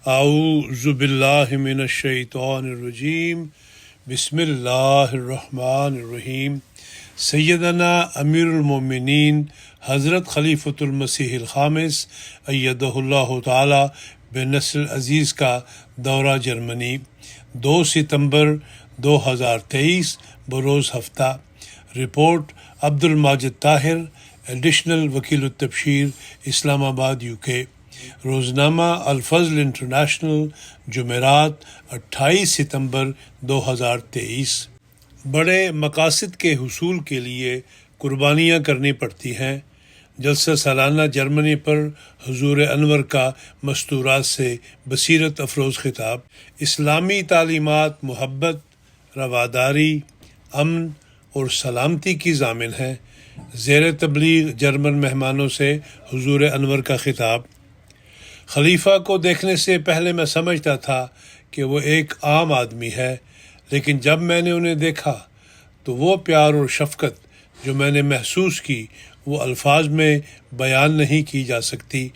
اعوذ باللہ من الشیطان الرجیم بسم اللہ الرحمن الرحیم۔ سیدنا امیر المومنین حضرت خلیفۃ المسیح الخامس ایدہ اللہ تعالی بنصر العزیز کا دورہ جرمنی 2 ستمبر 2023 بروز ہفتہ۔ رپورٹ عبد الماجد طاہر، ایڈیشنل وکیل التبشیر، اسلام آباد UK۔ روزنامہ الفضل انٹرنیشنل، جمعرات 28 ستمبر 2023۔ بڑے مقاصد کے حصول کے لیے قربانیاں کرنی پڑتی ہیں۔ جلسہ سالانہ جرمنی پر حضور انور کا مستورات سے بصیرت افروز خطاب۔ اسلامی تعلیمات محبت، رواداری، امن اور سلامتی کی ضامن ہے۔ زیر تبلیغ جرمن مہمانوں سے حضور انور کا خطاب۔ خلیفہ کو دیکھنے سے پہلے میں سمجھتا تھا کہ وہ ایک عام آدمی ہے، لیکن جب میں نے انہیں دیکھا تو وہ پیار اور شفقت جو میں نے محسوس کی وہ الفاظ میں بیان نہیں کی جا سکتی۔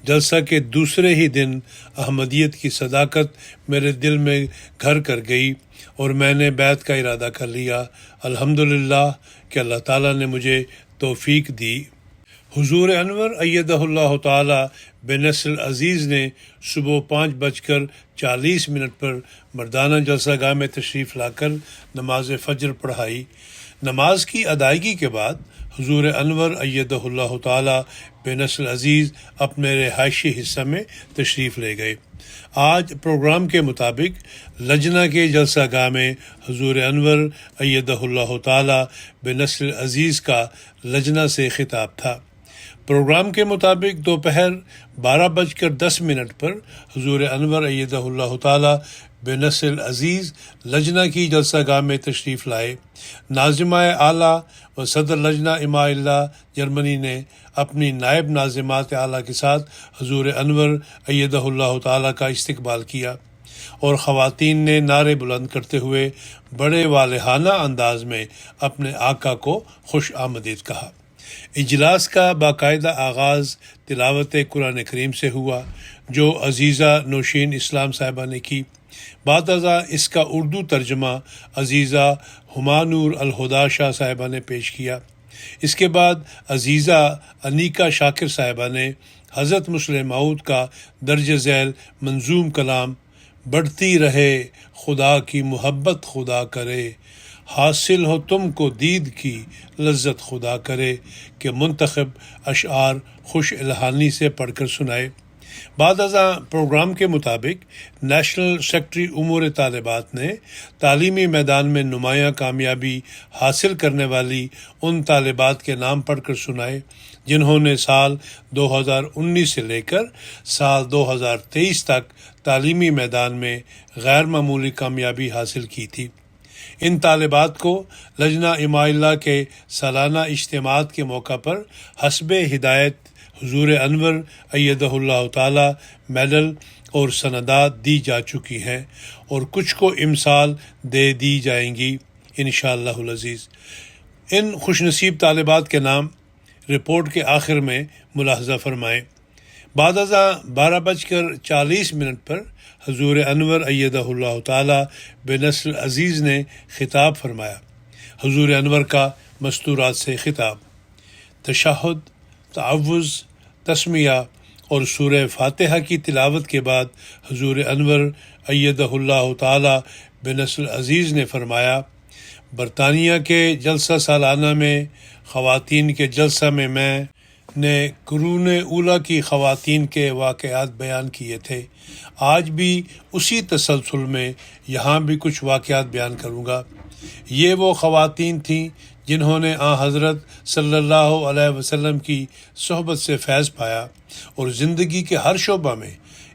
جلسہ کے دوسرے ہی دن احمدیت کی صداقت میرے دل میں گھر کر گئی اور میں نے بیعت کا ارادہ کر لیا۔ الحمدللہ کہ اللہ تعالیٰ نے مجھے توفیق دی۔ حضور انور ایدہ اللہ تعالی بنصر العزیز نے صبح 5:40 پر مردانہ جلسہ گاہ میں تشریف لا کر نماز فجر پڑھائی۔ نماز کی ادائیگی کے بعد حضور انور ایدہ اللہ تعالی بنصر العزیز اپنے رہائشی حصہ میں تشریف لے گئے۔ آج پروگرام کے مطابق لجنہ کے جلسہ گاہ میں حضور انور ایدہ اللہ تعالی بنصر العزیز کا لجنہ سے خطاب تھا۔ پروگرام کے مطابق دوپہر 12:10 پر حضور انور ایدہ اللہ تعالی بنصر العزیز لجنہ کی جلسہ گاہ میں تشریف لائے۔ ناظمہ اعلیٰ و صدر لجنہ اماء اللہ جرمنی نے اپنی نائب ناظمات اعلیٰ کے ساتھ حضور انور ایدہ اللہ تعالی کا استقبال کیا اور خواتین نے نعرے بلند کرتے ہوئے بڑے والہانہ انداز میں اپنے آقا کو خوش آمدید کہا۔ اجلاس کا باقاعدہ آغاز تلاوت قرآن کریم سے ہوا جو عزیزہ نوشین اسلام صاحبہ نے کی۔ بعد ازاں اس کا اردو ترجمہ عزیزہ ہمانور الہدیٰ شاہ صاحبہ نے پیش کیا۔ اس کے بعد عزیزہ انیکا شاکر صاحبہ نے حضرت مسلم موعود کا درج ذیل منظوم کلام بڑھتی رہے خدا کی محبت خدا کرے، حاصل ہو تم کو دید کی لذت خدا کرے کہ منتخب اشعار خوش الہانی سے پڑھ کر سنائے۔ بعد ازاں پروگرام کے مطابق نیشنل سیکرٹری امور طالبات نے تعلیمی میدان میں نمایاں کامیابی حاصل کرنے والی ان طالبات کے نام پڑھ کر سنائے جنہوں نے سال 2019 سے لے کر سال 2023 تک تعلیمی میدان میں غیر معمولی کامیابی حاصل کی تھی۔ ان طالبات کو لجنہ اماء اللہ کے سالانہ اجتماعات کے موقع پر حسب ہدایت حضور انور ایدہ اللہ تعالی میڈل اور سندات دی جا چکی ہیں اور کچھ کو امسال دے دی جائیں گی انشاءاللہ العزیز۔ ان خوش نصیب طالبات کے نام رپورٹ کے آخر میں ملاحظہ فرمائیں۔ بعد ازاں 12:40 پر حضور انور ایدہ اللہ تعالی بنصر العزیز نے خطاب فرمایا۔ حضور انور کا مستورات سے خطاب، تشہد، تعوذ، تسمیہ اور سورہ فاتحہ کی تلاوت کے بعد حضور انور ایدہ اللہ تعالی بنصر العزیز نے فرمایا، برطانیہ کے جلسہ سالانہ میں خواتین کے جلسہ میں نے قرون اولیٰ کی خواتین کے واقعات بیان کیے تھے۔ آج بھی اسی تسلسل میں یہاں بھی کچھ واقعات بیان کروں گا۔ یہ وہ خواتین تھیں جنہوں نے حضرت صلی اللہ علیہ وسلم کی صحبت سے فیض پایا اور زندگی کے ہر شعبہ میں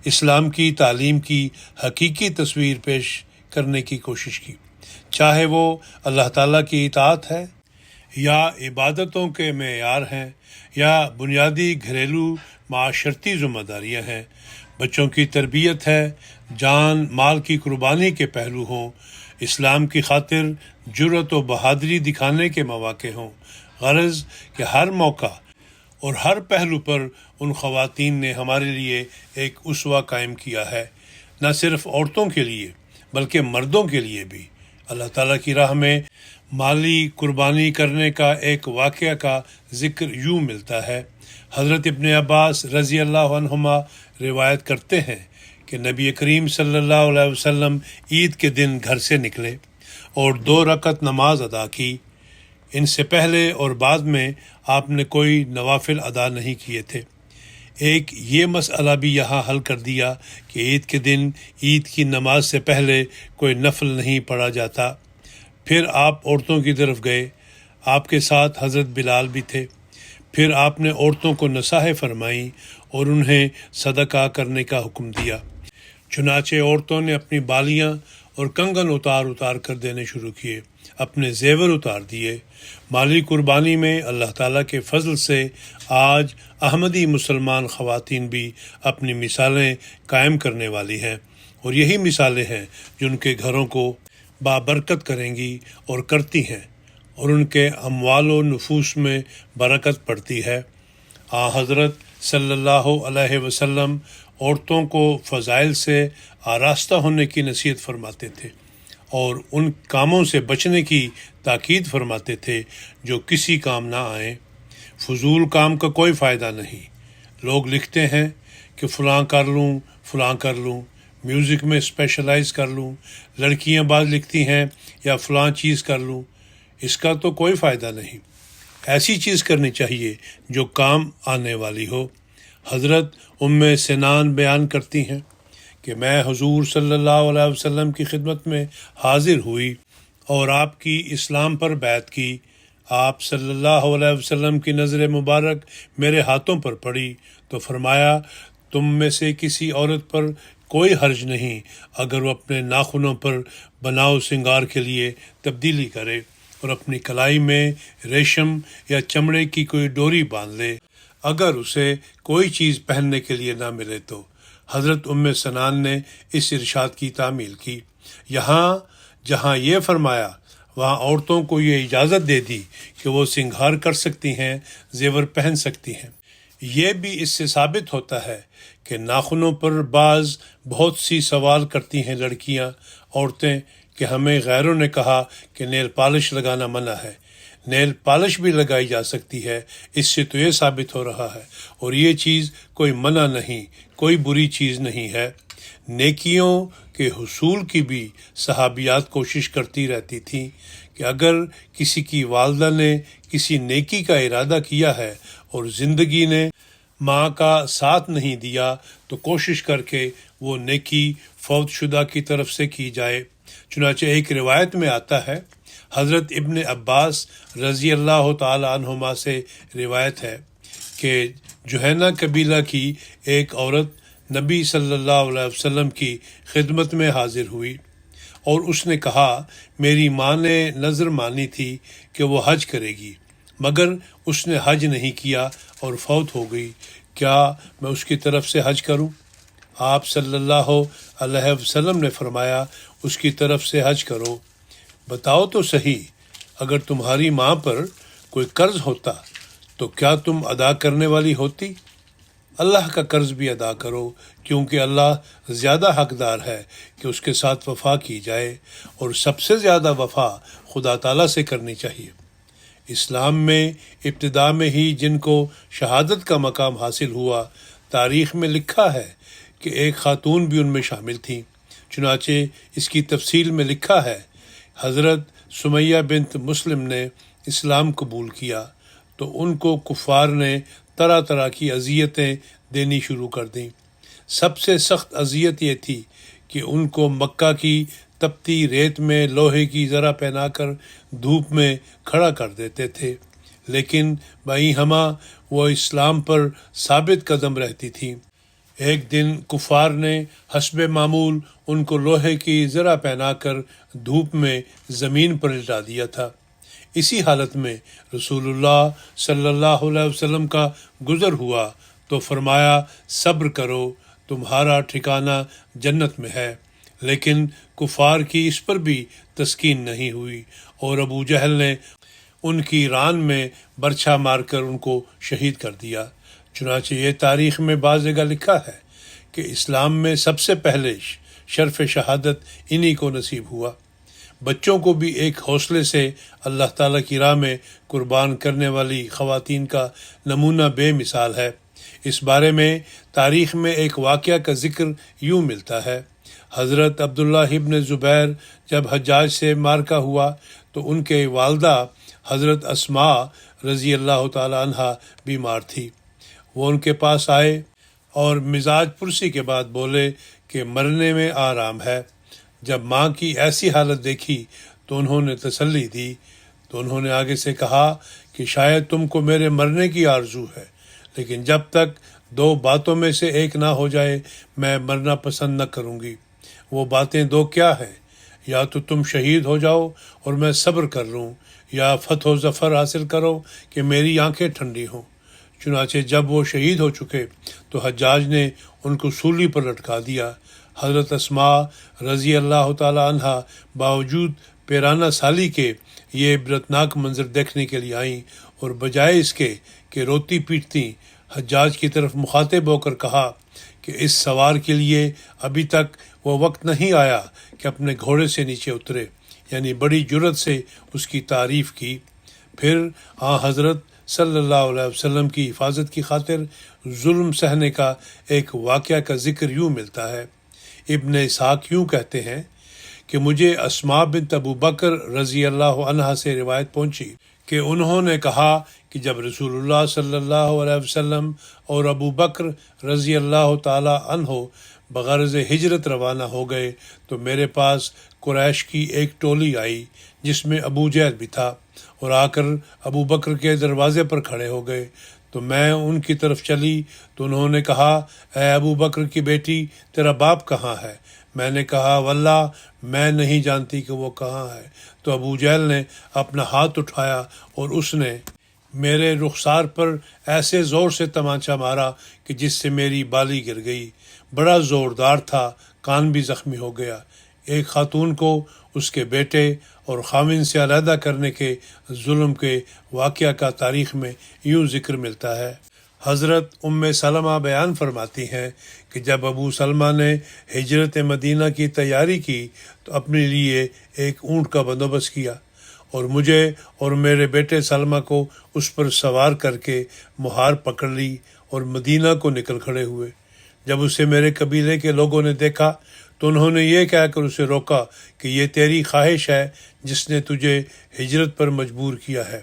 اسلام کی تعلیم کی حقیقی تصویر پیش کرنے کی کوشش کی، چاہے وہ اللہ تعالیٰ کی اطاعت ہے یا عبادتوں کے معیار ہیں یا بنیادی گھریلو معاشرتی ذمہ داریاں ہیں، بچوں کی تربیت ہے، جان مال کی قربانی کے پہلو ہوں، اسلام کی خاطر جرأت و بہادری دکھانے کے مواقع ہوں، غرض کہ ہر موقع اور ہر پہلو پر ان خواتین نے ہمارے لیے ایک اسوہ قائم کیا ہے، نہ صرف عورتوں کے لیے بلکہ مردوں کے لیے بھی۔ اللہ تعالیٰ کی راہ میں مالی قربانی کرنے کا ایک واقعہ کا ذکر یوں ملتا ہے۔ حضرت ابن عباس رضی اللہ عنہما روایت کرتے ہیں کہ نبی کریم صلی اللہ علیہ وسلم عید کے دن گھر سے نکلے اور 2 رکعت نماز ادا کی۔ ان سے پہلے اور بعد میں آپ نے کوئی نوافل ادا نہیں کیے تھے۔ ایک یہ مسئلہ بھی یہاں حل کر دیا کہ عید کے دن عید کی نماز سے پہلے کوئی نفل نہیں پڑھا جاتا۔ پھر آپ عورتوں کی طرف گئے، آپ کے ساتھ حضرت بلال بھی تھے۔ پھر آپ نے عورتوں کو نصائح فرمائیں اور انہیں صدقہ کرنے کا حکم دیا۔ چنانچہ عورتوں نے اپنی بالیاں اور کنگن اتار کر دینے شروع کیے، اپنے زیور اتار دیے۔ مالی قربانی میں اللہ تعالیٰ کے فضل سے آج احمدی مسلمان خواتین بھی اپنی مثالیں قائم کرنے والی ہیں، اور یہی مثالیں ہیں جو ان کے گھروں کو بابرکت کریں گی اور کرتی ہیں، اور ان کے اموال و نفوس میں برکت پڑتی ہے۔ حضرت صلی اللہ علیہ وسلم عورتوں کو فضائل سے آراستہ ہونے کی نصیحت فرماتے تھے اور ان کاموں سے بچنے کی تاکید فرماتے تھے جو کسی کام نہ آئیں۔ فضول کام کا کوئی فائدہ نہیں۔ لوگ لکھتے ہیں کہ فلاں کر لوں، میوزک میں اسپیشلائز کر لوں، لڑکیاں بعض لکھتی ہیں یا فلاں چیز کر لوں۔ اس کا تو کوئی فائدہ نہیں۔ ایسی چیز کرنی چاہیے جو کام آنے والی ہو۔ حضرت ام سنان بیان کرتی ہیں کہ میں حضور صلی اللہ علیہ وسلم کی خدمت میں حاضر ہوئی اور آپ کی اسلام پر بیعت کی۔ آپ صلی اللہ علیہ وسلم کی نظر مبارک میرے ہاتھوں پر پڑی تو فرمایا، تم میں سے کسی عورت پر کوئی حرج نہیں اگر وہ اپنے ناخنوں پر بناؤ سنگار کے لیے تبدیلی کرے اور اپنی کلائی میں ریشم یا چمڑے کی کوئی ڈوری باندھ لے، اگر اسے کوئی چیز پہننے کے لیے نہ ملے تو۔ حضرت ام سنان نے اس ارشاد کی تعمیل کی۔ یہاں جہاں یہ فرمایا وہاں عورتوں کو یہ اجازت دے دی کہ وہ سنگھار کر سکتی ہیں، زیور پہن سکتی ہیں۔ یہ بھی اس سے ثابت ہوتا ہے کہ ناخنوں پر بعض بہت سی سوال کرتی ہیں لڑکیاں، عورتیں، کہ ہمیں غیروں نے کہا کہ نیل پالش لگانا منع ہے۔ نیل پالش بھی لگائی جا سکتی ہے، اس سے تو یہ ثابت ہو رہا ہے، اور یہ چیز کوئی منع نہیں، کوئی بری چیز نہیں ہے۔ نیکیوں کے حصول کی بھی صحابیات کوشش کرتی رہتی تھیں کہ اگر کسی کی والدہ نے کسی نیکی کا ارادہ کیا ہے اور زندگی نے ماں کا ساتھ نہیں دیا تو کوشش کر کے وہ نیکی فوت شدہ کی طرف سے کی جائے۔ چنانچہ ایک روایت میں آتا ہے، حضرت ابن عباس رضی اللہ تعالی عنہما سے روایت ہے کہ جوہینہ قبیلہ کی ایک عورت نبی صلی اللہ علیہ وسلم کی خدمت میں حاضر ہوئی اور اس نے کہا، میری ماں نے نظر مانی تھی کہ وہ حج کرے گی، مگر اس نے حج نہیں کیا اور فوت ہو گئی، کیا میں اس کی طرف سے حج کروں؟ آپ صلی اللہ علیہ وسلم نے فرمایا، اس کی طرف سے حج کرو۔ بتاؤ تو صحیح، اگر تمہاری ماں پر کوئی قرض ہوتا تو کیا تم ادا کرنے والی ہوتی؟ اللہ کا قرض بھی ادا کرو، کیونکہ اللہ زیادہ حقدار ہے کہ اس کے ساتھ وفا کی جائے، اور سب سے زیادہ وفا خدا تعالیٰ سے کرنی چاہیے۔ اسلام میں ابتدا میں ہی جن کو شہادت کا مقام حاصل ہوا، تاریخ میں لکھا ہے کہ ایک خاتون بھی ان میں شامل تھیں۔ چنانچہ اس کی تفصیل میں لکھا ہے، حضرت سمیہ بنت مسلم نے اسلام قبول کیا تو ان کو کفار نے طرح طرح کی اذیتیں دینی شروع کر دیں۔ سب سے سخت اذیت یہ تھی کہ ان کو مکہ کی تپتی ریت میں لوہے کی زرہ پہنا کر دھوپ میں کھڑا کر دیتے تھے، لیکن بھائی ہمہ وہ اسلام پر ثابت قدم رہتی تھیں۔ ایک دن کفار نے حسب معمول ان کو لوہے کی زرہ پہنا کر دھوپ میں زمین پر لٹا دیا تھا۔ اسی حالت میں رسول اللہ صلی اللہ علیہ وسلم کا گزر ہوا تو فرمایا، صبر کرو، تمہارا ٹھکانہ جنت میں ہے۔ لیکن کفار کی اس پر بھی تسکین نہیں ہوئی، اور ابو جہل نے ان کی ران میں برچھا مار کر ان کو شہید کر دیا۔ چنانچہ یہ تاریخ میں بعض جگہ لکھا ہے کہ اسلام میں سب سے پہلے شرف شہادت انہی کو نصیب ہوا۔ بچوں کو بھی ایک حوصلے سے اللہ تعالیٰ کی راہ میں قربان کرنے والی خواتین کا نمونہ بے مثال ہے۔ اس بارے میں تاریخ میں ایک واقعہ کا ذکر یوں ملتا ہے۔ حضرت عبداللہ ابن زبیر جب حجاج سے معرکہ ہوا تو ان کے والدہ حضرت اسماء رضی اللہ تعالی عنہ بیمار تھی۔ وہ ان کے پاس آئے اور مزاج پرسی کے بعد بولے کہ مرنے میں آرام ہے۔ جب ماں کی ایسی حالت دیکھی تو انہوں نے تسلی دی، تو انہوں نے آگے سے کہا کہ شاید تم کو میرے مرنے کی آرزو ہے، لیکن جب تک دو باتوں میں سے ایک نہ ہو جائے میں مرنا پسند نہ کروں گی۔ وہ باتیں دو کیا ہیں؟ یا تو تم شہید ہو جاؤ اور میں صبر کر لوں، یا فتح و ظفر حاصل کرو کہ میری آنکھیں ٹھنڈی ہوں۔ چنانچہ جب وہ شہید ہو چکے تو حجاج نے ان کو سولی پر لٹکا دیا۔ حضرت اسماء رضی اللہ تعالی عنہ باوجود پیرانہ سالی کے یہ عبرتناک منظر دیکھنے کے لیے آئیں، اور بجائے اس کے کہ روتی پیٹتی حجاج کی طرف مخاطب ہو کر کہا کہ اس سوار کے لیے ابھی تک وہ وقت نہیں آیا کہ اپنے گھوڑے سے نیچے اترے، یعنی بڑی جرت سے اس کی تعریف کی۔ پھر حضرت صلی اللہ علیہ وسلم کی حفاظت کی خاطر ظلم سہنے کا ایک واقعہ کا ذکر یوں ملتا ہے۔ ابن اسحاق یوں کہتے ہیں کہ مجھے اسماء بنت ابو بکر رضی اللہ عنہ سے روایت پہنچی کہ انہوں نے کہا کہ جب رسول اللہ صلی اللہ علیہ وسلم اور ابو بکر رضی اللہ تعالی عنہ بغرض ہجرت روانہ ہو گئے تو میرے پاس قریش کی ایک ٹولی آئی جس میں ابو جہل بھی تھا، اور آ کر ابو بکر کے دروازے پر کھڑے ہو گئے۔ تو میں ان کی طرف چلی تو انہوں نے کہا، اے ابو بکر کی بیٹی، تیرا باپ کہاں ہے؟ میں نے کہا، واللہ میں نہیں جانتی کہ وہ کہاں ہے۔ تو ابو جہل نے اپنا ہاتھ اٹھایا اور اس نے میرے رخسار پر ایسے زور سے تمانچہ مارا کہ جس سے میری بالی گر گئی۔ بڑا زوردار تھا، کان بھی زخمی ہو گیا۔ ایک خاتون کو اس کے بیٹے اور خاوند سے علیحدہ کرنے کے ظلم کے واقعہ کا تاریخ میں یوں ذکر ملتا ہے۔ حضرت ام سلمہ بیان فرماتی ہیں کہ جب ابو سلمہ نے ہجرت مدینہ کی تیاری کی تو اپنے لیے ایک اونٹ کا بندوبست کیا، اور مجھے اور میرے بیٹے سلمہ کو اس پر سوار کر کے مہار پکڑ لی اور مدینہ کو نکل کھڑے ہوئے۔ جب اسے میرے قبیلے کے لوگوں نے دیکھا تو انہوں نے یہ کہہ کر اسے روکا کہ یہ تیری خواہش ہے جس نے تجھے ہجرت پر مجبور کیا ہے۔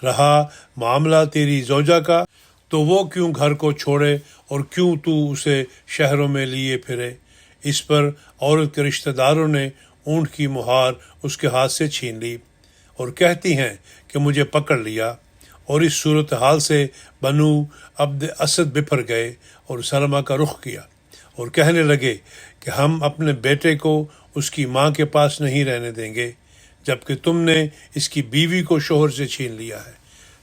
رہا معاملہ تیری زوجہ کا تو وہ کیوں گھر کو چھوڑے اور کیوں تو اسے شہروں میں لیے پھرے؟ اس پر عورت کے رشتہ داروں نے اونٹ کی مہار اس کے ہاتھ سے چھین لی اور کہتی ہیں کہ مجھے پکڑ لیا، اور اس صورتحال سے بنو عبد اسد بپھر گئے اور سلمہ کا رخ کیا اور کہنے لگے کہ ہم اپنے بیٹے کو اس کی ماں کے پاس نہیں رہنے دیں گے جبکہ تم نے اس کی بیوی کو شوہر سے چھین لیا ہے۔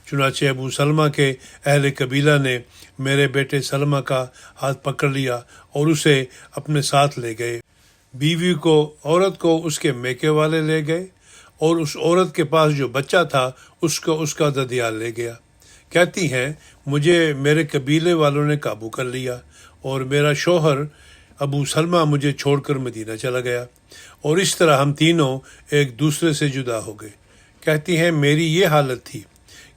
چنانچہ ابو سلمہ کے اہل قبیلہ نے میرے بیٹے سلمہ کا ہاتھ پکڑ لیا اور اسے اپنے ساتھ لے گئے۔ بیوی کو، عورت کو اس کے میکے والے لے گئے، اور اس عورت کے پاس جو بچہ تھا اس کا ددیال لے گیا۔ کہتی ہیں مجھے میرے قبیلے والوں نے قابو کر لیا اور میرا شوہر ابو سلمہ مجھے چھوڑ کر مدینہ چلا گیا، اور اس طرح ہم تینوں ایک دوسرے سے جدا ہو گئے۔ کہتی ہیں میری یہ حالت تھی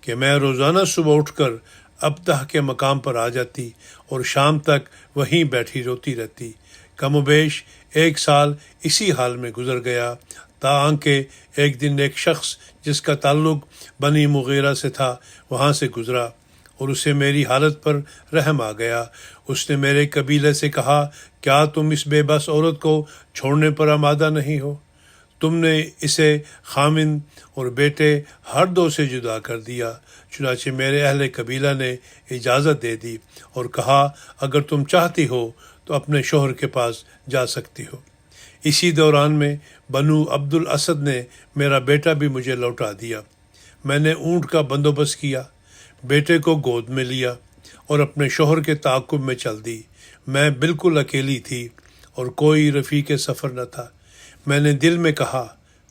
کہ میں روزانہ صبح اٹھ کر ابتح کے مقام پر آ جاتی اور شام تک وہیں بیٹھی روتی رہتی۔ کم و بیش 1 سال اسی حال میں گزر گیا، تاکہ ایک دن ایک شخص جس کا تعلق بنی مغیرہ سے تھا وہاں سے گزرا اور اسے میری حالت پر رحم آ گیا۔ اس نے میرے قبیلے سے کہا، کیا تم اس بے بس عورت کو چھوڑنے پر آمادہ نہیں ہو؟ تم نے اسے خاوند اور بیٹے ہر دو سے جدا کر دیا۔ چنانچہ میرے اہل قبیلہ نے اجازت دے دی اور کہا، اگر تم چاہتی ہو تو اپنے شوہر کے پاس جا سکتی ہو۔ اسی دوران میں بنو عبد الاسد نے میرا بیٹا بھی مجھے لوٹا دیا۔ میں نے اونٹ کا بندوبست کیا، بیٹے کو گود میں لیا اور اپنے شوہر کے تعاقب میں چل دی۔ میں بالکل اکیلی تھی اور کوئی رفیق سفر نہ تھا۔ میں نے دل میں کہا،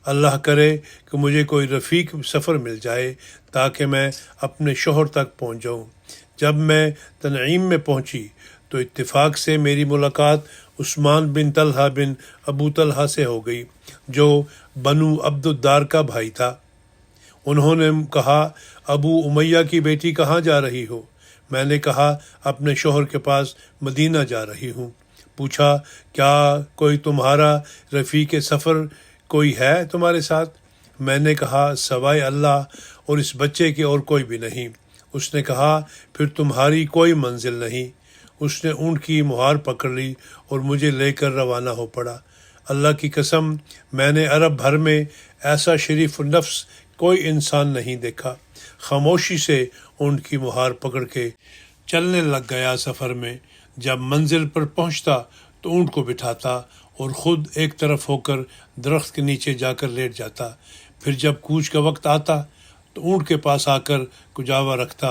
اللہ کرے کہ مجھے کوئی رفیق سفر مل جائے تاکہ میں اپنے شوہر تک پہنچ جاؤں۔ جب میں تنعیم میں پہنچی تو اتفاق سے میری ملاقات عثمان بن طلحہ بن ابو طلحہ سے ہو گئی، جو بنو عبد الدار کا بھائی تھا۔ انہوں نے کہا، ابو امیہ کی بیٹی کہاں جا رہی ہو؟ میں نے کہا، اپنے شوہر کے پاس مدینہ جا رہی ہوں۔ پوچھا، کیا کوئی تمہارا رفیق سفر کوئی ہے تمہارے ساتھ؟ میں نے کہا، سوائے اللہ اور اس بچے کے اور کوئی بھی نہیں۔ اس نے کہا، پھر تمہاری کوئی منزل نہیں۔ اس نے اونٹ کی مہار پکڑ لی اور مجھے لے کر روانہ ہو پڑا۔ اللہ کی قسم، میں نے عرب بھر میں ایسا شریف النفس کوئی انسان نہیں دیکھا۔ خاموشی سے اونٹ کی مہار پکڑ کے چلنے لگ گیا سفر میں۔ جب منزل پر پہنچتا تو اونٹ کو بٹھاتا اور خود ایک طرف ہو کر درخت کے نیچے جا کر لیٹ جاتا۔ پھر جب کوچ کا وقت آتا تو اونٹ کے پاس آ کر کجاوا رکھتا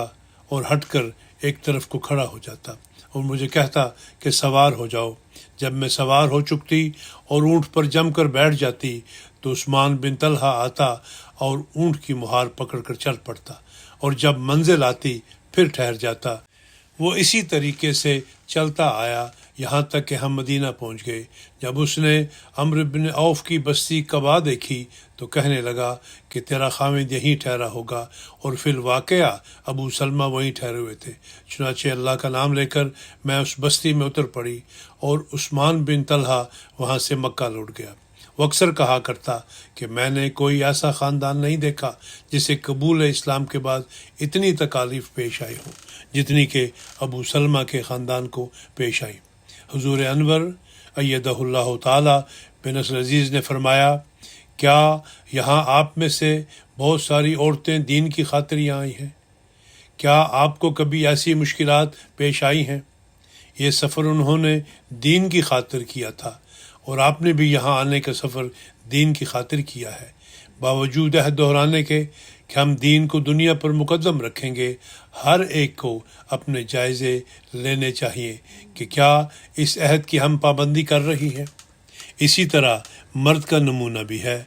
اور ہٹ کر ایک طرف کو کھڑا ہو جاتا اور مجھے کہتا کہ سوار ہو جاؤ۔ جب میں سوار ہو چکتی اور اونٹ پر جم کر بیٹھ جاتی تو عثمان بن طلحہ آتا اور اونٹ کی مہار پکڑ کر چل پڑتا، اور جب منزل آتی پھر ٹھہر جاتا۔ وہ اسی طریقے سے چلتا آیا یہاں تک کہ ہم مدینہ پہنچ گئے۔ جب اس نے عمرو بن عوف کی بستی قبا دیکھی تو کہنے لگا کہ تیرا خاوند یہیں ٹھہرا ہوگا، اور فی الواقعہ ابو سلمہ وہیں ٹھہرے ہوئے تھے۔ چنانچہ اللہ کا نام لے کر میں اس بستی میں اتر پڑی اور عثمان بن طلحہ وہاں سے مکہ لوٹ گیا۔ وہ اکثر کہا کرتا کہ میں نے کوئی ایسا خاندان نہیں دیکھا جسے قبول اسلام کے بعد اتنی تکالیف پیش آئی ہو جتنی کہ ابو سلمہ کے خاندان کو پیش آئی۔ حضور انور ایدہ اللہ تعالی بن نصر عزیز نے فرمایا، کیا یہاں آپ میں سے بہت ساری عورتیں دین کی خاطر یہاں آئی ہیں؟ کیا آپ کو کبھی ایسی مشکلات پیش آئی ہیں؟ یہ سفر انہوں نے دین کی خاطر کیا تھا، اور آپ نے بھی یہاں آنے کا سفر دین کی خاطر کیا ہے۔ باوجود عہد دہرانے کے کہ ہم دین کو دنیا پر مقدم رکھیں گے، ہر ایک کو اپنے جائزے لینے چاہیے کہ کیا اس عہد کی ہم پابندی کر رہی ہیں۔ اسی طرح مرد کا نمونہ بھی ہے۔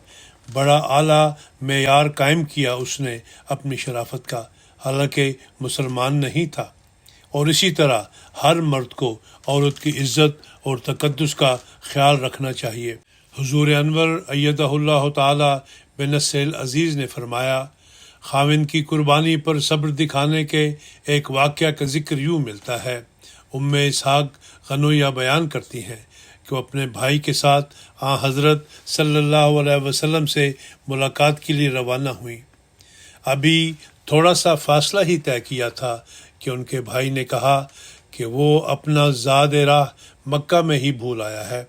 بڑا اعلیٰ معیار قائم کیا اس نے اپنی شرافت کا، حالانکہ مسلمان نہیں تھا۔ اور اسی طرح ہر مرد کو عورت کی عزت اور تقدس کا خیال رکھنا چاہیے۔ حضور انور ایدہ اللہ تعالی بن نصر عزیز نے فرمایا، خاوند کی قربانی پر صبر دکھانے کے ایک واقعہ کا ذکر یوں ملتا ہے۔ اسحاق غنویہ بیان کرتی ہیں کہ وہ اپنے بھائی کے ساتھ حضرت صلی اللہ علیہ وسلم سے ملاقات کے لیے روانہ ہوئیں۔ ابھی تھوڑا سا فاصلہ ہی طے کیا تھا کہ ان کے بھائی نے کہا کہ وہ اپنا زاد راہ مکہ میں ہی بھول آیا ہے۔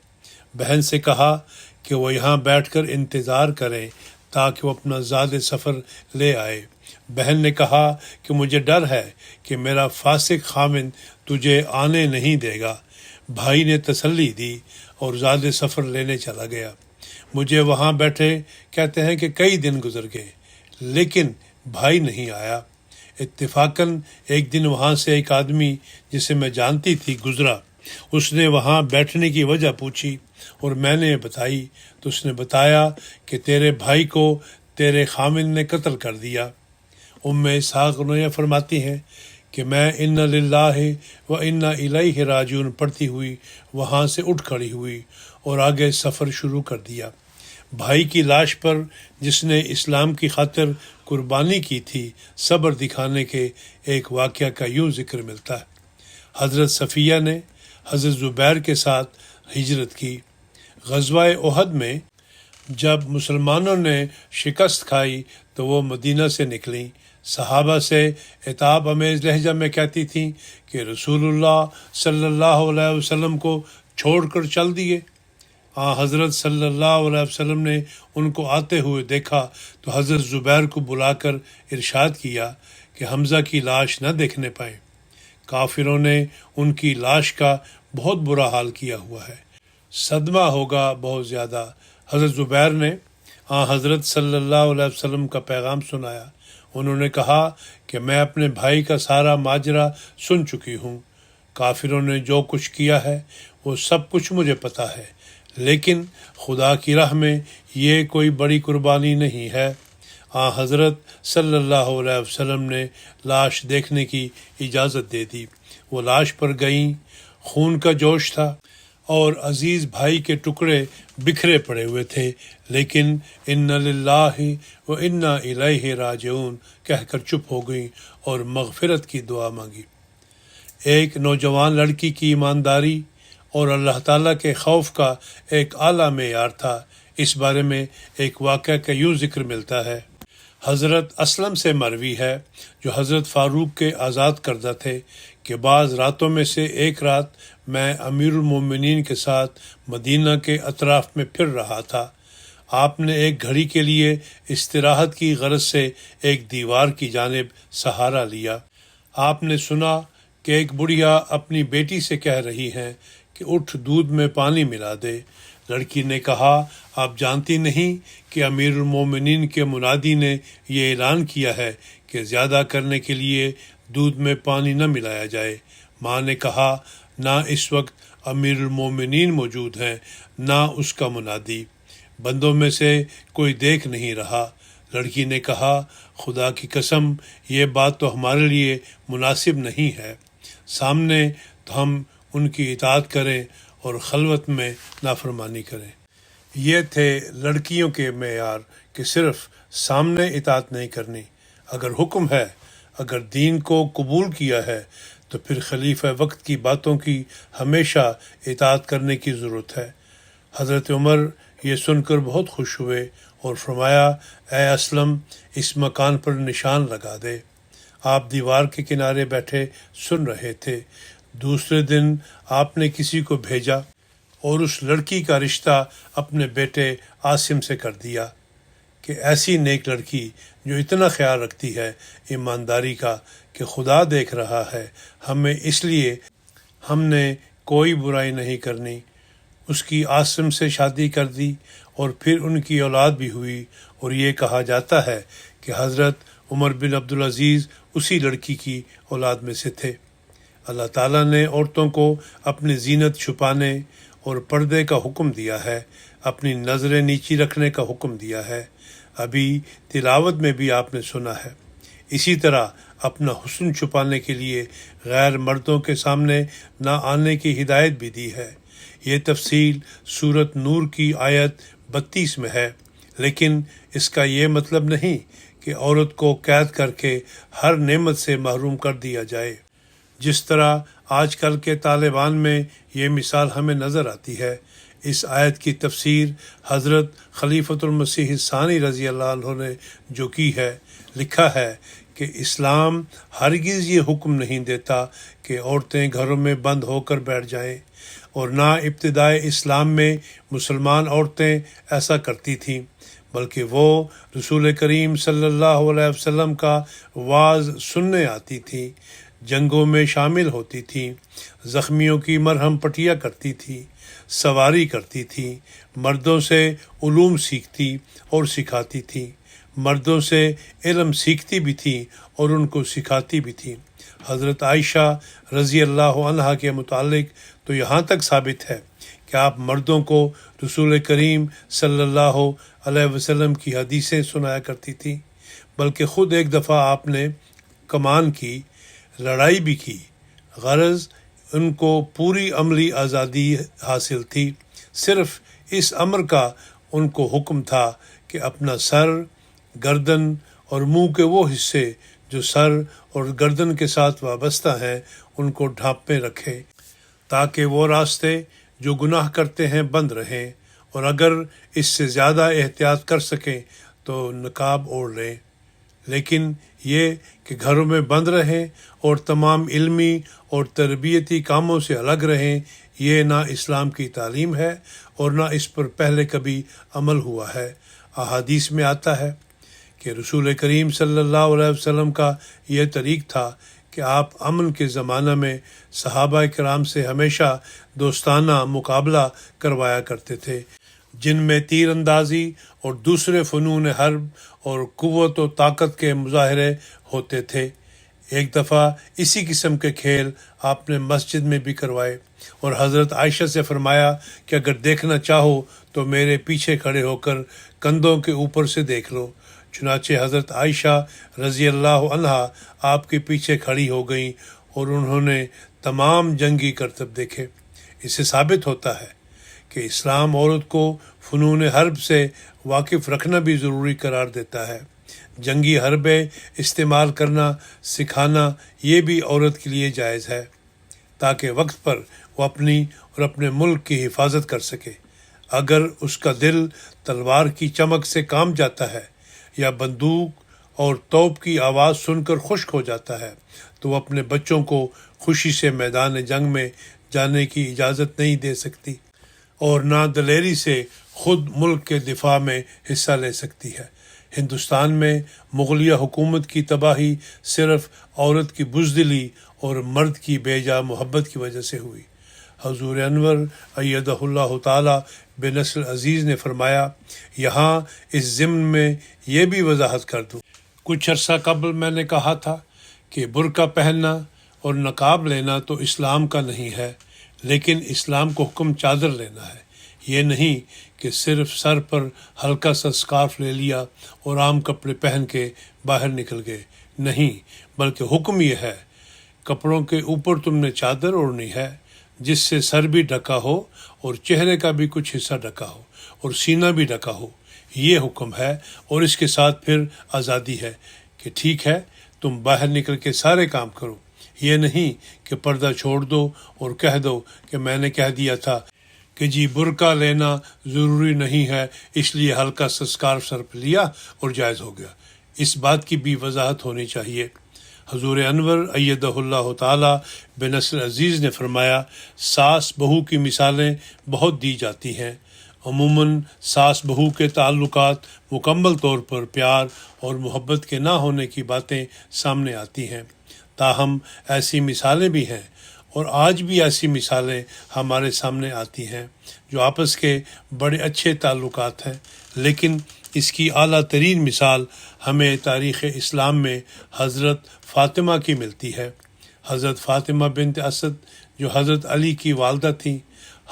بہن سے کہا کہ وہ یہاں بیٹھ کر انتظار کریں تاکہ وہ اپنا زاد سفر لے آئے۔ بہن نے کہا کہ مجھے ڈر ہے کہ میرا فاسق خاوند تجھے آنے نہیں دے گا۔ بھائی نے تسلی دی اور زاد سفر لینے چلا گیا۔ مجھے وہاں بیٹھے کہتے ہیں کہ کئی دن گزر گئے لیکن بھائی نہیں آیا۔ اتفاقاً ایک دن وہاں سے ایک آدمی جسے میں جانتی تھی گزرا۔ اس نے وہاں بیٹھنے کی وجہ پوچھی اور میں نے بتائی تو اس نے بتایا کہ تیرے بھائی کو تیرے خاوند نے قتل کر دیا۔ اسحاق غنویہ فرماتی ہیں کہ میں انا للہ و انا الیہ راجعون پڑھتی ہوئی وہاں سے اٹھ کھڑی ہوئی اور آگے سفر شروع کر دیا۔ بھائی کی لاش پر جس نے اسلام کی خاطر قربانی کی تھی، صبر دکھانے کے ایک واقعہ کا یوں ذکر ملتا ہے۔ حضرت صفیہ نے حضرت زبیر کے ساتھ ہجرت کی۔ غزوہ احد میں جب مسلمانوں نے شکست کھائی تو وہ مدینہ سے نکلیں۔ صحابہ سے عتاب امیز لہجہ میں کہتی تھیں کہ رسول اللہ صلی اللہ علیہ وسلم کو چھوڑ کر چل دیے۔ حضرت صلی اللہ علیہ وسلم نے ان کو آتے ہوئے دیکھا تو حضرت زبیر کو بلا کر ارشاد کیا کہ حمزہ کی لاش نہ دیکھنے پائیں۔ کافروں نے ان کی لاش کا بہت برا حال کیا ہوا ہے، صدمہ ہوگا بہت زیادہ۔ حضرت زبیر نے حضرت صلی اللہ علیہ وسلم کا پیغام سنایا۔ انہوں نے کہا کہ میں اپنے بھائی کا سارا ماجرا سن چکی ہوں۔ کافروں نے جو کچھ کیا ہے وہ سب کچھ مجھے پتہ ہے، لیکن خدا کی راہ میں یہ کوئی بڑی قربانی نہیں ہے۔ حضرت صلی اللہ علیہ وسلم نے لاش دیکھنے کی اجازت دے دی۔ وہ لاش پر گئیں، خون کا جوش تھا اور عزیز بھائی کے ٹکڑے بکھرے پڑے ہوئے تھے، لیکن ان للہ و انا الیہ راجعون کہہ کر چپ ہو گئیں اور مغفرت کی دعا مانگی۔ ایک نوجوان لڑکی کی ایمانداری اور اللہ تعالیٰ کے خوف کا ایک اعلیٰ معیار تھا۔ اس بارے میں ایک واقعہ کا یوں ذکر ملتا ہے۔ حضرت اسلم سے مروی ہے، جو حضرت فاروق کے آزاد کردہ تھے، کہ بعض راتوں میں سے ایک رات میں امیر المومنین کے ساتھ مدینہ کے اطراف میں پھر رہا تھا۔ آپ نے ایک گھڑی کے لیے استراحت کی غرض سے ایک دیوار کی جانب سہارا لیا۔ آپ نے سنا کہ ایک بڑھیا اپنی بیٹی سے کہہ رہی ہیں کہ اٹھ دودھ میں پانی ملا دے۔ لڑکی نے کہا، آپ جانتی نہیں کہ امیر المومنین کے منادی نے یہ اعلان کیا ہے کہ زیادہ کرنے کے لیے دودھ میں پانی نہ ملایا جائے۔ ماں نے کہا، نہ اس وقت امیر المومنین موجود ہیں نہ اس کا منادی، بندوں میں سے کوئی دیکھ نہیں رہا۔ لڑکی نے کہا، خدا کی قسم یہ بات تو ہمارے لیے مناسب نہیں ہے، سامنے تو ہم ان کی اطاعت کریں اور خلوت میں نافرمانی کریں۔ یہ تھے لڑکیوں کے معیار کہ صرف سامنے اطاعت نہیں کرنی، اگر حکم ہے، اگر دین کو قبول کیا ہے تو پھر خلیفہ وقت کی باتوں کی ہمیشہ اطاعت کرنے کی ضرورت ہے۔ حضرت عمر یہ سن کر بہت خوش ہوئے اور فرمایا، اے اسلم، اس مکان پر نشان لگا دے۔ آپ دیوار کے کنارے بیٹھے سن رہے تھے۔ دوسرے دن آپ نے کسی کو بھیجا اور اس لڑکی کا رشتہ اپنے بیٹے عاصم سے کر دیا کہ ایسی نیک لڑکی جو اتنا خیال رکھتی ہے ایمانداری کا کہ خدا دیکھ رہا ہے، ہمیں اس لیے ہم نے کوئی برائی نہیں کرنی۔ اس کی عاصم سے شادی کر دی اور پھر ان کی اولاد بھی ہوئی، اور یہ کہا جاتا ہے کہ حضرت عمر بن عبدالعزیز اسی لڑکی کی اولاد میں سے تھے۔ اللہ تعالیٰ نے عورتوں کو اپنی زینت چھپانے اور پردے کا حکم دیا ہے، اپنی نظریں نیچی رکھنے کا حکم دیا ہے۔ ابھی تلاوت میں بھی آپ نے سنا ہے۔ اسی طرح اپنا حسن چھپانے کے لیے غیر مردوں کے سامنے نہ آنے کی ہدایت بھی دی ہے۔ یہ تفصیل سورۃ نور کی آیت 32 میں ہے، لیکن اس کا یہ مطلب نہیں کہ عورت کو قید کر کے ہر نعمت سے محروم کر دیا جائے۔ جس طرح آج کل کے طالبان میں یہ مثال ہمیں نظر آتی ہے۔ اس آیت کی تفسیر حضرت خلیفۃ المسیح ثانی رضی اللہ عنہ نے جو کی ہے، لکھا ہے کہ اسلام ہرگز یہ حکم نہیں دیتا کہ عورتیں گھروں میں بند ہو کر بیٹھ جائیں، اور نہ ابتدائے اسلام میں مسلمان عورتیں ایسا کرتی تھیں، بلکہ وہ رسول کریم صلی اللہ علیہ وسلم کا وعظ سننے آتی تھیں، جنگوں میں شامل ہوتی تھیں، زخمیوں کی مرہم پٹیاں کرتی تھیں، سواری کرتی تھیں، مردوں سے علوم سیکھتی اور سکھاتی تھیں، مردوں سے علم سیکھتی بھی تھیں اور ان کو سکھاتی بھی تھیں۔ حضرت عائشہ رضی اللہ عنہا کے متعلق تو یہاں تک ثابت ہے کہ آپ مردوں کو رسول کریم صلی اللہ علیہ وسلم کی حدیثیں سنایا کرتی تھیں، بلکہ خود ایک دفعہ آپ نے کمان کی، لڑائی بھی کی۔ غرض ان کو پوری عملی آزادی حاصل تھی، صرف اس امر کا ان کو حکم تھا کہ اپنا سر، گردن اور منہ کے وہ حصے جو سر اور گردن کے ساتھ وابستہ ہیں ان کو ڈھانپے رکھیں، تاکہ وہ راستے جو گناہ کرتے ہیں بند رہیں، اور اگر اس سے زیادہ احتیاط کر سکیں تو نقاب اوڑھ لیں، لیکن یہ کہ گھروں میں بند رہیں اور تمام علمی اور تربیتی کاموں سے الگ رہیں، یہ نہ اسلام کی تعلیم ہے اور نہ اس پر پہلے کبھی عمل ہوا ہے۔ احادیث میں آتا ہے کہ رسول کریم صلی اللہ علیہ وسلم کا یہ طریق تھا کہ آپ امن کے زمانہ میں صحابہ کرام سے ہمیشہ دوستانہ مقابلہ کروایا کرتے تھے، جن میں تیر اندازی اور دوسرے فنون حرب اور قوت و طاقت کے مظاہرے ہوتے تھے۔ ایک دفعہ اسی قسم کے کھیل آپ نے مسجد میں بھی کروائے اور حضرت عائشہ سے فرمایا کہ اگر دیکھنا چاہو تو میرے پیچھے کھڑے ہو کر کندھوں کے اوپر سے دیکھ لو۔ چنانچہ حضرت عائشہ رضی اللہ عنہا آپ کے پیچھے کھڑی ہو گئیں اور انہوں نے تمام جنگی کرتب دیکھے۔ اس سے ثابت ہوتا ہے کہ اسلام عورت کو فنون حرب سے واقف رکھنا بھی ضروری قرار دیتا ہے۔ جنگی حربیں استعمال کرنا سکھانا یہ بھی عورت کے لیے جائز ہے تاکہ وقت پر وہ اپنی اور اپنے ملک کی حفاظت کر سکے۔ اگر اس کا دل تلوار کی چمک سے کام جاتا ہے یا بندوق اور توپ کی آواز سن کر خشک ہو جاتا ہے تو وہ اپنے بچوں کو خوشی سے میدان جنگ میں جانے کی اجازت نہیں دے سکتی اور نہ دلیری سے خود ملک کے دفاع میں حصہ لے سکتی ہے۔ ہندوستان میں مغلیہ حکومت کی تباہی صرف عورت کی بزدلی اور مرد کی بے جا محبت کی وجہ سے ہوئی۔ حضور انور ایدہ اللہ تعالی بنصر عزیز نے فرمایا، یہاں اس ضمن میں یہ بھی وضاحت کر دوں، کچھ عرصہ قبل میں نے کہا تھا کہ برقع پہننا اور نقاب لینا تو اسلام کا نہیں ہے، لیکن اسلام کو حکم چادر لینا ہے۔ یہ نہیں کہ صرف سر پر ہلکا سا سکارف لے لیا اور عام کپڑے پہن کے باہر نکل گئے، نہیں، بلکہ حکم یہ ہے کپڑوں کے اوپر تم نے چادر اوڑھنی ہے جس سے سر بھی ڈھکا ہو اور چہرے کا بھی کچھ حصہ ڈھکا ہو اور سینہ بھی ڈھکا ہو، یہ حکم ہے۔ اور اس کے ساتھ پھر آزادی ہے کہ ٹھیک ہے تم باہر نکل کے سارے کام کرو، یہ نہیں کہ پردہ چھوڑ دو اور کہہ دو کہ میں نے کہہ دیا تھا کہ جی برقع لینا ضروری نہیں ہے اس لیے ہلکا سا سکارف سر پہ لیا اور جائز ہو گیا۔ اس بات کی بھی وضاحت ہونی چاہیے۔ حضور انور ایدہ اللہ تعالی بنصر عزیز نے فرمایا، ساس بہو کی مثالیں بہت دی جاتی ہیں۔ عموماً ساس بہو کے تعلقات مکمل طور پر پیار اور محبت کے نہ ہونے کی باتیں سامنے آتی ہیں، تاہم ایسی مثالیں بھی ہیں اور آج بھی ایسی مثالیں ہمارے سامنے آتی ہیں جو آپس کے بڑے اچھے تعلقات ہیں، لیکن اس کی اعلیٰ ترین مثال ہمیں تاریخ اسلام میں حضرت فاطمہ کی ملتی ہے۔ حضرت فاطمہ بنت اسد جو حضرت علی کی والدہ تھیں،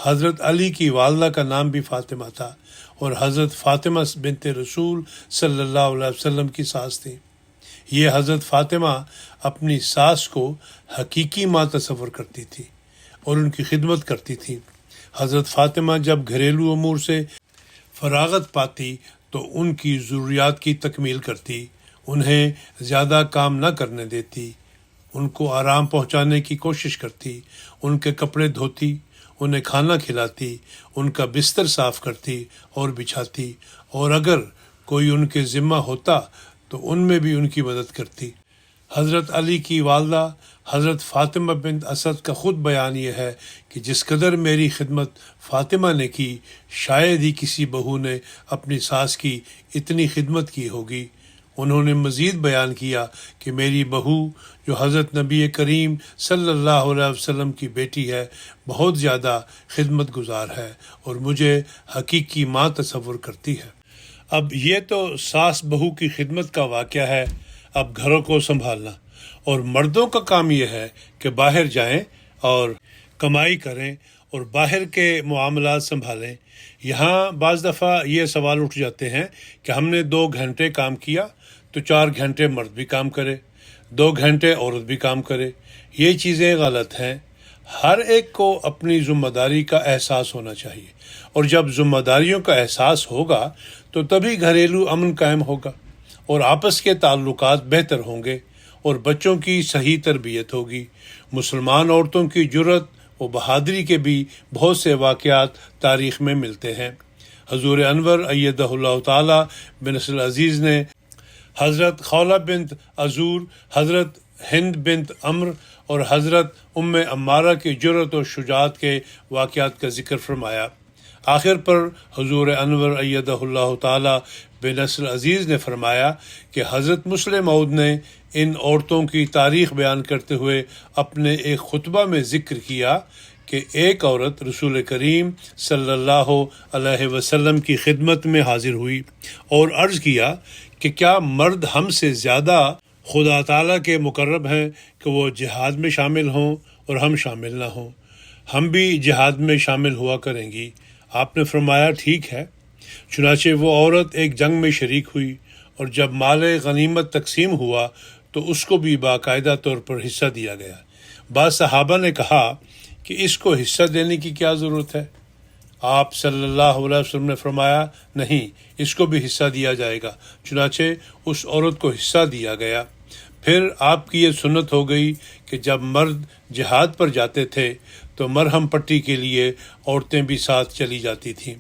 حضرت علی کی والدہ کا نام بھی فاطمہ تھا اور حضرت فاطمہ بنت رسول صلی اللہ علیہ وسلم کی ساس تھیں۔ یہ حضرت فاطمہ اپنی ساس کو حقیقی ماں تصور کرتی تھی اور ان کی خدمت کرتی تھی۔ حضرت فاطمہ جب گھریلو امور سے فراغت پاتی تو ان کی ضروریات کی تکمیل کرتی، انہیں زیادہ کام نہ کرنے دیتی، ان کو آرام پہنچانے کی کوشش کرتی، ان کے کپڑے دھوتی، انہیں کھانا کھلاتی، ان کا بستر صاف کرتی اور بچھاتی، اور اگر کوئی ان کے ذمہ ہوتا تو ان میں بھی ان کی مدد کرتی۔ حضرت علی کی والدہ حضرت فاطمہ بنت اسد کا خود بیان یہ ہے کہ جس قدر میری خدمت فاطمہ نے کی، شاید ہی کسی بہو نے اپنی ساس کی اتنی خدمت کی ہوگی۔ انہوں نے مزید بیان کیا کہ میری بہو جو حضرت نبی کریم صلی اللہ علیہ وسلم کی بیٹی ہے بہت زیادہ خدمت گزار ہے اور مجھے حقیقی ماں تصور کرتی ہے۔ اب یہ تو ساس بہو کی خدمت کا واقعہ ہے، اب گھروں کو سنبھالنا، اور مردوں کا کام یہ ہے کہ باہر جائیں اور کمائی کریں اور باہر کے معاملات سنبھالیں۔ یہاں بعض دفعہ یہ سوال اٹھ جاتے ہیں کہ ہم نے 2 گھنٹے کام کیا تو 4 گھنٹے مرد بھی کام کرے، 2 گھنٹے عورت بھی کام کرے۔ یہ چیزیں غلط ہیں۔ ہر ایک کو اپنی ذمہ داری کا احساس ہونا چاہیے، اور جب ذمہ داریوں کا احساس ہوگا تو تبھی گھریلو امن قائم ہوگا اور آپس کے تعلقات بہتر ہوں گے اور بچوں کی صحیح تربیت ہوگی۔ مسلمان عورتوں کی جرأت و بہادری کے بھی بہت سے واقعات تاریخ میں ملتے ہیں۔ حضور انور ایدہ اللہ تعالی بنصر عزیز نے حضرت خولہ بنت عزور، حضرت ہند بنت عمر اور حضرت عمارہ کی جرأت و شجاعت کے واقعات کا ذکر فرمایا۔ آخر پر حضور انور ایدہ اللہ تعالی بنصر عزیز نے فرمایا کہ حضرت مسلم موعود نے ان عورتوں کی تاریخ بیان کرتے ہوئے اپنے ایک خطبہ میں ذکر کیا کہ ایک عورت رسول کریم صلی اللہ علیہ وسلم کی خدمت میں حاضر ہوئی اور عرض کیا کہ کیا مرد ہم سے زیادہ خدا تعالیٰ کے مقرب ہیں کہ وہ جہاد میں شامل ہوں اور ہم شامل نہ ہوں، ہم بھی جہاد میں شامل ہوا کریں گی۔ آپ نے فرمایا ٹھیک ہے۔ چنانچہ وہ عورت ایک جنگ میں شریک ہوئی، اور جب مال غنیمت تقسیم ہوا تو اس کو بھی باقاعدہ طور پر حصہ دیا گیا۔ بعض صحابہ نے کہا کہ اس کو حصہ دینے کی کیا ضرورت ہے؟ آپ صلی اللہ علیہ وسلم نے فرمایا نہیں، اس کو بھی حصہ دیا جائے گا۔ چنانچہ اس عورت کو حصہ دیا گیا۔ پھر آپ کی یہ سنت ہو گئی کہ جب مرد جہاد پر جاتے تھے تو مرہم پٹی کے لیے عورتیں بھی ساتھ چلی جاتی تھیں۔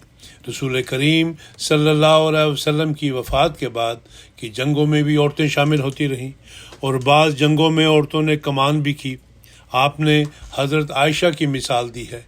رسول کریم صلی اللہ علیہ وسلم کی وفات کے بعد کی جنگوں میں بھی عورتیں شامل ہوتی رہیں، اور بعض جنگوں میں عورتوں نے کمان بھی کی۔ آپ نے حضرت عائشہ کی مثال دی ہے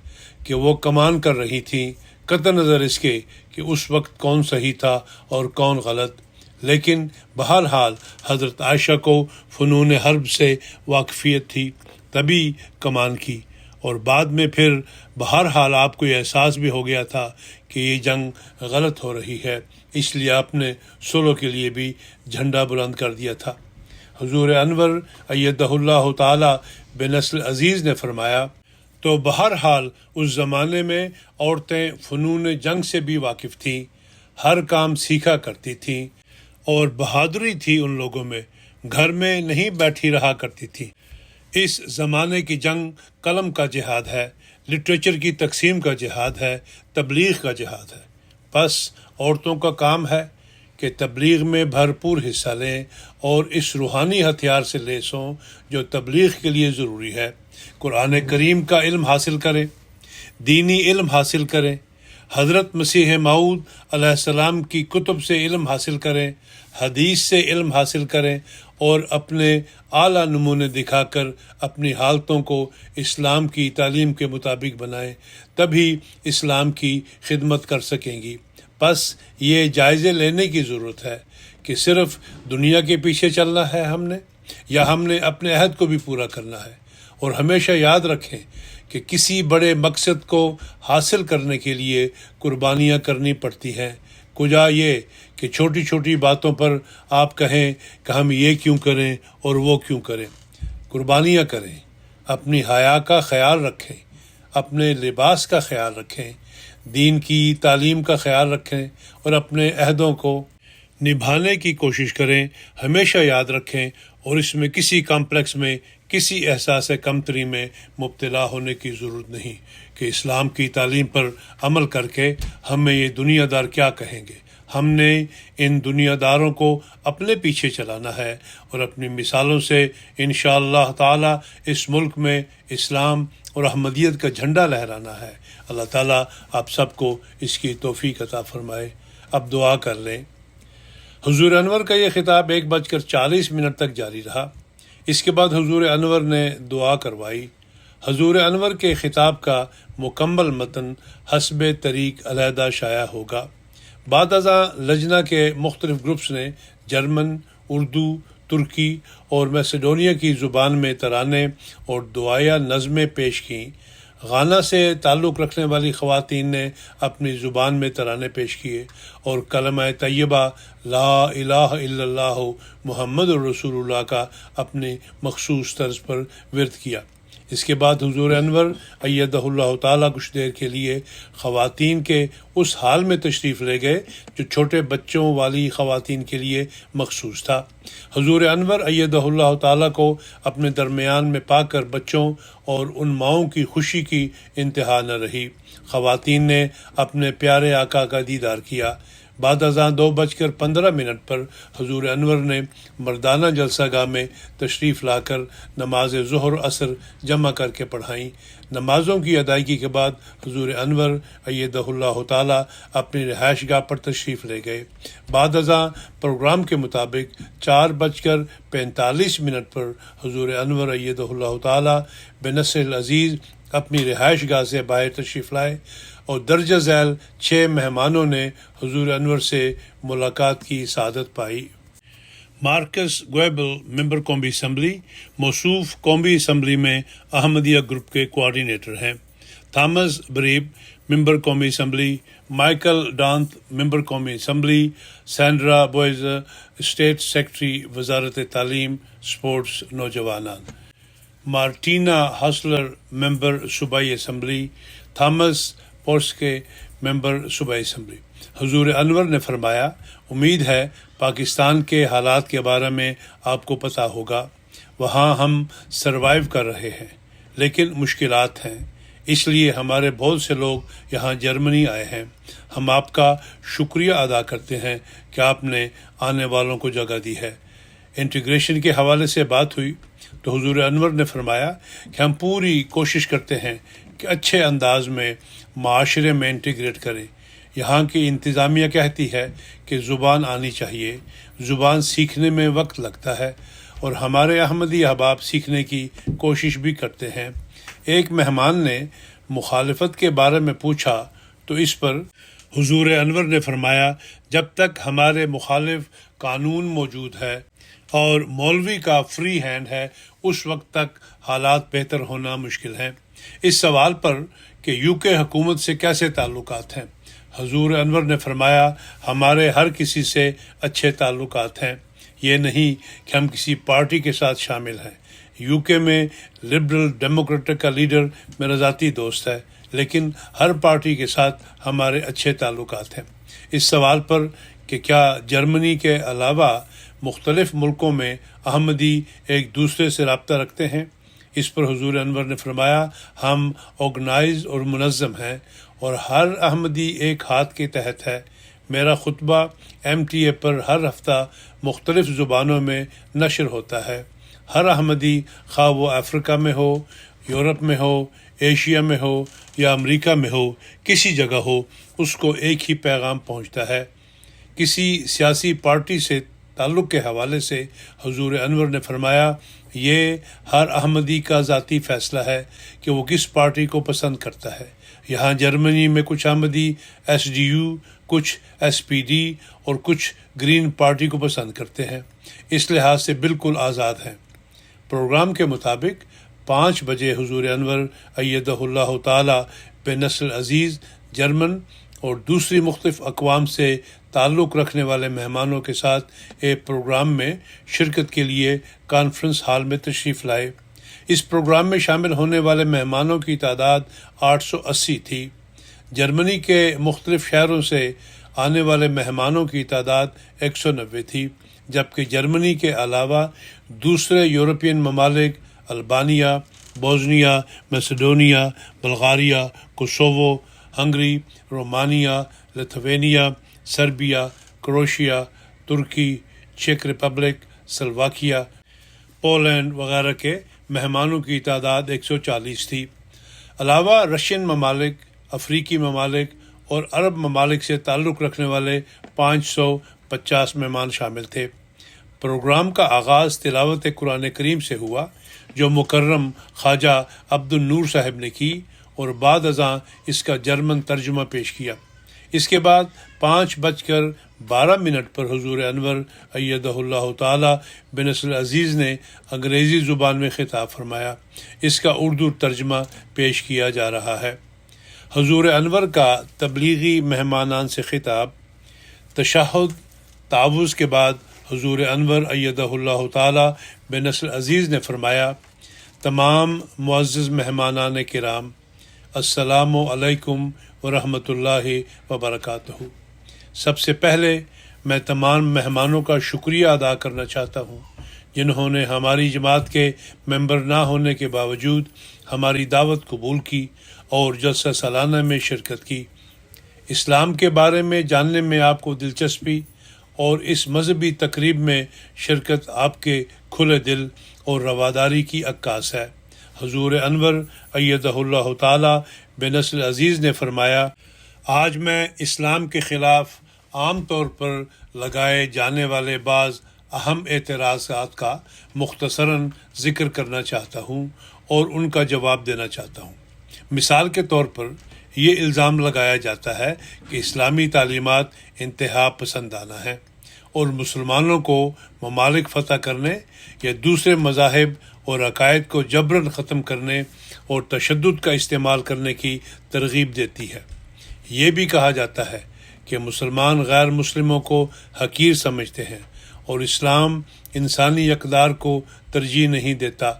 کہ وہ کمان کر رہی تھیں، قطع نظر اس کے کہ اس وقت کون صحیح تھا اور کون غلط، لیکن بہرحال حضرت عائشہ کو فنون حرب سے واقفیت تھی، تبھی کمان کی، اور بعد میں پھر بہرحال آپ کو یہ احساس بھی ہو گیا تھا کہ یہ جنگ غلط ہو رہی ہے، اس لیے آپ نے صلح کے لیے بھی جھنڈا بلند کر دیا تھا۔ حضور انور ایدہ اللہ تعالی بنصر عزیز نے فرمایا، تو بہرحال اس زمانے میں عورتیں فنون جنگ سے بھی واقف تھیں، ہر کام سیکھا کرتی تھیں، اور بہادری تھی ان لوگوں میں، گھر میں نہیں بیٹھی رہا کرتی تھی۔ اس زمانے کی جنگ قلم کا جہاد ہے، لٹریچر کی تقسیم کا جہاد ہے، تبلیغ کا جہاد ہے۔ بس عورتوں کا کام ہے کہ تبلیغ میں بھرپور حصہ لیں اور اس روحانی ہتھیار سے لیس ہوں جو تبلیغ کے لیے ضروری ہے۔ قرآن کریم کا علم حاصل کریں، دینی علم حاصل کریں، حضرت مسیح موعود علیہ السلام کی کتب سے علم حاصل کریں، حدیث سے علم حاصل کریں، اور اپنے اعلیٰ نمونے دکھا کر اپنی حالتوں کو اسلام کی تعلیم کے مطابق بنائیں، تبھی اسلام کی خدمت کر سکیں گی۔ بس یہ جائزے لینے کی ضرورت ہے کہ صرف دنیا کے پیچھے چلنا ہے ہم نے، یا ہم نے اپنے عہد کو بھی پورا کرنا ہے۔ اور ہمیشہ یاد رکھیں کہ کسی بڑے مقصد کو حاصل کرنے کے لیے قربانیاں کرنی پڑتی ہیں، کجا یہ کہ چھوٹی چھوٹی باتوں پر آپ کہیں کہ ہم یہ کیوں کریں اور وہ کیوں کریں۔ قربانیاں کریں، اپنی حیا کا خیال رکھیں، اپنے لباس کا خیال رکھیں، دین کی تعلیم کا خیال رکھیں، اور اپنے عہدوں کو نبھانے کی کوشش کریں۔ ہمیشہ یاد رکھیں، اور اس میں کسی کمپلیکس میں، کسی احساس کمتری میں مبتلا ہونے کی ضرورت نہیں کہ اسلام کی تعلیم پر عمل کر کے ہمیں یہ دنیا دار کیا کہیں گے۔ ہم نے ان دنیا داروں کو اپنے پیچھے چلانا ہے، اور اپنی مثالوں سے انشاءاللہ تعالی اس ملک میں اسلام اور احمدیت کا جھنڈا لہرانا ہے۔ اللہ تعالیٰ آپ سب کو اس کی توفیق عطا فرمائے۔ اب دعا کر لیں۔ حضور انور کا یہ خطاب 1:40 تک جاری رہا۔ اس کے بعد حضور انور نے دعا کروائی۔ حضور انور کے خطاب کا مکمل متن حسب طریق علیحدہ شائع ہوگا۔ بعد ازاں لجنہ کے مختلف گروپس نے جرمن، اردو، ترکی اور میسیڈونیا کی زبان میں ترانے اور دعائیہ نظمیں پیش کیں۔ غانا سے تعلق رکھنے والی خواتین نے اپنی زبان میں ترانے پیش کیے، اور کلمہ طیبہ لا الہ الا اللہ محمد الرسول اللہ کا اپنی مخصوص طرز پر ورد کیا۔ اس کے بعد حضور انور ایدہ اللہ تعالیٰ کچھ دیر کے لیے خواتین کے اس حال میں تشریف لے گئے جو چھوٹے بچوں والی خواتین کے لیے مخصوص تھا۔ حضور انور ایدہ اللہ تعالیٰ کو اپنے درمیان میں پا کر بچوں اور ان ماؤں کی خوشی کی انتہا نہ رہی۔ خواتین نے اپنے پیارے آقا کا دیدار کیا۔ بعد ازاں 2:15 پر حضور انور نے مردانہ جلسہ گاہ میں تشریف لا کر نماز ظہر عصر جمع کر کے پڑھائیں۔ نمازوں کی ادائیگی کے بعد حضور انور ایدہ اللہ تعالیٰ اپنی رہائش گاہ پر تشریف لے گئے۔ بعد ازاں پروگرام کے مطابق 4:45 پر حضور انور ایدہ اللہ تعالیٰ بنصر العزیز اپنی رہائش گاہ سے باہر تشریف لائے، اور درجہ ذیل 6 مہمانوں نے حضور انور سے ملاقات کی سعادت پائی۔ مارکس گویبل ممبر قومی اسمبلی، موصوف قومی اسمبلی میں احمدیہ گروپ کے کوآرڈینیٹر ہیں۔ تھامس بریب ممبر قومی اسمبلی، مائیکل ڈانت ممبر قومی اسمبلی، سینڈرا بوائزر اسٹیٹ سیکرٹری وزارت تعلیم سپورٹس نوجوانان، مارٹینا ہاسلر ممبر صوبائی اسمبلی، تھامس پورسکے ممبر صوبائی اسمبلی۔ حضور انور نے فرمایا، امید ہے پاکستان کے حالات کے بارے میں آپ کو پتہ ہوگا، وہاں ہم سروائیو کر رہے ہیں لیکن مشکلات ہیں، اس لیے ہمارے بہت سے لوگ یہاں جرمنی آئے ہیں۔ ہم آپ کا شکریہ ادا کرتے ہیں کہ آپ نے آنے والوں کو جگہ دی ہے۔ انٹیگریشن کے حوالے سے بات ہوئی تو حضور انور نے فرمایا کہ ہم پوری کوشش کرتے ہیں کہ اچھے انداز میں معاشرے میں انٹیگریٹ کریں۔ یہاں کی انتظامیہ کہتی ہے کہ زبان آنی چاہیے، زبان سیکھنے میں وقت لگتا ہے اور ہمارے احمدی احباب سیکھنے کی کوشش بھی کرتے ہیں۔ ایک مہمان نے مخالفت کے بارے میں پوچھا تو اس پر حضور انور نے فرمایا، جب تک ہمارے مخالف قانون موجود ہے اور مولوی کا فری ہینڈ ہے اس وقت تک حالات بہتر ہونا مشکل ہے۔ اس سوال پر کہ UK حکومت سے کیسے تعلقات ہیں، حضور انور نے فرمایا، ہمارے ہر کسی سے اچھے تعلقات ہیں، یہ نہیں کہ ہم کسی پارٹی کے ساتھ شامل ہیں۔ UK میں لبرل ڈیموکریٹک کا لیڈر میرا ذاتی دوست ہے، لیکن ہر پارٹی کے ساتھ ہمارے اچھے تعلقات ہیں۔ اس سوال پر کہ کیا جرمنی کے علاوہ مختلف ملکوں میں احمدی ایک دوسرے سے رابطہ رکھتے ہیں، اس پر حضور انور نے فرمایا، ہم آرگنائز اور منظم ہیں اور ہر احمدی ایک ہاتھ کے تحت ہے۔ میرا خطبہ MTA پر ہر ہفتہ مختلف زبانوں میں نشر ہوتا ہے۔ ہر احمدی خواہ وہ افریقہ میں ہو، یورپ میں ہو، ایشیا میں ہو یا امریکہ میں ہو، کسی جگہ ہو، اس کو ایک ہی پیغام پہنچتا ہے۔ کسی سیاسی پارٹی سے تعلق کے حوالے سے حضور انور نے فرمایا، یہ ہر احمدی کا ذاتی فیصلہ ہے کہ وہ کس پارٹی کو پسند کرتا ہے۔ یہاں جرمنی میں کچھ احمدی SDU، کچھ SPD اور کچھ گرین پارٹی کو پسند کرتے ہیں، اس لحاظ سے بالکل آزاد ہیں۔ پروگرام کے مطابق 5 بجے حضور انور ایدہ اللہ تعالی بنصر عزیز جرمن اور دوسری مختلف اقوام سے تعلق رکھنے والے مہمانوں کے ساتھ ایک پروگرام میں شرکت کے لیے کانفرنس ہال میں تشریف لائے۔ اس پروگرام میں شامل ہونے والے مہمانوں کی تعداد 880 تھی۔ جرمنی کے مختلف شہروں سے آنے والے مہمانوں کی تعداد 190 تھی، جبکہ جرمنی کے علاوہ دوسرے یورپین ممالک Albania, Bosnia, Macedonia, Bulgaria, Kosovo, Hungary, Romania, Lithuania, Serbia, Croatia, ترکی، چیک ریپبلک، سلوواکیہ، پولینڈ وغیرہ کے مہمانوں کی تعداد 140 تھی۔ علاوہ رشین ممالک، افریقی ممالک اور عرب ممالک سے تعلق رکھنے والے 550 مہمان شامل تھے۔ پروگرام کا آغاز تلاوت قرآن کریم سے ہوا جو مکرم خواجہ عبد النور صاحب نے کی اور بعد ازاں اس کا جرمن ترجمہ پیش کیا۔ اس کے بعد 5:12 پر حضور انور ایدہ اللہ تعالی بنصر عزیز نے انگریزی زبان میں خطاب فرمایا۔ اس کا اردو ترجمہ پیش کیا جا رہا ہے۔ حضور انور کا تبلیغی مہمانان سے خطاب۔ تشہد تعوذ کے بعد حضور انور ایدہ اللہ تعالی بنصر عزیز نے فرمایا، تمام معزز مہمانان کرام، السلام علیکم ورحمۃ اللہ وبرکاتہ۔ سب سے پہلے میں تمام مہمانوں کا شکریہ ادا کرنا چاہتا ہوں جنہوں نے ہماری جماعت کے ممبر نہ ہونے کے باوجود ہماری دعوت قبول کی اور جلسہ سالانہ میں شرکت کی۔ اسلام کے بارے میں جاننے میں آپ کو دلچسپی اور اس مذہبی تقریب میں شرکت آپ کے کھلے دل اور رواداری کی عکاس ہے۔ حضور انور ایدہ اللہ تعالی بنصر عزیز نے فرمایا، آج میں اسلام کے خلاف عام طور پر لگائے جانے والے بعض اہم اعتراضات کا مختصراً ذکر کرنا چاہتا ہوں اور ان کا جواب دینا چاہتا ہوں۔ مثال کے طور پر یہ الزام لگایا جاتا ہے کہ اسلامی تعلیمات انتہا پسندانہ ہیں اور مسلمانوں کو ممالک فتح کرنے یا دوسرے مذاہب اور عقائد کو جبراً ختم کرنے اور تشدد کا استعمال کرنے کی ترغیب دیتی ہے۔ یہ بھی کہا جاتا ہے کہ مسلمان غیر مسلموں کو حقیر سمجھتے ہیں اور اسلام انسانی اقدار کو ترجیح نہیں دیتا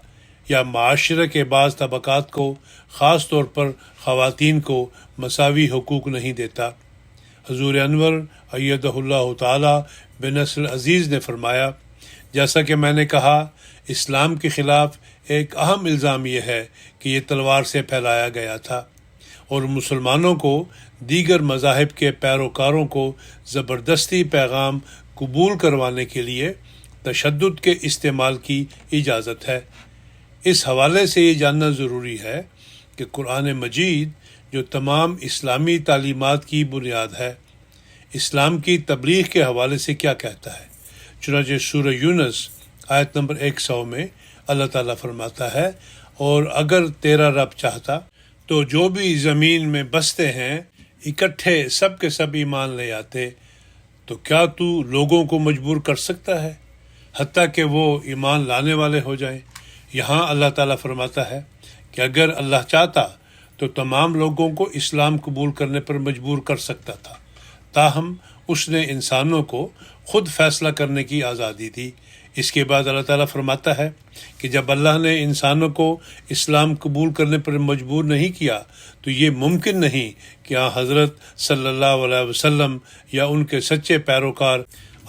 یا معاشرے کے بعض طبقات کو، خاص طور پر خواتین کو، مساوی حقوق نہیں دیتا۔ حضور انور ایدہ اللہ تعالی بنصر عزیز نے فرمایا، جیسا کہ میں نے کہا، اسلام کے خلاف ایک اہم الزام یہ ہے کہ یہ تلوار سے پھیلایا گیا تھا اور مسلمانوں کو دیگر مذاہب کے پیروکاروں کو زبردستی پیغام قبول کروانے کے لیے تشدد کے استعمال کی اجازت ہے۔ اس حوالے سے یہ جاننا ضروری ہے کہ قرآن مجید جو تمام اسلامی تعلیمات کی بنیاد ہے، اسلام کی تبلیغ کے حوالے سے کیا کہتا ہے۔ چنانچہ سورہ یونس آیت نمبر 100 میں اللہ تعالیٰ فرماتا ہے، اور اگر تیرا رب چاہتا تو جو بھی زمین میں بستے ہیں اکٹھے سب کے سب ایمان لے آتے، تو کیا تو لوگوں کو مجبور کر سکتا ہے حتیٰ کہ وہ ایمان لانے والے ہو جائیں۔ یہاں اللہ تعالیٰ فرماتا ہے کہ اگر اللہ چاہتا تو تمام لوگوں کو اسلام قبول کرنے پر مجبور کر سکتا تھا، تاہم اس نے انسانوں کو خود فیصلہ کرنے کی آزادی دی۔ اس کے بعد اللہ تعالیٰ فرماتا ہے کہ جب اللہ نے انسانوں کو اسلام قبول کرنے پر مجبور نہیں کیا تو یہ ممکن نہیں کہ حضرت صلی اللہ علیہ وسلم یا ان کے سچے پیروکار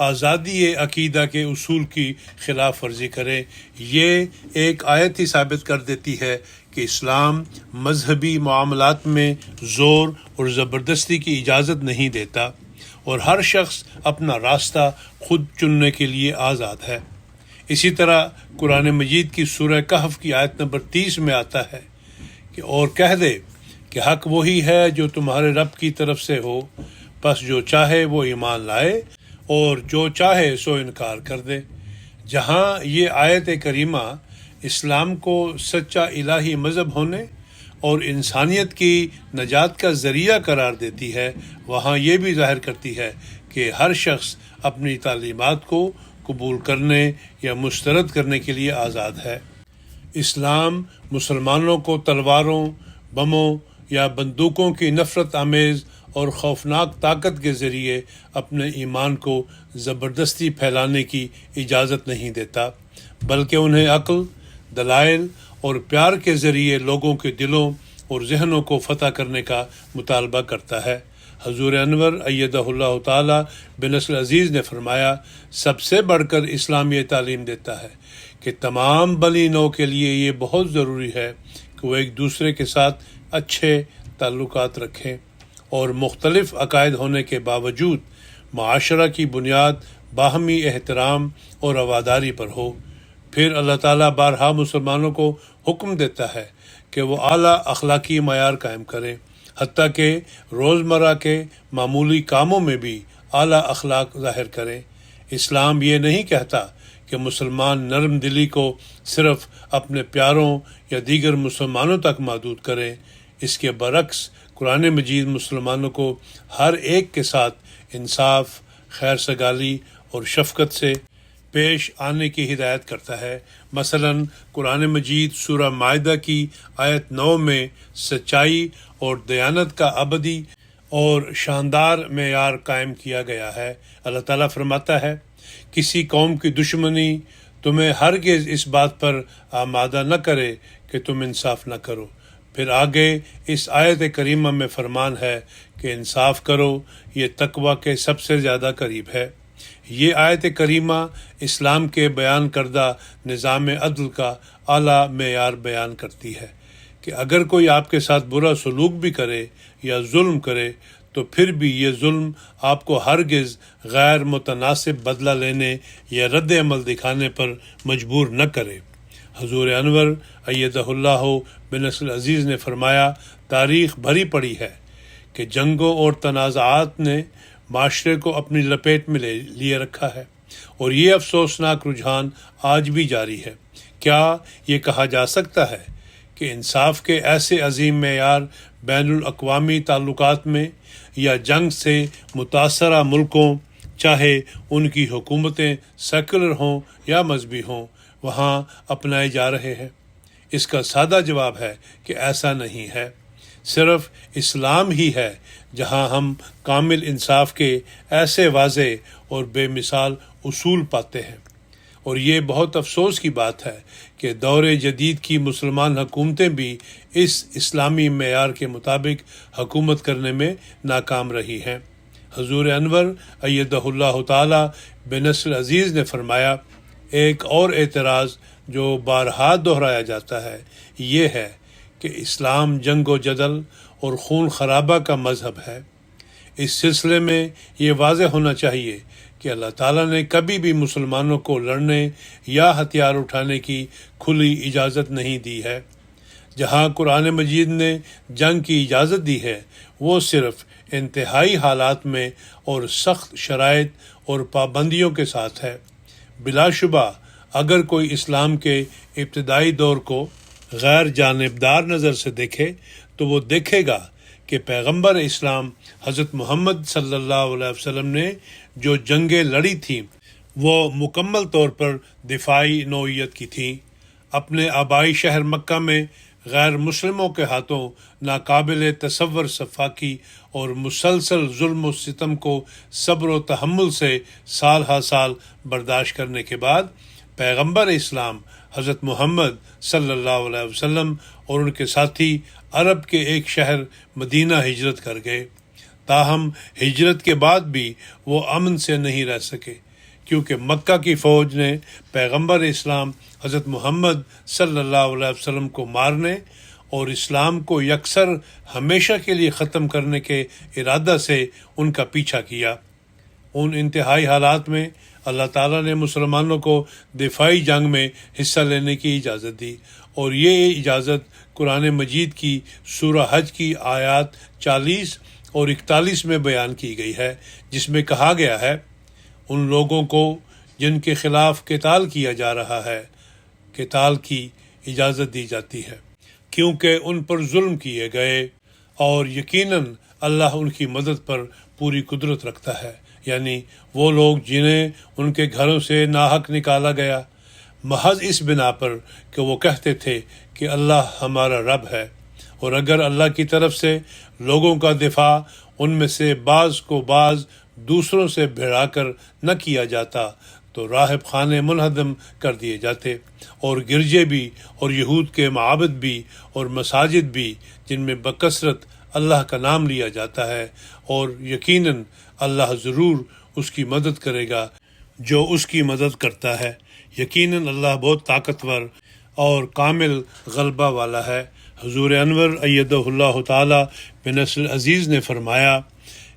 آزادی عقیدہ کے اصول کی خلاف ورزی کریں۔ یہ ایک آیت ہی ثابت کر دیتی ہے کہ اسلام مذہبی معاملات میں زور اور زبردستی کی اجازت نہیں دیتا اور ہر شخص اپنا راستہ خود چننے کے لیے آزاد ہے۔ اسی طرح قرآن مجید کی سورہ کہف کی آیت نمبر 30 میں آتا ہے کہ اور کہہ دے کہ حق وہی ہے جو تمہارے رب کی طرف سے ہو، پس جو چاہے وہ ایمان لائے اور جو چاہے سو انکار کر دے۔ جہاں یہ آیت کریمہ اسلام کو سچا الہی مذہب ہونے اور انسانیت کی نجات کا ذریعہ قرار دیتی ہے، وہاں یہ بھی ظاہر کرتی ہے کہ ہر شخص اپنی تعلیمات کو قبول کرنے یا مسترد کرنے کے لیے آزاد ہے۔ اسلام مسلمانوں کو تلواروں، بموں یا بندوقوں کی نفرت آمیز اور خوفناک طاقت کے ذریعے اپنے ایمان کو زبردستی پھیلانے کی اجازت نہیں دیتا، بلکہ انہیں عقل، دلائل اور پیار کے ذریعے لوگوں کے دلوں اور ذہنوں کو فتح کرنے کا مطالبہ کرتا ہے۔ حضور انور ایدہ اللہ تعالی بنصر عزیز نے فرمایا، سب سے بڑھ کر اسلام یہ تعلیم دیتا ہے کہ تمام بنی نوع کے لیے یہ بہت ضروری ہے کہ وہ ایک دوسرے کے ساتھ اچھے تعلقات رکھیں اور مختلف عقائد ہونے کے باوجود معاشرہ کی بنیاد باہمی احترام اور رواداری پر ہو۔ پھر اللہ تعالیٰ بارہا مسلمانوں کو حکم دیتا ہے کہ وہ اعلیٰ اخلاقی معیار قائم کریں، حتیٰ کہ روزمرہ کے معمولی کاموں میں بھی اعلیٰ اخلاق ظاہر کریں۔ اسلام یہ نہیں کہتا کہ مسلمان نرم دلی کو صرف اپنے پیاروں یا دیگر مسلمانوں تک محدود کریں، اس کے برعکس قرآن مجید مسلمانوں کو ہر ایک کے ساتھ انصاف، خیر سگالی اور شفقت سے پیش آنے کی ہدایت کرتا ہے۔ مثلا قرآن مجید سورہ مائدہ کی آیت 9 میں سچائی اور دیانت کا ابدی اور شاندار معیار قائم کیا گیا ہے۔ اللہ تعالیٰ فرماتا ہے، کسی قوم کی دشمنی تمہیں ہرگز اس بات پر آمادہ نہ کرے کہ تم انصاف نہ کرو۔ پھر آگے اس آیت کریمہ میں فرمان ہے کہ انصاف کرو، یہ تقوی کے سب سے زیادہ قریب ہے۔ یہ آیت کریمہ اسلام کے بیان کردہ نظام عدل کا اعلیٰ معیار بیان کرتی ہے کہ اگر کوئی آپ کے ساتھ برا سلوک بھی کرے یا ظلم کرے تو پھر بھی یہ ظلم آپ کو ہرگز غیر متناسب بدلہ لینے یا رد عمل دکھانے پر مجبور نہ کرے۔ حضور انور ایدہ اللہ بنصر عزیز نے فرمایا، تاریخ بھری پڑی ہے کہ جنگوں اور تنازعات نے معاشرے کو اپنی لپیٹ میں لیے رکھا ہے اور یہ افسوسناک رجحان آج بھی جاری ہے۔ کیا یہ کہا جا سکتا ہے کہ انصاف کے ایسے عظیم معیار بین الاقوامی تعلقات میں یا جنگ سے متاثرہ ملکوں، چاہے ان کی حکومتیں سیکولر ہوں یا مذہبی ہوں، وہاں اپنائے جا رہے ہیں؟ اس کا سادہ جواب ہے کہ ایسا نہیں ہے۔ صرف اسلام ہی ہے جہاں ہم کامل انصاف کے ایسے واضح اور بے مثال اصول پاتے ہیں۔ اور یہ بہت افسوس کی بات ہے کہ دور جدید کی مسلمان حکومتیں بھی اس اسلامی معیار کے مطابق حکومت کرنے میں ناکام رہی ہیں۔ حضور انور ایدہ اللہ تعالی بنصر عزیز نے فرمایا، ایک اور اعتراض جو بارہا دہرایا جاتا ہے یہ ہے کہ اسلام جنگ و جدل اور خون خرابہ کا مذہب ہے۔ اس سلسلے میں یہ واضح ہونا چاہیے کہ اللہ تعالیٰ نے کبھی بھی مسلمانوں کو لڑنے یا ہتھیار اٹھانے کی کھلی اجازت نہیں دی ہے۔ جہاں قرآن مجید نے جنگ کی اجازت دی ہے وہ صرف انتہائی حالات میں اور سخت شرائط اور پابندیوں کے ساتھ ہے۔ بلا شبہ اگر کوئی اسلام کے ابتدائی دور کو غیر جانبدار نظر سے دیکھے تو وہ دیکھے گا کہ پیغمبر اسلام حضرت محمد صلی اللہ علیہ وسلم نے جو جنگیں لڑی تھیں وہ مکمل طور پر دفاعی نوعیت کی تھیں۔ اپنے آبائی شہر مکہ میں غیر مسلموں کے ہاتھوں ناقابل تصور سفاکی اور مسلسل ظلم و ستم کو صبر و تحمل سے سال ہا سال برداشت کرنے کے بعد پیغمبر اسلام حضرت محمد صلی اللہ علیہ وسلم اور ان کے ساتھی عرب کے ایک شہر مدینہ ہجرت کر گئے۔ تاہم ہجرت کے بعد بھی وہ امن سے نہیں رہ سکے، کیونکہ مکہ کی فوج نے پیغمبر اسلام حضرت محمد صلی اللہ علیہ وسلم کو مارنے اور اسلام کو یکسر ہمیشہ کے لیے ختم کرنے کے ارادہ سے ان کا پیچھا کیا۔ ان انتہائی حالات میں اللہ تعالیٰ نے مسلمانوں کو دفاعی جنگ میں حصہ لینے کی اجازت دی، اور یہ اجازت قرآن مجید کی سورہ حج کی آیات 40 اور 41 میں بیان کی گئی ہے، جس میں کہا گیا ہے، ان لوگوں کو جن کے خلاف قتال کیا جا رہا ہے قتال کی اجازت دی جاتی ہے، کیونکہ ان پر ظلم کیے گئے، اور یقیناً اللہ ان کی مدد پر پوری قدرت رکھتا ہے۔ یعنی وہ لوگ جنہیں ان کے گھروں سے ناحق نکالا گیا محض اس بنا پر کہ وہ کہتے تھے کہ اللہ ہمارا رب ہے، اور اگر اللہ کی طرف سے لوگوں کا دفاع ان میں سے بعض کو بعض دوسروں سے بھڑا کر نہ کیا جاتا تو راہب خانے منہدم کر دیے جاتے، اور گرجے بھی اور یہود کے معابد بھی اور مساجد بھی جن میں بکثرت اللہ کا نام لیا جاتا ہے، اور یقیناً اللہ ضرور اس کی مدد کرے گا جو اس کی مدد کرتا ہے۔ یقیناً اللہ بہت طاقتور اور کامل غلبہ والا ہے۔ حضور انور ایدہ اللہ تعالی بنصر عزیز نے فرمایا،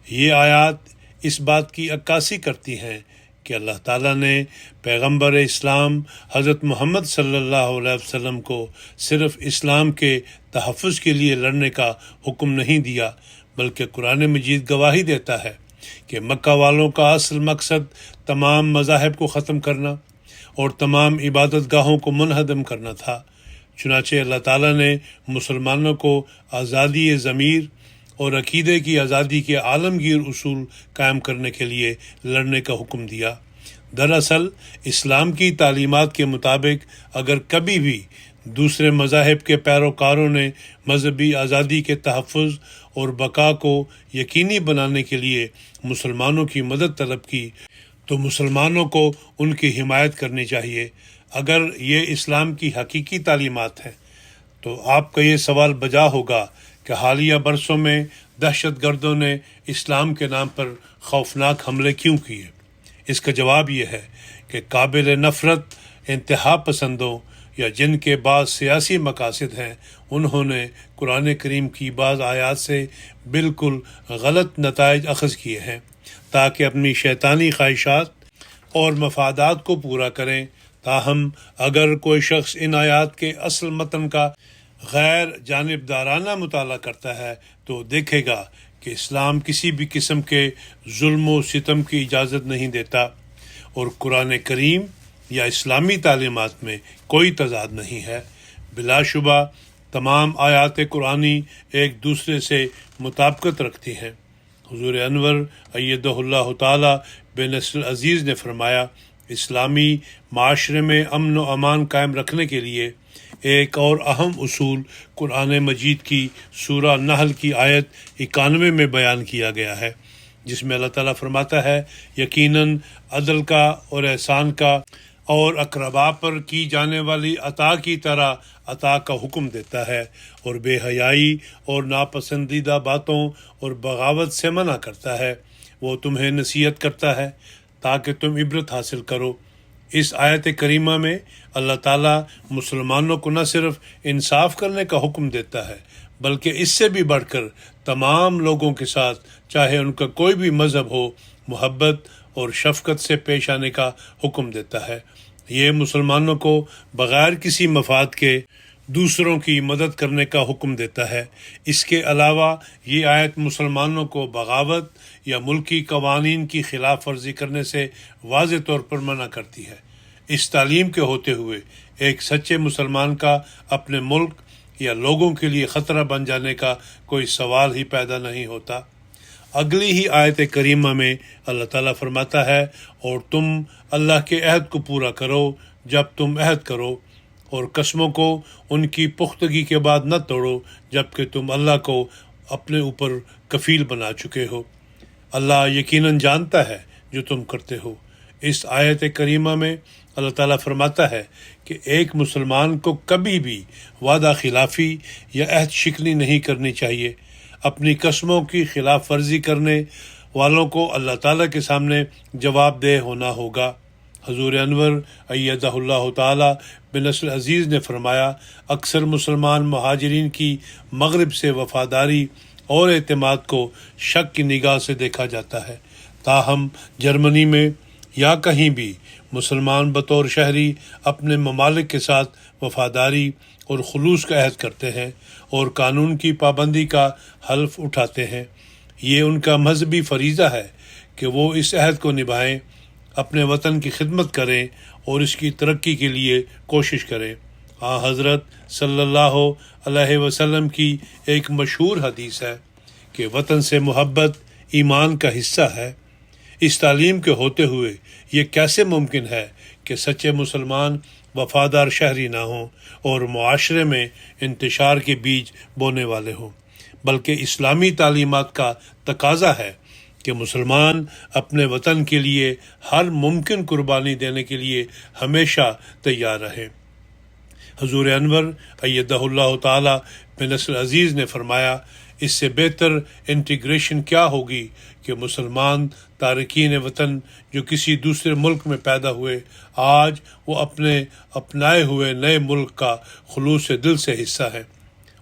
یہ آیات اس بات کی عکاسی کرتی ہیں کہ اللہ تعالیٰ نے پیغمبر اسلام حضرت محمد صلی اللہ علیہ وسلم کو صرف اسلام کے تحفظ کے لیے لڑنے کا حکم نہیں دیا، بلکہ قرآن مجید گواہی دیتا ہے کہ مکہ والوں کا اصل مقصد تمام مذاہب کو ختم کرنا اور تمام عبادت گاہوں کو منہدم کرنا تھا۔ چنانچہ اللہ تعالیٰ نے مسلمانوں کو آزادی ضمیر اور عقیدے کی آزادی کے عالمگیر اصول قائم کرنے کے لیے لڑنے کا حکم دیا۔ دراصل اسلام کی تعلیمات کے مطابق اگر کبھی بھی دوسرے مذاہب کے پیروکاروں نے مذہبی آزادی کے تحفظ اور بقا کو یقینی بنانے کے لیے مسلمانوں کی مدد طلب کی تو مسلمانوں کو ان کی حمایت کرنی چاہیے۔ اگر یہ اسلام کی حقیقی تعلیمات ہیں تو آپ کا یہ سوال بجا ہوگا کہ حالیہ برسوں میں دہشت گردوں نے اسلام کے نام پر خوفناک حملے کیوں کیے؟ اس کا جواب یہ ہے کہ قابل نفرت انتہا پسندوں یا جن کے بعض سیاسی مقاصد ہیں انہوں نے قرآن کریم کی بعض آیات سے بالکل غلط نتائج اخذ کیے ہیں تاکہ اپنی شیطانی خواہشات اور مفادات کو پورا کریں۔ تاہم اگر کوئی شخص ان آیات کے اصل متن کا غیر جانبدارانہ مطالعہ کرتا ہے تو دیکھے گا کہ اسلام کسی بھی قسم کے ظلم و ستم کی اجازت نہیں دیتا، اور قرآن کریم یا اسلامی تعلیمات میں کوئی تضاد نہیں ہے۔ بلا شبہ تمام آیات قرآنی ایک دوسرے سے مطابقت رکھتی ہیں۔ حضور انور ایدہ اللہ تعالی بنصر عزیز نے فرمایا، اسلامی معاشرے میں امن و امان قائم رکھنے کے لیے ایک اور اہم اصول قرآن مجید کی سورہ نحل کی آیت 91 میں بیان کیا گیا ہے، جس میں اللہ تعالیٰ فرماتا ہے یقیناً عدل کا اور احسان کا اور اقربا پر کی جانے والی عطا کی طرح عطا کا حکم دیتا ہے، اور بے حیائی اور ناپسندیدہ باتوں اور بغاوت سے منع کرتا ہے۔ وہ تمہیں نصیحت کرتا ہے تاکہ تم عبرت حاصل کرو۔ اس آیت کریمہ میں اللہ تعالیٰ مسلمانوں کو نہ صرف انصاف کرنے کا حکم دیتا ہے بلکہ اس سے بھی بڑھ کر تمام لوگوں کے ساتھ چاہے ان کا کوئی بھی مذہب ہو محبت اور شفقت سے پیش آنے کا حکم دیتا ہے۔ یہ مسلمانوں کو بغیر کسی مفاد کے دوسروں کی مدد کرنے کا حکم دیتا ہے۔ اس کے علاوہ یہ آیت مسلمانوں کو بغاوت یا ملکی قوانین کی خلاف ورزی کرنے سے واضح طور پر منع کرتی ہے۔ اس تعلیم کے ہوتے ہوئے ایک سچے مسلمان کا اپنے ملک یا لوگوں کے لیے خطرہ بن جانے کا کوئی سوال ہی پیدا نہیں ہوتا۔ اگلی ہی آیت کریمہ میں اللہ تعالیٰ فرماتا ہے اور تم اللہ کے عہد کو پورا کرو جب تم عہد کرو، اور قسموں کو ان کی پختگی کے بعد نہ توڑو جبکہ تم اللہ کو اپنے اوپر کفیل بنا چکے ہو۔ اللہ یقیناً جانتا ہے جو تم کرتے ہو۔ اس آیت کریمہ میں اللہ تعالیٰ فرماتا ہے کہ ایک مسلمان کو کبھی بھی وعدہ خلافی یا عہد شکنی نہیں کرنی چاہیے۔ اپنی قسموں کی خلاف ورزی کرنے والوں کو اللہ تعالیٰ کے سامنے جواب دہ ہونا ہوگا۔ حضور انور ایدہ اللہ تعالیٰ بنصر عزیز نے فرمایا اکثر مسلمان مہاجرین کی مغرب سے وفاداری اور اعتماد کو شک کی نگاہ سے دیکھا جاتا ہے، تاہم جرمنی میں یا کہیں بھی مسلمان بطور شہری اپنے ممالک کے ساتھ وفاداری اور خلوص کا عہد کرتے ہیں اور قانون کی پابندی کا حلف اٹھاتے ہیں۔ یہ ان کا مذہبی فریضہ ہے کہ وہ اس عہد کو نبھائیں، اپنے وطن کی خدمت کریں اور اس کی ترقی کے لیے کوشش کریں۔ حضرت صلی اللہ علیہ وسلم کی ایک مشہور حدیث ہے کہ وطن سے محبت ایمان کا حصہ ہے۔ اس تعلیم کے ہوتے ہوئے یہ کیسے ممکن ہے کہ سچے مسلمان وفادار شہری نہ ہوں اور معاشرے میں انتشار کے بیج بونے والے ہوں، بلکہ اسلامی تعلیمات کا تقاضا ہے کہ مسلمان اپنے وطن کے لیے ہر ممکن قربانی دینے کے لیے ہمیشہ تیار رہے۔ حضور انور ایدہ اللہ تعالیٰ بنصر عزیز نے فرمایا اس سے بہتر انٹیگریشن کیا ہوگی کہ مسلمان تارکین وطن جو کسی دوسرے ملک میں پیدا ہوئے آج وہ اپنے اپنائے ہوئے نئے ملک کا خلوص دل سے حصہ ہیں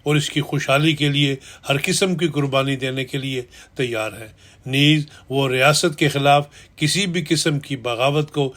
اور اس کی خوشحالی کے لیے ہر قسم کی قربانی دینے کے لیے تیار ہیں۔ نیز وہ ریاست کے خلاف کسی بھی قسم کی بغاوت کو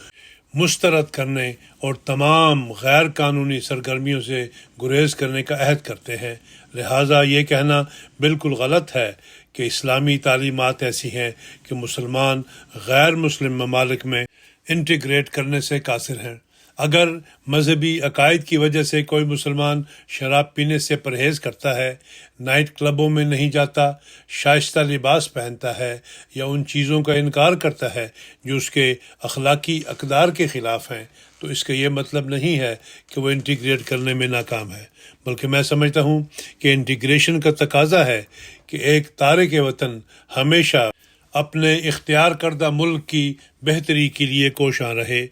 مسترد کرنے اور تمام غیر قانونی سرگرمیوں سے گریز کرنے کا عہد کرتے ہیں۔ لہٰذا یہ کہنا بالکل غلط ہے کہ اسلامی تعلیمات ایسی ہیں کہ مسلمان غیر مسلم ممالک میں انٹیگریٹ کرنے سے قاصر ہیں۔ اگر مذہبی عقائد کی وجہ سے کوئی مسلمان شراب پینے سے پرہیز کرتا ہے، نائٹ کلبوں میں نہیں جاتا، شائستہ لباس پہنتا ہے یا ان چیزوں کا انکار کرتا ہے جو اس کے اخلاقی اقدار کے خلاف ہیں، تو اس کا یہ مطلب نہیں ہے کہ وہ انٹیگریٹ کرنے میں ناکام ہے، بلکہ میں سمجھتا ہوں کہ انٹیگریشن کا تقاضا ہے کہ ایک تارک وطن ہمیشہ اپنے اختیار کردہ ملک کی بہتری کے لیے کوشاں رہے،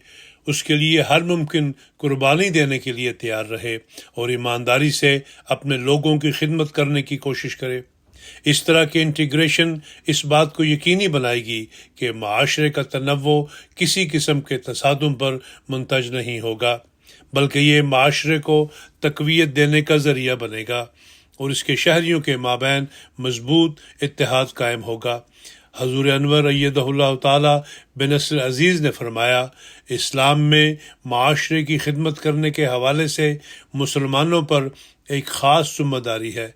اس کے لیے ہر ممکن قربانی دینے کے لیے تیار رہے اور ایمانداری سے اپنے لوگوں کی خدمت کرنے کی کوشش کرے۔ اس طرح کی انٹیگریشن اس بات کو یقینی بنائے گی کہ معاشرے کا تنوع کسی قسم کے تصادم پر منتج نہیں ہوگا، بلکہ یہ معاشرے کو تقویت دینے کا ذریعہ بنے گا اور اس کے شہریوں کے مابین مضبوط اتحاد قائم ہوگا۔ حضور انور ایدہ اللہ تعالیٰ بنصر عزیز نے فرمایا اسلام میں معاشرے کی خدمت کرنے کے حوالے سے مسلمانوں پر ایک خاص ذمہ داری ہے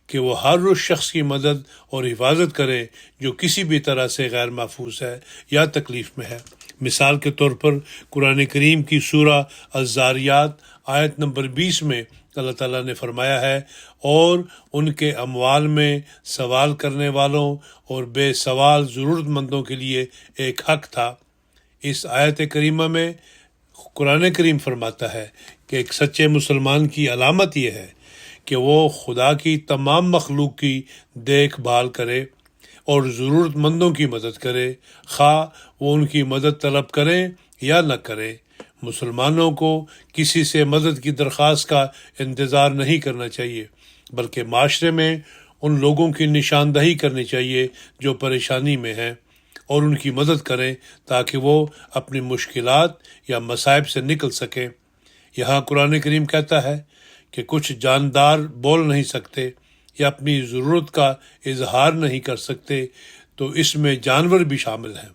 کہ وہ ہر اس شخص کی مدد اور حفاظت کرے جو کسی بھی طرح سے غیر محفوظ ہے یا تکلیف میں ہے۔ مثال کے طور پر قرآن کریم کی سورہ الذاریات آیت نمبر 20 میں اللہ تعالیٰ نے فرمایا ہے اور ان کے اموال میں سوال کرنے والوں اور بے سوال ضرورت مندوں کے لیے ایک حق تھا۔ اس آیت کریمہ میں قرآن کریم فرماتا ہے کہ ایک سچے مسلمان کی علامت یہ ہے کہ وہ خدا کی تمام مخلوق کی دیکھ بھال کرے اور ضرورت مندوں کی مدد کرے، خواہ وہ ان کی مدد طلب کریں یا نہ کریں۔ مسلمانوں کو کسی سے مدد کی درخواست کا انتظار نہیں کرنا چاہیے، بلکہ معاشرے میں ان لوگوں کی نشاندہی کرنی چاہیے جو پریشانی میں ہیں، اور ان کی مدد کریں تاکہ وہ اپنی مشکلات یا مصائب سے نکل سکیں۔ یہاں قرآن کریم کہتا ہے کہ کچھ جاندار بول نہیں سکتے یا اپنی ضرورت کا اظہار نہیں کر سکتے، تو اس میں جانور بھی شامل ہیں۔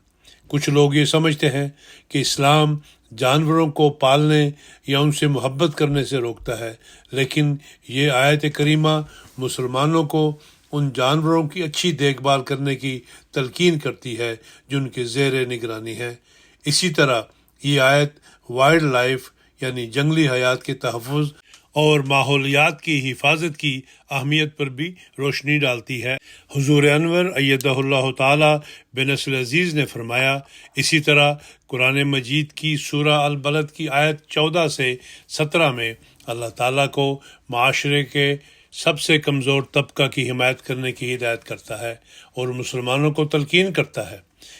کچھ لوگ یہ سمجھتے ہیں کہ اسلام جانوروں کو پالنے یا ان سے محبت کرنے سے روکتا ہے، لیکن یہ آیت کریمہ مسلمانوں کو ان جانوروں کی اچھی دیکھ بھال کرنے کی تلقین کرتی ہے جن کے زیر نگرانی ہے۔ اسی طرح یہ آیت وائلڈ لائف یعنی جنگلی حیات کے تحفظ اور ماحولیات کی حفاظت کی اہمیت پر بھی روشنی ڈالتی ہے۔ حضور انور ایدہ اللہ تعالی بنصر عزیز نے فرمایا، اسی طرح قرآن مجید کی سورہ البلد کی آیت 14 سے 17 میں اللہ تعالیٰ کو معاشرے کے سب سے کمزور طبقہ کی حمایت کرنے کی ہدایت کرتا ہے اور مسلمانوں کو تلقین کرتا ہے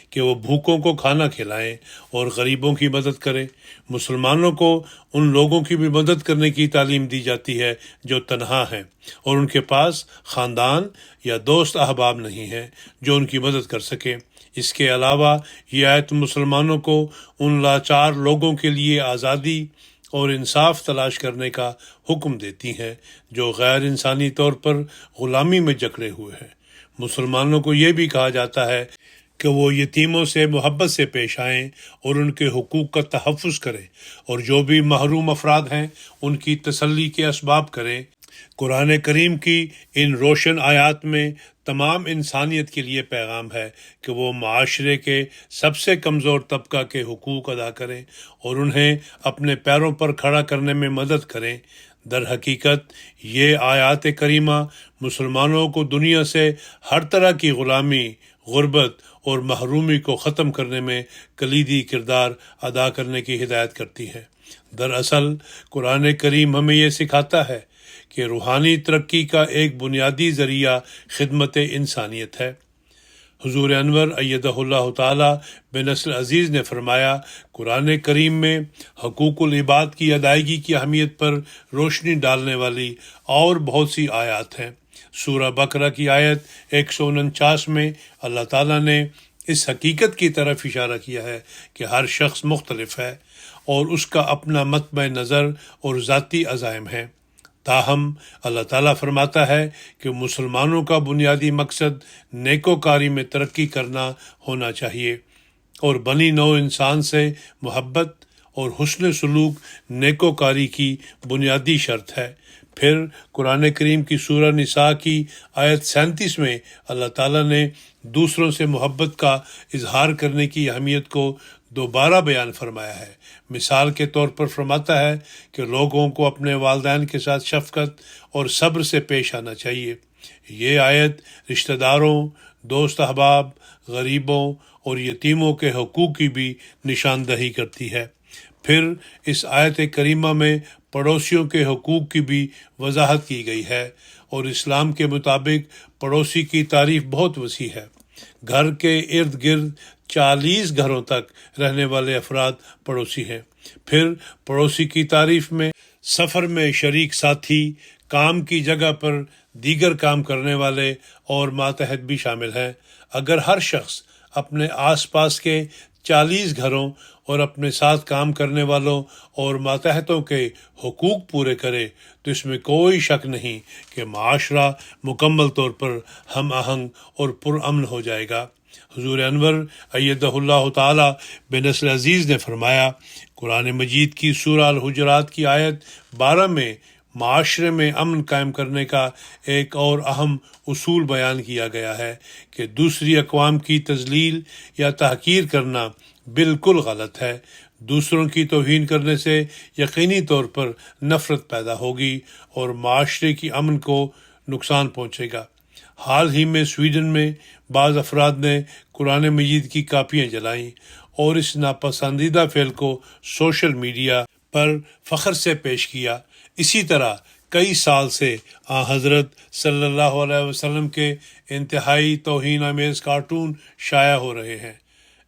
کہ وہ بھوکوں کو کھانا کھلائیں اور غریبوں کی مدد کریں۔ مسلمانوں کو ان لوگوں کی بھی مدد کرنے کی تعلیم دی جاتی ہے جو تنہا ہیں اور ان کے پاس خاندان یا دوست احباب نہیں ہیں جو ان کی مدد کر سکیں۔ اس کے علاوہ یہ آیت مسلمانوں کو ان لاچار لوگوں کے لیے آزادی اور انصاف تلاش کرنے کا حکم دیتی ہیں جو غیر انسانی طور پر غلامی میں جکڑے ہوئے ہیں۔ مسلمانوں کو یہ بھی کہا جاتا ہے کہ وہ یتیموں سے محبت سے پیش آئیں اور ان کے حقوق کا تحفظ کریں، اور جو بھی محروم افراد ہیں ان کی تسلی کے اسباب کریں۔ قرآن کریم کی ان روشن آیات میں تمام انسانیت کے لیے پیغام ہے کہ وہ معاشرے کے سب سے کمزور طبقہ کے حقوق ادا کریں اور انہیں اپنے پیروں پر کھڑا کرنے میں مدد کریں۔ در حقیقت یہ آیات کریمہ مسلمانوں کو دنیا سے ہر طرح کی غلامی، غربت اور محرومی کو ختم کرنے میں کلیدی کردار ادا کرنے کی ہدایت کرتی ہے۔ دراصل قرآن کریم ہمیں یہ سکھاتا ہے کہ روحانی ترقی کا ایک بنیادی ذریعہ خدمت انسانیت ہے۔ حضور انور ایدہ اللہ تعالی بنصر عزیز نے فرمایا، قرآن کریم میں حقوق العباد کی ادائیگی کی اہمیت پر روشنی ڈالنے والی اور بہت سی آیات ہیں۔ سورہ بقرہ کی آیت 149 میں اللہ تعالیٰ نے اس حقیقت کی طرف اشارہ کیا ہے کہ ہر شخص مختلف ہے اور اس کا اپنا مطمع نظر اور ذاتی عزائم ہیں۔ تاہم اللہ تعالیٰ فرماتا ہے کہ مسلمانوں کا بنیادی مقصد نیکوکاری میں ترقی کرنا ہونا چاہیے، اور بنی نوع انسان سے محبت اور حسن سلوک نیکوکاری کی بنیادی شرط ہے۔ پھر قرآن کریم کی سورہ نساء کی آیت 37 میں اللہ تعالیٰ نے دوسروں سے محبت کا اظہار کرنے کی اہمیت کو دوبارہ بیان فرمایا ہے۔ مثال کے طور پر فرماتا ہے کہ لوگوں کو اپنے والدین کے ساتھ شفقت اور صبر سے پیش آنا چاہیے۔ یہ آیت رشتہ داروں، دوست احباب، غریبوں اور یتیموں کے حقوق کی بھی نشاندہی کرتی ہے۔ پھر اس آیت کریمہ میں پڑوسیوں کے حقوق کی بھی وضاحت کی گئی ہے، اور اسلام کے مطابق پڑوسی کی تعریف بہت وسیع ہے۔ گھر کے ارد گرد 40 گھروں تک رہنے والے افراد پڑوسی ہیں۔ پھر پڑوسی کی تعریف میں سفر میں شریک ساتھی، کام کی جگہ پر دیگر کام کرنے والے اور ماتحت بھی شامل ہیں۔ اگر ہر شخص اپنے آس پاس کے 40 گھروں اور اپنے ساتھ کام کرنے والوں اور ماتحتوں کے حقوق پورے کرے تو اس میں کوئی شک نہیں کہ معاشرہ مکمل طور پر ہم آہنگ اور پرامن ہو جائے گا۔ حضور انور ایدہ اللہ تعالی بنصر عزیز نے فرمایا، قرآن مجید کی سورہ الحجرات کی آیت 12 میں معاشرے میں امن قائم کرنے کا ایک اور اہم اصول بیان کیا گیا ہے کہ دوسری اقوام کی تذلیل یا تحقیر کرنا بالکل غلط ہے۔ دوسروں کی توہین کرنے سے یقینی طور پر نفرت پیدا ہوگی اور معاشرے کی امن کو نقصان پہنچے گا۔ حال ہی میں سویڈن میں بعض افراد نے قرآن مجید کی کاپیاں جلائیں اور اس ناپسندیدہ فعل کو سوشل میڈیا پر فخر سے پیش کیا۔ اسی طرح کئی سال سے حضرت صلی اللہ علیہ وسلم کے انتہائی توہین آمیز کارٹون شائع ہو رہے ہیں۔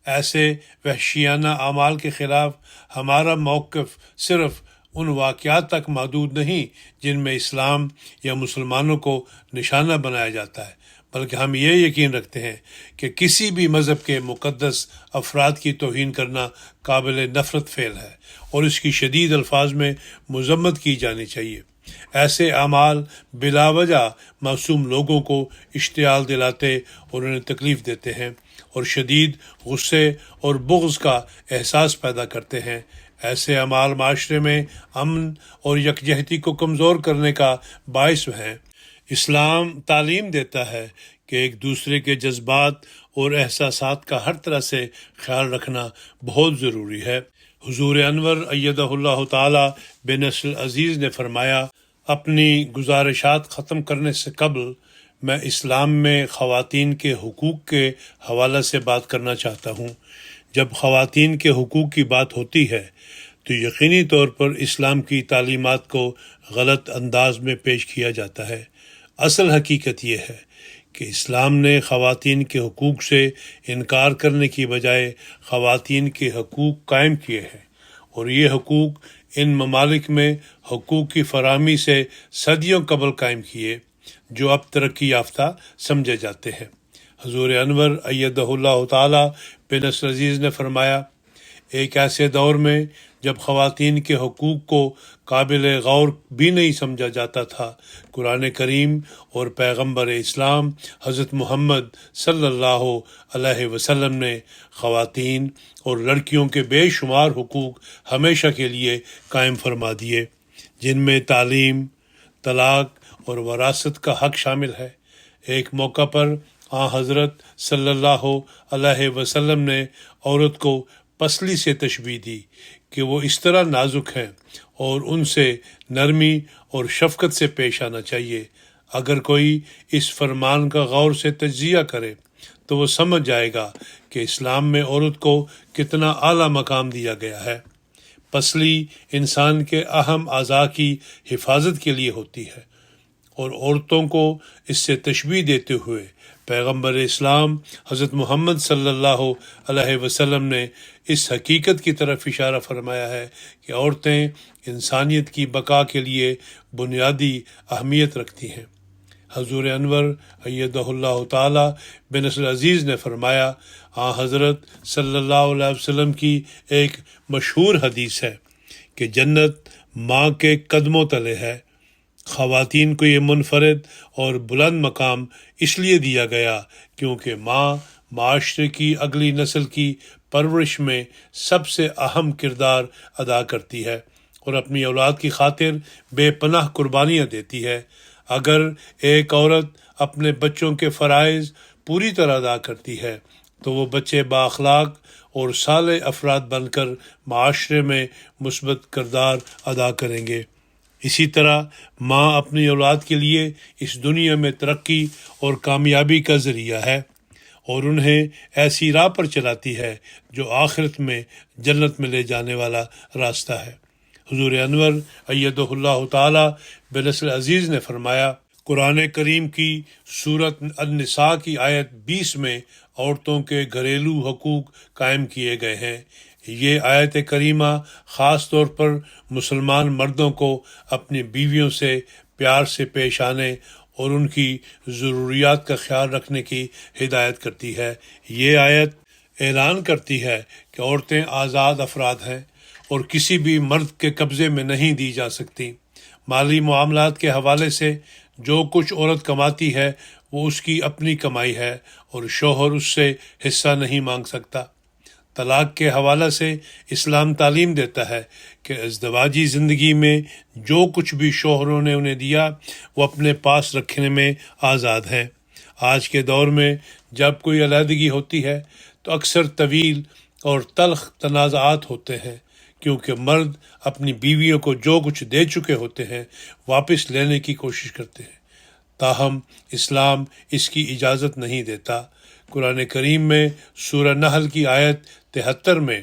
ایسے وحشیانہ اعمال کے خلاف ہمارا موقف صرف ان واقعات تک محدود نہیں جن میں اسلام یا مسلمانوں کو نشانہ بنایا جاتا ہے، بلکہ ہم یہ یقین رکھتے ہیں کہ کسی بھی مذہب کے مقدس افراد کی توہین کرنا قابل نفرت فعل ہے اور اس کی شدید الفاظ میں مذمت کی جانی چاہیے۔ ایسے اعمال بلا وجہ معصوم لوگوں کو اشتعال دلاتے اور انہیں تکلیف دیتے ہیں اور شدید غصے اور بغض کا احساس پیدا کرتے ہیں۔ ایسے اعمال معاشرے میں امن اور یکجہتی کو کمزور کرنے کا باعث ہیں۔ اسلام تعلیم دیتا ہے کہ ایک دوسرے کے جذبات اور احساسات کا ہر طرح سے خیال رکھنا بہت ضروری ہے۔ حضور انور ایدہ اللہ تعالی بنصر العزیز نے فرمایا، اپنی گزارشات ختم کرنے سے قبل میں اسلام میں خواتین کے حقوق کے حوالے سے بات کرنا چاہتا ہوں۔ جب خواتین کے حقوق کی بات ہوتی ہے تو یقینی طور پر اسلام کی تعلیمات کو غلط انداز میں پیش کیا جاتا ہے۔ اصل حقیقت یہ ہے کہ اسلام نے خواتین کے حقوق سے انکار کرنے کی بجائے خواتین کے حقوق قائم کیے ہیں، اور یہ حقوق ان ممالک میں حقوق کی فراہمی سے صدیوں قبل قائم کیے جو اب ترقی یافتہ سمجھے جاتے ہیں۔ حضور انور ایدہ اللہ تعالی بنصر العزیز نے فرمایا، ایک ایسے دور میں جب خواتین کے حقوق کو قابل غور بھی نہیں سمجھا جاتا تھا، قرآن کریم اور پیغمبر اسلام حضرت محمد صلی اللہ علیہ وسلم نے خواتین اور لڑکیوں کے بے شمار حقوق ہمیشہ کے لیے قائم فرما دیے، جن میں تعلیم، طلاق اور وراثت کا حق شامل ہے۔ ایک موقع پر حضرت صلی اللہ علیہ وسلم نے عورت کو پسلی سے تشبیہ دی کہ وہ اس طرح نازک ہیں اور ان سے نرمی اور شفقت سے پیش آنا چاہیے۔ اگر کوئی اس فرمان کا غور سے تجزیہ کرے تو وہ سمجھ جائے گا کہ اسلام میں عورت کو کتنا اعلیٰ مقام دیا گیا ہے۔ پسلی انسان کے اہم اعضاء کی حفاظت کے لیے ہوتی ہے، اور عورتوں کو اس سے تشبیہ دیتے ہوئے پیغمبر اسلام حضرت محمد صلی اللہ علیہ وسلم نے اس حقیقت کی طرف اشارہ فرمایا ہے کہ عورتیں انسانیت کی بقا کے لیے بنیادی اہمیت رکھتی ہیں۔ حضور انور ایدہ اللہ تعالی بنصر العزیز نے فرمایا، حضرت صلی اللہ علیہ وسلم کی ایک مشہور حدیث ہے کہ جنت ماں کے قدموں تلے ہے۔ خواتین کو یہ منفرد اور بلند مقام اس لیے دیا گیا کیونکہ ماں معاشرے کی اگلی نسل کی پرورش میں سب سے اہم کردار ادا کرتی ہے اور اپنی اولاد کی خاطر بے پناہ قربانیاں دیتی ہے۔ اگر ایک عورت اپنے بچوں کے فرائض پوری طرح ادا کرتی ہے تو وہ بچے بااخلاق اور صالح افراد بن کر معاشرے میں مثبت کردار ادا کریں گے۔ اسی طرح ماں اپنی اولاد کے لیے اس دنیا میں ترقی اور کامیابی کا ذریعہ ہے اور انہیں ایسی راہ پر چلاتی ہے جو آخرت میں جنت میں لے جانے والا راستہ ہے۔ حضور انور ایدہ اللہ تعالی بنصر العزیز نے فرمایا، قرآن کریم کی سورۃ النساء کی آیت 20 میں عورتوں کے گھریلو حقوق قائم کیے گئے ہیں۔ یہ آیت کریمہ خاص طور پر مسلمان مردوں کو اپنی بیویوں سے پیار سے پیش آنے اور ان کی ضروریات کا خیال رکھنے کی ہدایت کرتی ہے۔ یہ آیت اعلان کرتی ہے کہ عورتیں آزاد افراد ہیں اور کسی بھی مرد کے قبضے میں نہیں دی جا سکتی۔ مالی معاملات کے حوالے سے جو کچھ عورت کماتی ہے وہ اس کی اپنی کمائی ہے اور شوہر اس سے حصہ نہیں مانگ سکتا۔ طلاق کے حوالے سے اسلام تعلیم دیتا ہے کہ ازدواجی زندگی میں جو کچھ بھی شوہروں نے انہیں دیا وہ اپنے پاس رکھنے میں آزاد ہیں۔ آج کے دور میں جب کوئی علیحدگی ہوتی ہے تو اکثر طویل اور تلخ تنازعات ہوتے ہیں کیونکہ مرد اپنی بیویوں کو جو کچھ دے چکے ہوتے ہیں واپس لینے کی کوشش کرتے ہیں، تاہم اسلام اس کی اجازت نہیں دیتا۔ قرآن کریم میں سورہ نحل کی آیت 73 میں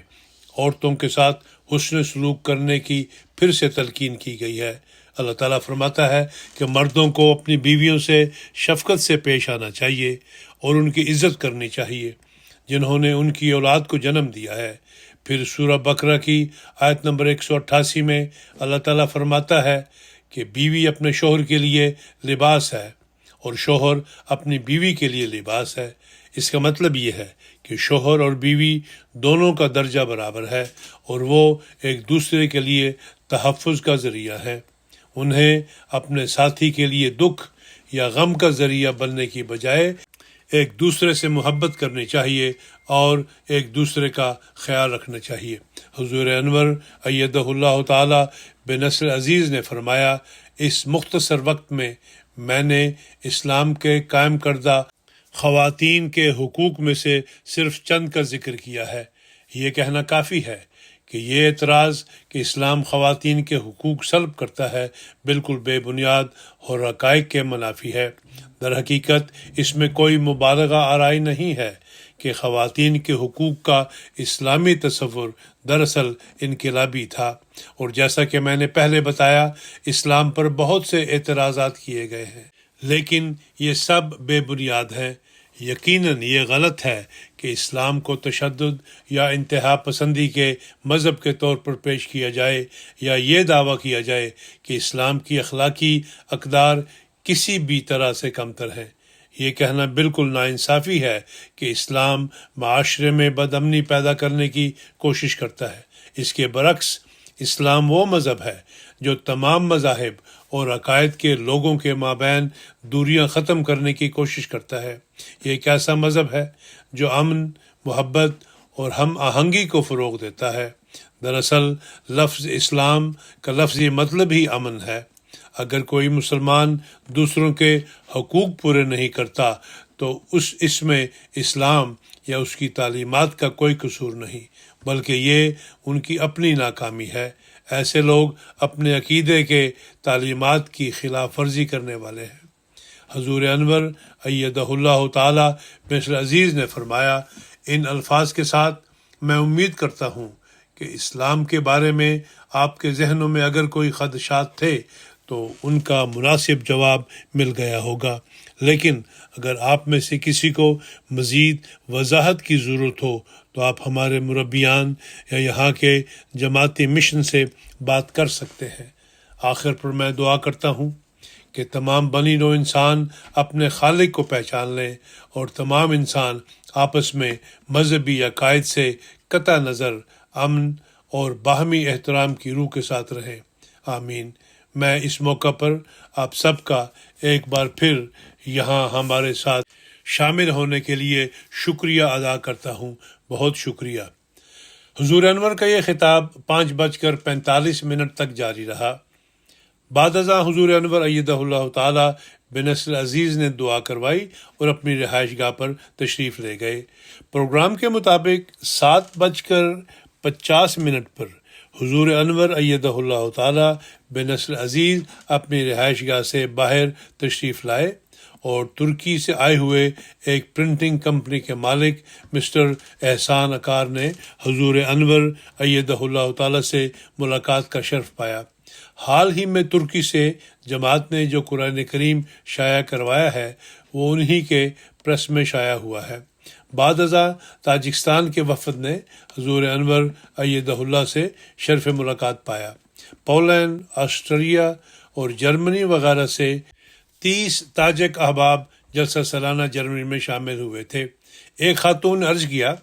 عورتوں کے ساتھ حسن سلوک کرنے کی پھر سے تلقین کی گئی ہے۔ اللہ تعالیٰ فرماتا ہے کہ مردوں کو اپنی بیویوں سے شفقت سے پیش آنا چاہیے اور ان کی عزت کرنی چاہیے جنہوں نے ان کی اولاد کو جنم دیا ہے۔ پھر سورہ بقرہ کی آیت نمبر 188 میں اللہ تعالیٰ فرماتا ہے کہ بیوی اپنے شوہر کے لیے لباس ہے اور شوہر اپنی بیوی کے لیے لباس ہے۔ اس کا مطلب یہ ہے کہ شوہر اور بیوی دونوں کا درجہ برابر ہے اور وہ ایک دوسرے کے لیے تحفظ کا ذریعہ ہے۔ انہیں اپنے ساتھی کے لیے دکھ یا غم کا ذریعہ بننے کی بجائے ایک دوسرے سے محبت کرنی چاہیے اور ایک دوسرے کا خیال رکھنا چاہیے۔ حضور انور ایدہ اللہ تعالی بنصر عزیز نے فرمایا، اس مختصر وقت میں نے اسلام کے قائم کردہ خواتین کے حقوق میں سے صرف چند کا ذکر کیا ہے۔ یہ کہنا کافی ہے کہ یہ اعتراض کہ اسلام خواتین کے حقوق سلب کرتا ہے بالکل بے بنیاد اور حقائق کے منافی ہے۔ در حقیقت اس میں کوئی مبالغہ آرائی نہیں ہے کہ خواتین کے حقوق کا اسلامی تصور دراصل انقلابی تھا، اور جیسا کہ میں نے پہلے بتایا اسلام پر بہت سے اعتراضات کیے گئے ہیں، لیکن یہ سب بے بنیاد ہیں۔ یقیناً یہ غلط ہے کہ اسلام کو تشدد یا انتہا پسندی کے مذہب کے طور پر پیش کیا جائے یا یہ دعویٰ کیا جائے کہ اسلام کی اخلاقی اقدار کسی بھی طرح سے کمتر ہیں۔ یہ کہنا بالکل ناانصافی ہے کہ اسلام معاشرے میں بد امنی پیدا کرنے کی کوشش کرتا ہے۔ اس کے برعکس اسلام وہ مذہب ہے جو تمام مذاہب اور عقائد کے لوگوں کے مابین دوریاں ختم کرنے کی کوشش کرتا ہے۔ یہ ایک ایسا مذہب ہے جو امن، محبت اور ہم آہنگی کو فروغ دیتا ہے۔ دراصل لفظ اسلام کا لفظی مطلب ہی امن ہے۔ اگر کوئی مسلمان دوسروں کے حقوق پورے نہیں کرتا تو اس میں اسلام یا اس کی تعلیمات کا کوئی قصور نہیں، بلکہ یہ ان کی اپنی ناکامی ہے۔ ایسے لوگ اپنے عقیدے کے تعلیمات کی خلاف ورزی کرنے والے ہیں۔ حضور انور ایدہ اللہ تعالی بنصر عزیز نے فرمایا، ان الفاظ کے ساتھ میں امید کرتا ہوں کہ اسلام کے بارے میں آپ کے ذہنوں میں اگر کوئی خدشات تھے تو ان کا مناسب جواب مل گیا ہوگا، لیکن اگر آپ میں سے کسی کو مزید وضاحت کی ضرورت ہو تو آپ ہمارے مربیان یا یہاں کے جماعتی مشن سے بات کر سکتے ہیں۔ آخر پر میں دعا کرتا ہوں کہ تمام بنی نوع انسان اپنے خالق کو پہچان لیں اور تمام انسان آپس میں مذہبی عقائد سے قطع نظر امن اور باہمی احترام کی روح کے ساتھ رہیں۔ آمین۔ میں اس موقع پر آپ سب کا ایک بار پھر یہاں ہمارے ساتھ شامل ہونے کے لیے شکریہ ادا کرتا ہوں۔ بہت شکریہ۔ حضور انور کا یہ خطاب 5:45 تک جاری رہا۔ بعد ازاں حضور انور ایدہ اللہ تعالی بنصر عزیز نے دعا کروائی اور اپنی رہائش گاہ پر تشریف لے گئے۔ پروگرام کے مطابق 7:50 پر حضور انور ایدہ اللہ تعالی بنصر عزیز اپنی رہائش گاہ سے باہر تشریف لائے اور ترکی سے آئے ہوئے ایک پرنٹنگ کمپنی کے مالک مسٹر احسان اکار نے حضور انور ایدہ اللہ تعالی سے ملاقات کا شرف پایا۔ حال ہی میں ترکی سے جماعت نے جو قرآن کریم شائع کروایا ہے وہ انہی کے پریس میں شائع ہوا ہے۔ بعد ازاں تاجکستان کے وفد نے حضور انور ایدہ اللہ سے شرف ملاقات پایا۔ پولینڈ، آسٹریا اور جرمنی وغیرہ سے 30 تاجک احباب جلسہ سالانہ جرمنی میں شامل ہوئے تھے۔ ایک خاتون نے عرض کیا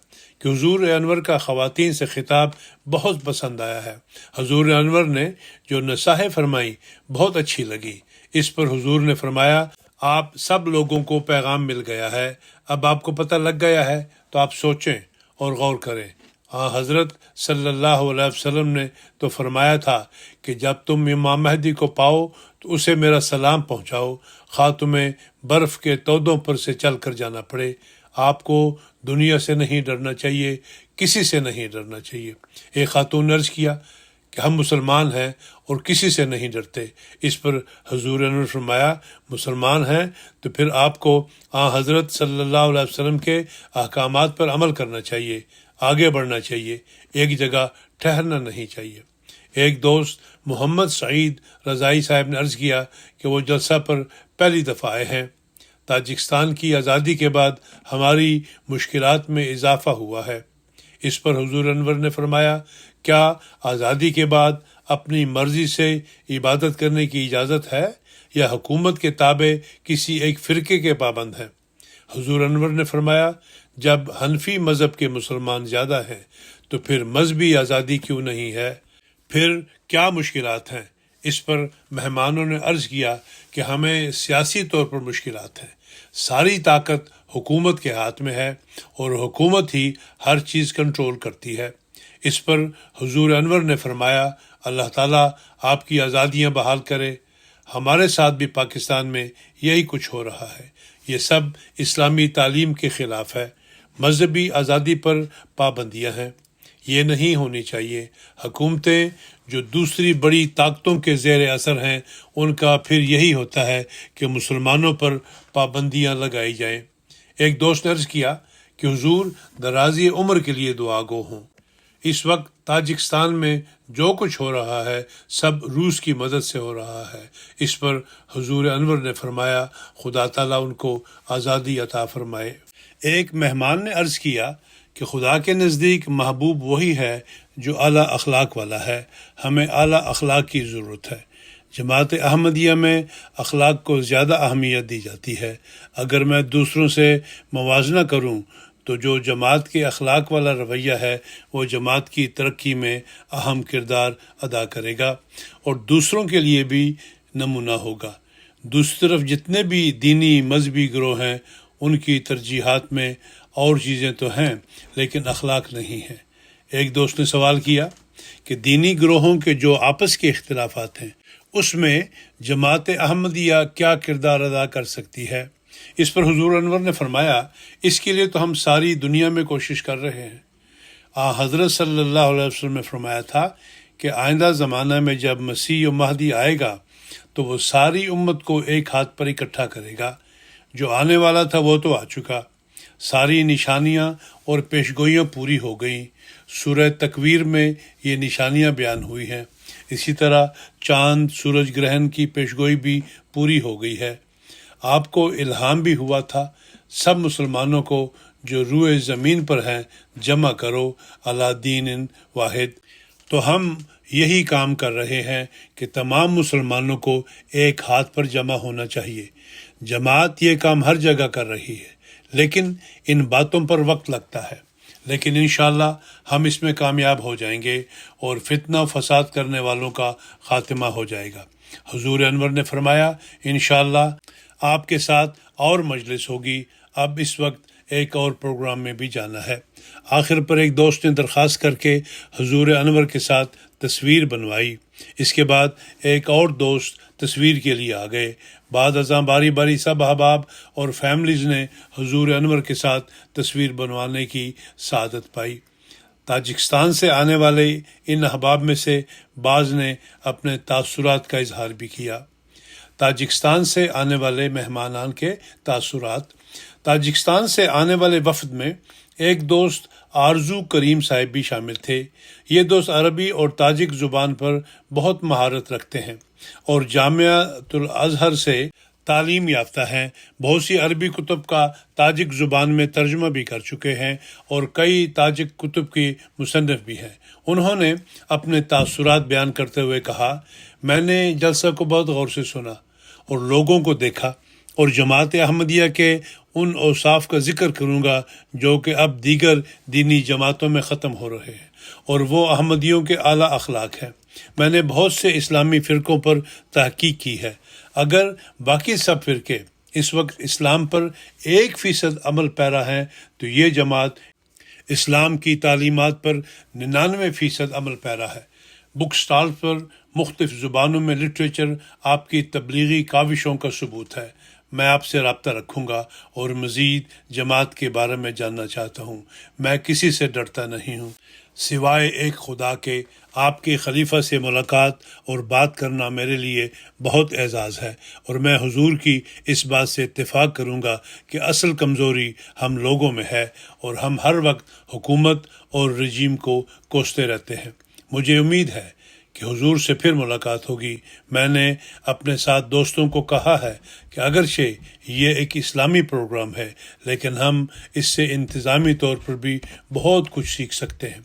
کہ حضور انور کا خواتین سے خطاب بہت پسند آیا ہے۔ حضور انور نے جو نصائح فرمائی بہت اچھی لگی۔ اس پر حضور نے فرمایا، آپ سب لوگوں کو پیغام مل گیا ہے، اب آپ کو پتہ لگ گیا ہے تو آپ سوچیں اور غور کریں۔ حضرت صلی اللہ علیہ وسلم نے تو فرمایا تھا کہ جب تم امام مہدی کو پاؤ تو اسے میرا سلام پہنچاؤ، خواہ تمہیں برف کے تودوں پر سے چل کر جانا پڑے۔ آپ کو دنیا سے نہیں ڈرنا چاہیے، کسی سے نہیں ڈرنا چاہیے۔ ایک خاتون نے عرض کیا کہ ہم مسلمان ہیں اور کسی سے نہیں ڈرتے۔ اس پر حضور انور فرمایا مسلمان ہیں تو پھر آپ کو حضرت صلی اللہ علیہ وسلم کے احکامات پر عمل کرنا چاہیے، آگے بڑھنا چاہیے، ایک جگہ ٹھہرنا نہیں چاہیے۔ ایک دوست محمد سعید رضائی صاحب نے عرض کیا کہ وہ جلسہ پر پہلی دفعہ آئے ہیں۔ تاجکستان کی آزادی کے بعد ہماری مشکلات میں اضافہ ہوا ہے۔ اس پر حضور انور نے فرمایا کیا آزادی کے بعد اپنی مرضی سے عبادت کرنے کی اجازت ہے یا حکومت کے تابع کسی ایک فرقے کے پابند ہیں؟ حضور انور نے فرمایا جب حنفی مذہب کے مسلمان زیادہ ہیں تو پھر مذہبی آزادی کیوں نہیں ہے؟ پھر کیا مشکلات ہیں؟ اس پر مہمانوں نے عرض کیا کہ ہمیں سیاسی طور پر مشکلات ہیں، ساری طاقت حکومت کے ہاتھ میں ہے اور حکومت ہی ہر چیز کنٹرول کرتی ہے۔ اس پر حضور انور نے فرمایا اللہ تعالیٰ آپ کی آزادیاں بحال کرے۔ ہمارے ساتھ بھی پاکستان میں یہی کچھ ہو رہا ہے، یہ سب اسلامی تعلیم کے خلاف ہے۔ مذہبی آزادی پر پابندیاں ہیں، یہ نہیں ہونی چاہیے۔ حکومتیں جو دوسری بڑی طاقتوں کے زیر اثر ہیں ان کا پھر یہی ہوتا ہے کہ مسلمانوں پر پابندیاں لگائی جائیں۔ ایک دوست نے عرض کیا کہ حضور درازی عمر کے لیے دعا گو ہوں۔ اس وقت تاجکستان میں جو کچھ ہو رہا ہے سب روس کی مدد سے ہو رہا ہے۔ اس پر حضور انور نے فرمایا خدا تعالیٰ ان کو آزادی عطا فرمائے۔ ایک مہمان نے عرض کیا کہ خدا کے نزدیک محبوب وہی ہے جو اعلیٰ اخلاق والا ہے، ہمیں اعلیٰ اخلاق کی ضرورت ہے۔ جماعت احمدیہ میں اخلاق کو زیادہ اہمیت دی جاتی ہے۔ اگر میں دوسروں سے موازنہ کروں تو جو جماعت کے اخلاق والا رویہ ہے وہ جماعت کی ترقی میں اہم کردار ادا کرے گا اور دوسروں کے لیے بھی نمونہ ہوگا۔ دوسری طرف جتنے بھی دینی مذہبی گروہ ہیں ان کی ترجیحات میں اور چیزیں تو ہیں لیکن اخلاق نہیں ہیں۔ ایک دوست نے سوال کیا کہ دینی گروہوں کے جو آپس کے اختلافات ہیں اس میں جماعت احمدیہ کیا کردار ادا کر سکتی ہے؟ اس پر حضور انور نے فرمایا اس کے لیے تو ہم ساری دنیا میں کوشش کر رہے ہیں۔ حضرت صلی اللہ علیہ وسلم نے فرمایا تھا کہ آئندہ زمانہ میں جب مسیح و مہدی آئے گا تو وہ ساری امت کو ایک ہاتھ پر اکٹھا کرے گا۔ جو آنے والا تھا وہ تو آ چکا، ساری نشانیاں اور پیشگوئیاں پوری ہو گئیں۔ سورہ تکویر میں یہ نشانیاں بیان ہوئی ہیں۔ اسی طرح چاند سورج گرہن کی پیشگوئی بھی پوری ہو گئی ہے۔ آپ کو الہام بھی ہوا تھا سب مسلمانوں کو جو روئے زمین پر ہیں جمع کرو علی دین واحد۔ تو ہم یہی کام کر رہے ہیں کہ تمام مسلمانوں کو ایک ہاتھ پر جمع ہونا چاہیے۔ جماعت یہ کام ہر جگہ کر رہی ہے لیکن ان باتوں پر وقت لگتا ہے، لیکن انشاءاللہ ہم اس میں کامیاب ہو جائیں گے اور فتنہ و فساد کرنے والوں کا خاتمہ ہو جائے گا۔ حضور انور نے فرمایا انشاءاللہ آپ کے ساتھ اور مجلس ہوگی۔ اب اس وقت ایک اور پروگرام میں بھی جانا ہے۔ آخر پر ایک دوست نے درخواست کر کے حضور انور کے ساتھ تصویر بنوائی۔ اس کے بعد ایک اور دوست تصویر کے لیے آ گئے۔ بعد ازاں باری باری سب احباب اور فیملیز نے حضور انور کے ساتھ تصویر بنوانے کی سعادت پائی۔ تاجکستان سے آنے والے ان احباب میں سے بعض نے اپنے تاثرات کا اظہار بھی کیا۔ تاجکستان سے آنے والے مہمانان کے تاثرات۔ تاجکستان سے آنے والے وفد میں ایک دوست آرزو کریم صاحب بھی شامل تھے۔ یہ دوست عربی اور تاجک زبان پر بہت مہارت رکھتے ہیں اور جامعۃ الازہر سے تعلیم یافتہ ہیں۔ بہت سی عربی کتب کا تاجک زبان میں ترجمہ بھی کر چکے ہیں اور کئی تاجک کتب کی مصنف بھی ہیں۔ انہوں نے اپنے تاثرات بیان کرتے ہوئے کہا میں نے جلسہ کو بہت غور سے سنا اور لوگوں کو دیکھا اور جماعت احمدیہ کے ان اوصاف کا ذکر کروں گا جو کہ اب دیگر دینی جماعتوں میں ختم ہو رہے ہیں اور وہ احمدیوں کے اعلیٰ اخلاق ہیں۔ میں نے بہت سے اسلامی فرقوں پر تحقیق کی ہے۔ اگر باقی سب فرقے اس وقت اسلام پر 1% عمل پیرا ہیں تو یہ جماعت اسلام کی تعلیمات پر 99% عمل پیرا ہے۔ بک سٹال پر مختلف زبانوں میں لٹریچر آپ کی تبلیغی کاوشوں کا ثبوت ہے۔ میں آپ سے رابطہ رکھوں گا اور مزید جماعت کے بارے میں جاننا چاہتا ہوں۔ میں کسی سے ڈرتا نہیں ہوں سوائے ایک خدا کے۔ آپ کے خلیفہ سے ملاقات اور بات کرنا میرے لیے بہت اعزاز ہے، اور میں حضور کی اس بات سے اتفاق کروں گا کہ اصل کمزوری ہم لوگوں میں ہے، اور ہم ہر وقت حکومت اور رجیم کو کوستے رہتے ہیں۔ مجھے امید ہے کہ حضور سے پھر ملاقات ہوگی۔ میں نے اپنے ساتھ دوستوں کو کہا ہے کہ اگرچہ یہ ایک اسلامی پروگرام ہے، لیکن ہم اس سے انتظامی طور پر بھی بہت کچھ سیکھ سکتے ہیں۔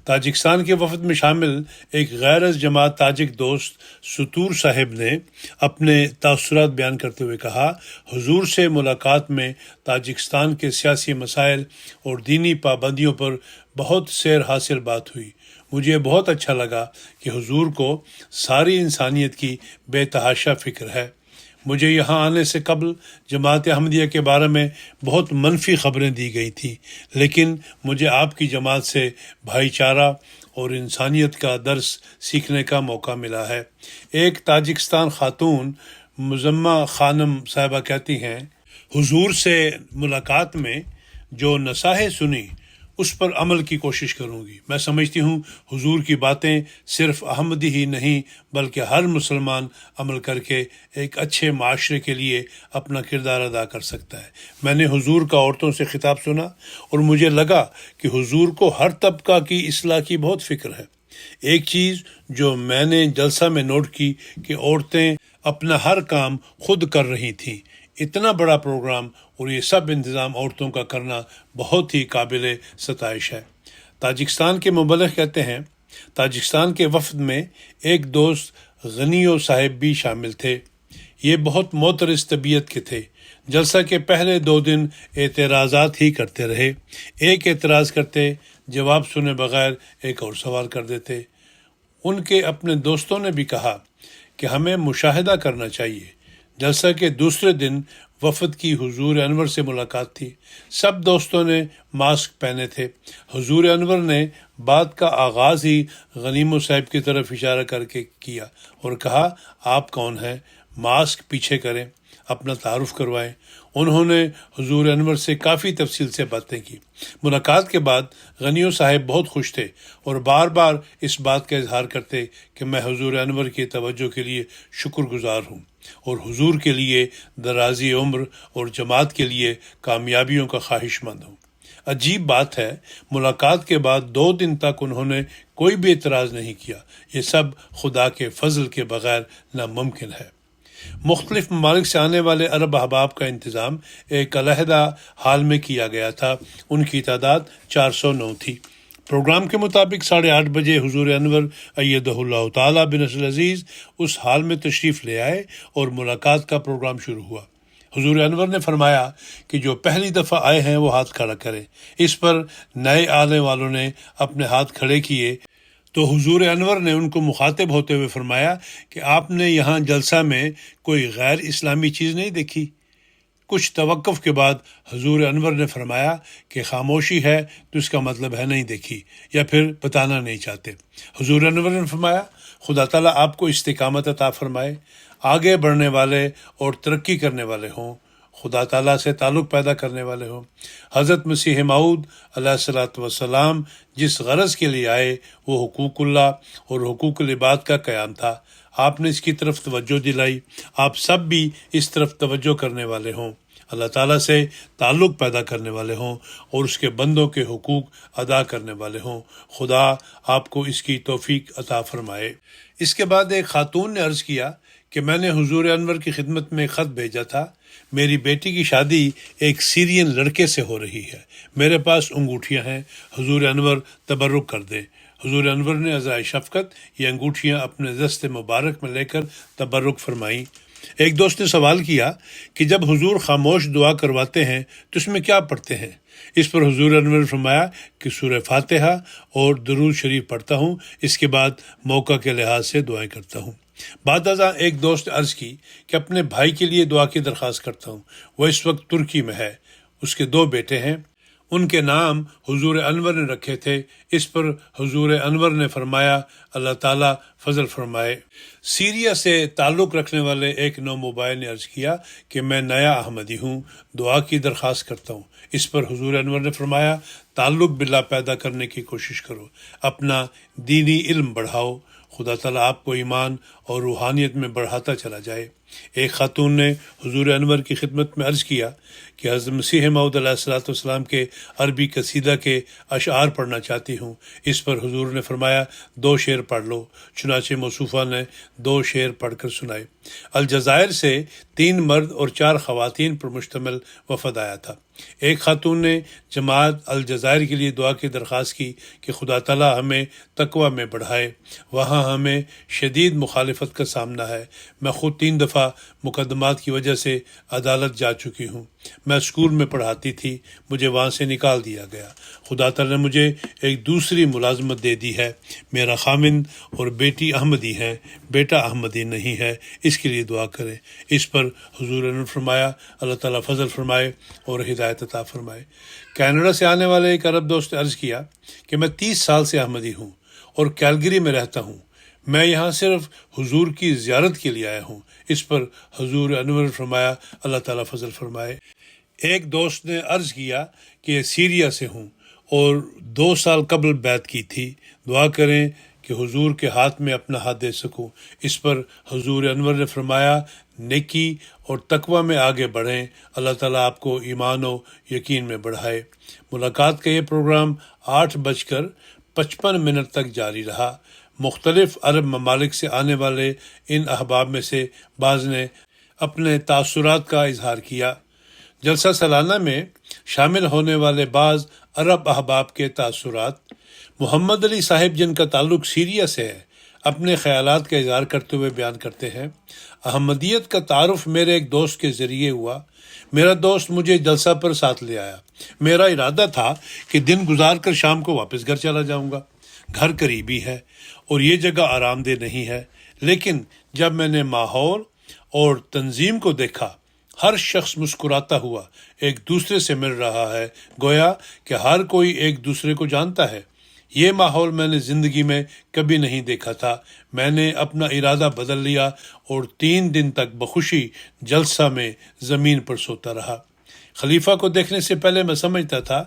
تاجکستان کے وفد میں شامل ایک غیر از جماعت تاجک دوست ستور صاحب نے اپنے تاثرات بیان کرتے ہوئے کہا، حضور سے ملاقات میں تاجکستان کے سیاسی مسائل اور دینی پابندیوں پر بہت سیر حاصل بات ہوئی۔ مجھے بہت اچھا لگا کہ حضور کو ساری انسانیت کی بے تحاشا فکر ہے۔ مجھے یہاں آنے سے قبل جماعت احمدیہ کے بارے میں بہت منفی خبریں دی گئی تھیں، لیکن مجھے آپ کی جماعت سے بھائی چارہ اور انسانیت کا درس سیکھنے کا موقع ملا ہے۔ ایک تاجکستان خاتون مزمہ خانم صاحبہ کہتی ہیں، حضور سے ملاقات میں جو نصائح سنی اس پر عمل کی کوشش کروں گی۔ میں سمجھتی ہوں حضور کی باتیں صرف احمدی ہی نہیں بلکہ ہر مسلمان عمل کر کے ایک اچھے معاشرے کے لیے اپنا کردار ادا کر سکتا ہے۔ میں نے حضور کا عورتوں سے خطاب سنا اور مجھے لگا کہ حضور کو ہر طبقہ کی اصلاح کی بہت فکر ہے۔ ایک چیز جو میں نے جلسہ میں نوٹ کی کہ عورتیں اپنا ہر کام خود کر رہی تھیں۔ اتنا بڑا پروگرام اور یہ سب انتظام عورتوں کا کرنا بہت ہی قابل ستائش ہے۔ تاجکستان کے مبلغ کہتے ہیں، تاجکستان کے وفد میں ایک دوست غنیو صاحب بھی شامل تھے۔ یہ بہت معترض طبیعت کے تھے۔ جلسہ کے پہلے 2 دن اعتراضات ہی کرتے رہے۔ ایک اعتراض کرتے، جواب سنے بغیر ایک اور سوال کر دیتے۔ ان کے اپنے دوستوں نے بھی کہا کہ ہمیں مشاہدہ کرنا چاہیے۔ جلسہ کے دوسرے دن وفد کی حضور انور سے ملاقات تھی۔ سب دوستوں نے ماسک پہنے تھے۔ حضور انور نے بات کا آغاز ہی غنیمو صاحب کی طرف اشارہ کر کے کیا اور کہا، آپ کون ہیں؟ ماسک پیچھے کریں، اپنا تعارف کروائیں۔ انہوں نے حضور انور سے کافی تفصیل سے باتیں کی۔ ملاقات کے بعد غنیو صاحب بہت خوش تھے اور بار بار اس بات کا اظہار کرتے کہ میں حضور انور کی توجہ کے لیے شکر گزار ہوں اور حضور کے لیے درازی عمر اور جماعت کے لیے کامیابیوں کا خواہش مند ہوں۔ عجیب بات ہے، ملاقات کے بعد 2 دن تک انہوں نے کوئی بھی اعتراض نہیں کیا۔ یہ سب خدا کے فضل کے بغیر ناممکن ہے۔ مختلف ممالک سے آنے والے عرب احباب کا انتظام ایک علیحدہ ہال میں کیا گیا تھا۔ ان کی تعداد 409 تھی۔ پروگرام کے مطابق 8:30 بجے حضور انور ایدہ اللہ تعالیٰ بنصر العزیز اس ہال میں تشریف لے آئے اور ملاقات کا پروگرام شروع ہوا۔ حضور انور نے فرمایا کہ جو پہلی دفعہ آئے ہیں وہ ہاتھ کھڑا کریں۔ اس پر نئے آنے والوں نے اپنے ہاتھ کھڑے کیے تو حضور انور نے ان کو مخاطب ہوتے ہوئے فرمایا کہ آپ نے یہاں جلسہ میں کوئی غیر اسلامی چیز نہیں دیکھی؟ کچھ توقف کے بعد حضور انور نے فرمایا کہ خاموشی ہے تو اس کا مطلب ہے نہیں دیکھی، یا پھر بتانا نہیں چاہتے۔ حضور انور نے فرمایا، خدا تعالیٰ آپ کو استقامت عطا فرمائے، آگے بڑھنے والے اور ترقی کرنے والے ہوں، خدا تعالیٰ سے تعلق پیدا کرنے والے ہوں۔ حضرت مسیح موعود علیہ الصلوۃ والسلام جس غرض کے لیے آئے وہ حقوق اللہ اور حقوق العباد کا قیام تھا۔ آپ نے اس کی طرف توجہ دلائی، آپ سب بھی اس طرف توجہ کرنے والے ہوں، اللہ تعالیٰ سے تعلق پیدا کرنے والے ہوں اور اس کے بندوں کے حقوق ادا کرنے والے ہوں۔ خدا آپ کو اس کی توفیق عطا فرمائے۔ اس کے بعد ایک خاتون نے عرض کیا کہ میں نے حضور انور کی خدمت میں خط بھیجا تھا، میری بیٹی کی شادی ایک سیرین لڑکے سے ہو رہی ہے، میرے پاس انگوٹھیاں ہیں، حضور انور تبرک کر دیں۔ حضور انور نے عزائے شفقت یہ انگوٹھیاں اپنے دست مبارک میں لے کر تبرک فرمائیں۔ ایک دوست نے سوال کیا کہ جب حضور خاموش دعا کرواتے ہیں تو اس میں کیا پڑھتے ہیں؟ اس پر حضور انور نے فرمایا کہ سورہ فاتحہ اور درود شریف پڑھتا ہوں، اس کے بعد موقع کے لحاظ سے دعائیں کرتا ہوں۔ بعد ازاں ایک دوست نے عرض کی کہ اپنے بھائی کے لیے دعا کی درخواست کرتا ہوں، وہ اس وقت ترکی میں ہے، اس کے 2 بیٹے ہیں، ان کے نام حضور انور نے رکھے تھے۔ اس پر حضور انور نے فرمایا اللہ تعالیٰ فضل فرمائے۔ سیریا سے تعلق رکھنے والے ایک نو موبائل نے عرض کیا کہ میں نیا احمدی ہوں، دعا کی درخواست کرتا ہوں۔ اس پر حضور انور نے فرمایا تعلق باللہ پیدا کرنے کی کوشش کرو، اپنا دینی علم بڑھاؤ، خدا تعالیٰ آپ کو ایمان اور روحانیت میں بڑھاتا چلا جائے۔ ایک خاتون نے حضور انور کی خدمت میں عرض کیا کہ حضرت مسیح موعود علیہ الصلوۃ والسلام کے عربی قصیدہ کے اشعار پڑھنا چاہتی ہوں۔ اس پر حضور نے فرمایا 2 شعر پڑھ لو۔ چنانچہ موصوفہ نے 2 شعر پڑھ کر سنائے۔ الجزائر سے 3 مرد اور 4 خواتین پر مشتمل وفد آیا تھا۔ ایک خاتون نے جماعت الجزائر کے لیے دعا کی درخواست کی کہ خدا تعالیٰ ہمیں تقوی میں بڑھائے، وہاں ہمیں شدید مخالفت کا سامنا ہے۔ میں خود 3 دفعہ مقدمات کی وجہ سے عدالت جا چکی ہوں۔ میں اسکول میں پڑھاتی تھی، مجھے وہاں سے نکال دیا گیا۔ خدا تعالیٰ نے مجھے ایک دوسری ملازمت دے دی ہے۔ میرا خامند اور بیٹی احمدی ہیں، بیٹا احمدی نہیں ہے، اس کے لیے دعا کریں۔ اس پر حضور نے فرمایا اللہ تعالیٰ فضل فرمائے اور ہدایت عطا فرمائے۔ کینیڈا سے آنے والے ایک عرب دوست نے عرض کیا کہ میں 30 سال سے احمدی ہوں اور کیلگری میں رہتا ہوں، میں یہاں صرف حضور کی زیارت کے لیے آیا ہوں۔ اس پر حضور انور فرمایا اللہ تعالیٰ فضل فرمائے۔ ایک دوست نے عرض کیا کہ سیریا سے ہوں اور 2 سال قبل بیعت کی تھی، دعا کریں کہ حضور کے ہاتھ میں اپنا ہاتھ دے سکوں۔ اس پر حضور انور نے فرمایا نیکی اور تقوی میں آگے بڑھیں، اللہ تعالیٰ آپ کو ایمان و یقین میں بڑھائے۔ ملاقات کا یہ پروگرام 8:55 تک جاری رہا۔ مختلف عرب ممالک سے آنے والے ان احباب میں سے بعض نے اپنے تاثرات کا اظہار کیا۔ جلسہ سالانہ میں شامل ہونے والے بعض عرب احباب کے تاثرات: محمد علی صاحب جن کا تعلق سیریا سے ہے اپنے خیالات کا اظہار کرتے ہوئے بیان کرتے ہیں، احمدیت کا تعارف میرے ایک دوست کے ذریعے ہوا۔ میرا دوست مجھے جلسہ پر ساتھ لے آیا۔ میرا ارادہ تھا کہ دن گزار کر شام کو واپس گھر چلا جاؤں گا، گھر قریبی ہے اور یہ جگہ آرام دہ نہیں ہے، لیکن جب میں نے ماحول اور تنظیم کو دیکھا، ہر شخص مسکراتا ہوا ایک دوسرے سے مل رہا ہے، گویا کہ ہر کوئی ایک دوسرے کو جانتا ہے۔ یہ ماحول میں نے زندگی میں کبھی نہیں دیکھا تھا۔ میں نے اپنا ارادہ بدل لیا اور 3 دن تک بخوشی جلسہ میں زمین پر سوتا رہا۔ خلیفہ کو دیکھنے سے پہلے میں سمجھتا تھا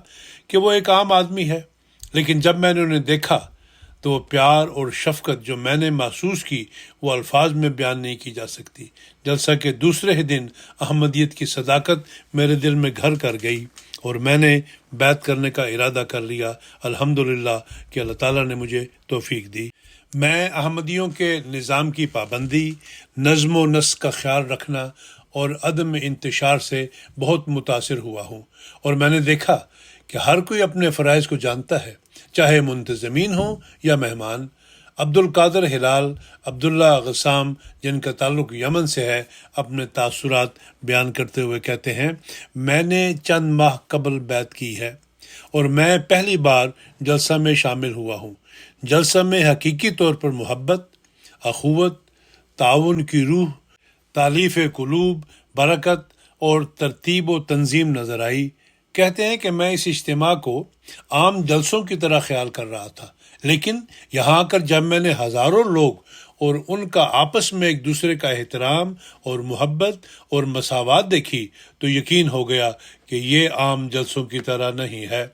کہ وہ ایک عام آدمی ہے، لیکن جب میں نے انہیں دیکھا تو وہ پیار اور شفقت جو میں نے محسوس کی وہ الفاظ میں بیان نہیں کی جا سکتی۔ جلسہ کے دوسرے ہی دن احمدیت کی صداقت میرے دل میں گھر کر گئی اور میں نے بیعت کرنے کا ارادہ کر لیا۔ الحمدللہ کہ اللہ تعالیٰ نے مجھے توفیق دی۔ میں احمدیوں کے نظام کی پابندی، نظم و نسق کا خیال رکھنا اور عدم انتشار سے بہت متاثر ہوا ہوں، اور میں نے دیکھا کہ ہر کوئی اپنے فرائض کو جانتا ہے، چاہے منتظمین ہوں یا مہمان۔ عبد القادر ہلال عبداللہ غسام جن کا تعلق یمن سے ہے اپنے تاثرات بیان کرتے ہوئے کہتے ہیں، میں نے چند ماہ قبل بیعت کی ہے اور میں پہلی بار جلسہ میں شامل ہوا ہوں۔ جلسہ میں حقیقی طور پر محبت، اخوت، تعاون کی روح، تالیف قلوب، برکت اور ترتیب و تنظیم نظر آئی۔ کہتے ہیں کہ میں اس اجتماع کو عام جلسوں کی طرح خیال کر رہا تھا، لیکن یہاں آ کر جب میں نے ہزاروں لوگ اور ان کا آپس میں ایک دوسرے کا احترام اور محبت اور مساوات دیکھی تو یقین ہو گیا کہ یہ عام جلسوں کی طرح نہیں ہے۔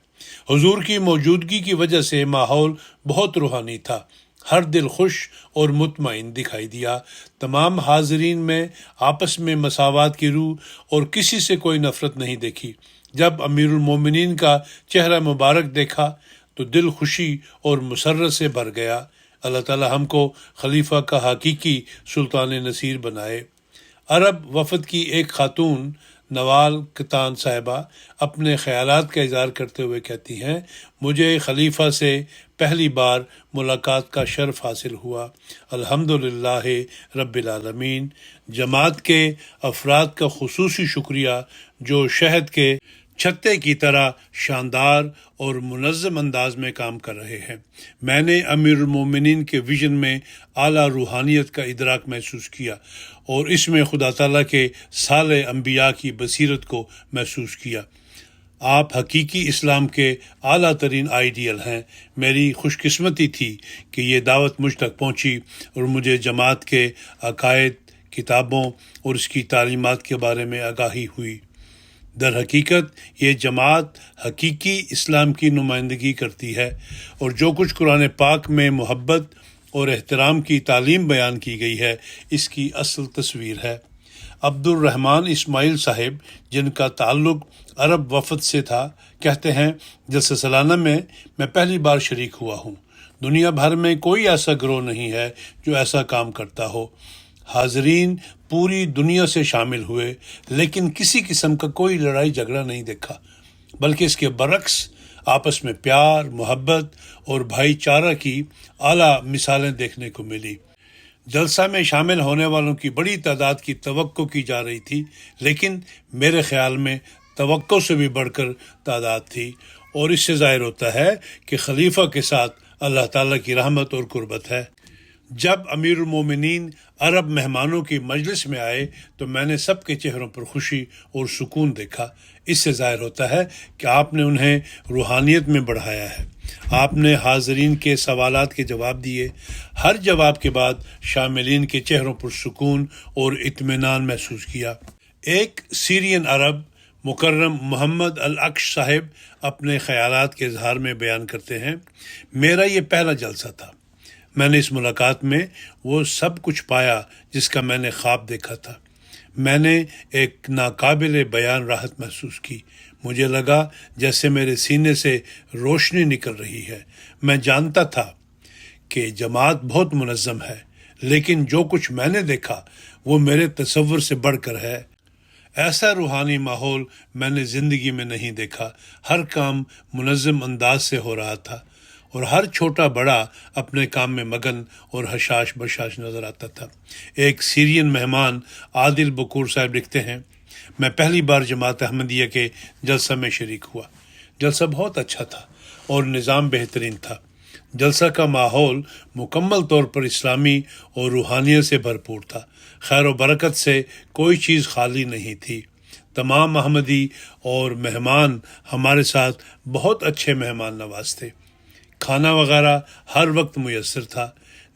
حضور کی موجودگی کی وجہ سے ماحول بہت روحانی تھا، ہر دل خوش اور مطمئن دکھائی دیا۔ تمام حاضرین میں آپس میں مساوات کی روح اور کسی سے کوئی نفرت نہیں دیکھی۔ جب امیر المومنین کا چہرہ مبارک دیکھا تو دل خوشی اور مسرت سے بھر گیا۔ اللہ تعالی ہم کو خلیفہ کا حقیقی سلطان نصیر بنائے۔ عرب وفد کی ایک خاتون نوال کتان صاحبہ اپنے خیالات کا اظہار کرتے ہوئے کہتی ہیں، مجھے خلیفہ سے پہلی بار ملاقات کا شرف حاصل ہوا۔ الحمدللہ رب العالمین۔ جماعت کے افراد کا خصوصی شکریہ جو شہد کے چھتے کی طرح شاندار اور منظم انداز میں کام کر رہے ہیں۔ میں نے امیر المومنین کے ویژن میں اعلیٰ روحانیت کا ادراک محسوس کیا اور اس میں خدا تعالیٰ کے صالح انبیاء کی بصیرت کو محسوس کیا۔ آپ حقیقی اسلام کے اعلیٰ ترین آئیڈیل ہیں۔ میری خوش قسمتی تھی کہ یہ دعوت مجھ تک پہنچی اور مجھے جماعت کے عقائد، کتابوں اور اس کی تعلیمات کے بارے میں آگاہی ہوئی۔ در حقیقت یہ جماعت حقیقی اسلام کی نمائندگی کرتی ہے، اور جو کچھ قرآن پاک میں محبت اور احترام کی تعلیم بیان کی گئی ہے اس کی اصل تصویر ہے۔ عبد الرحمن اسماعیل صاحب، جن کا تعلق عرب وفد سے تھا، کہتے ہیں جلسہ سالانہ میں پہلی بار شریک ہوا ہوں۔ دنیا بھر میں کوئی ایسا گروہ نہیں ہے جو ایسا کام کرتا ہو۔ حاضرین پوری دنیا سے شامل ہوئے، لیکن کسی قسم کا کوئی لڑائی جھگڑا نہیں دیکھا، بلکہ اس کے برعکس آپس میں پیار، محبت اور بھائی چارہ کی اعلیٰ مثالیں دیکھنے کو ملی۔ جلسہ میں شامل ہونے والوں کی بڑی تعداد کی توقع کی جا رہی تھی، لیکن میرے خیال میں توقع سے بھی بڑھ کر تعداد تھی، اور اس سے ظاہر ہوتا ہے کہ خلیفہ کے ساتھ اللہ تعالیٰ کی رحمت اور قربت ہے۔ جب امیر المومنین عرب مہمانوں کی مجلس میں آئے تو میں نے سب کے چہروں پر خوشی اور سکون دیکھا۔ اس سے ظاہر ہوتا ہے کہ آپ نے انہیں روحانیت میں بڑھایا ہے۔ آپ نے حاضرین کے سوالات کے جواب دیے۔ ہر جواب کے بعد شاملین کے چہروں پر سکون اور اطمینان محسوس کیا۔ ایک سیرین عرب مکرم محمد الاکش صاحب اپنے خیالات کے اظہار میں بیان کرتے ہیں، میرا یہ پہلا جلسہ تھا۔ میں نے اس ملاقات میں وہ سب کچھ پایا جس کا میں نے خواب دیکھا تھا۔ میں نے ایک ناقابل بیان راحت محسوس کی۔ مجھے لگا جیسے میرے سینے سے روشنی نکل رہی ہے۔ میں جانتا تھا کہ جماعت بہت منظم ہے، لیکن جو کچھ میں نے دیکھا وہ میرے تصور سے بڑھ کر ہے۔ ایسا روحانی ماحول میں نے زندگی میں نہیں دیکھا۔ ہر کام منظم انداز سے ہو رہا تھا، اور ہر چھوٹا بڑا اپنے کام میں مگن اور حشاش بشاش نظر آتا تھا۔ ایک سیرین مہمان عادل بکور صاحب لکھتے ہیں، میں پہلی بار جماعت احمدیہ کے جلسہ میں شریک ہوا۔ جلسہ بہت اچھا تھا اور نظام بہترین تھا۔ جلسہ کا ماحول مکمل طور پر اسلامی اور روحانیت سے بھرپور تھا۔ خیر و برکت سے کوئی چیز خالی نہیں تھی۔ تمام احمدی اور مہمان ہمارے ساتھ بہت اچھے مہمان نواز تھے۔ کھانا وغیرہ ہر وقت میسر تھا۔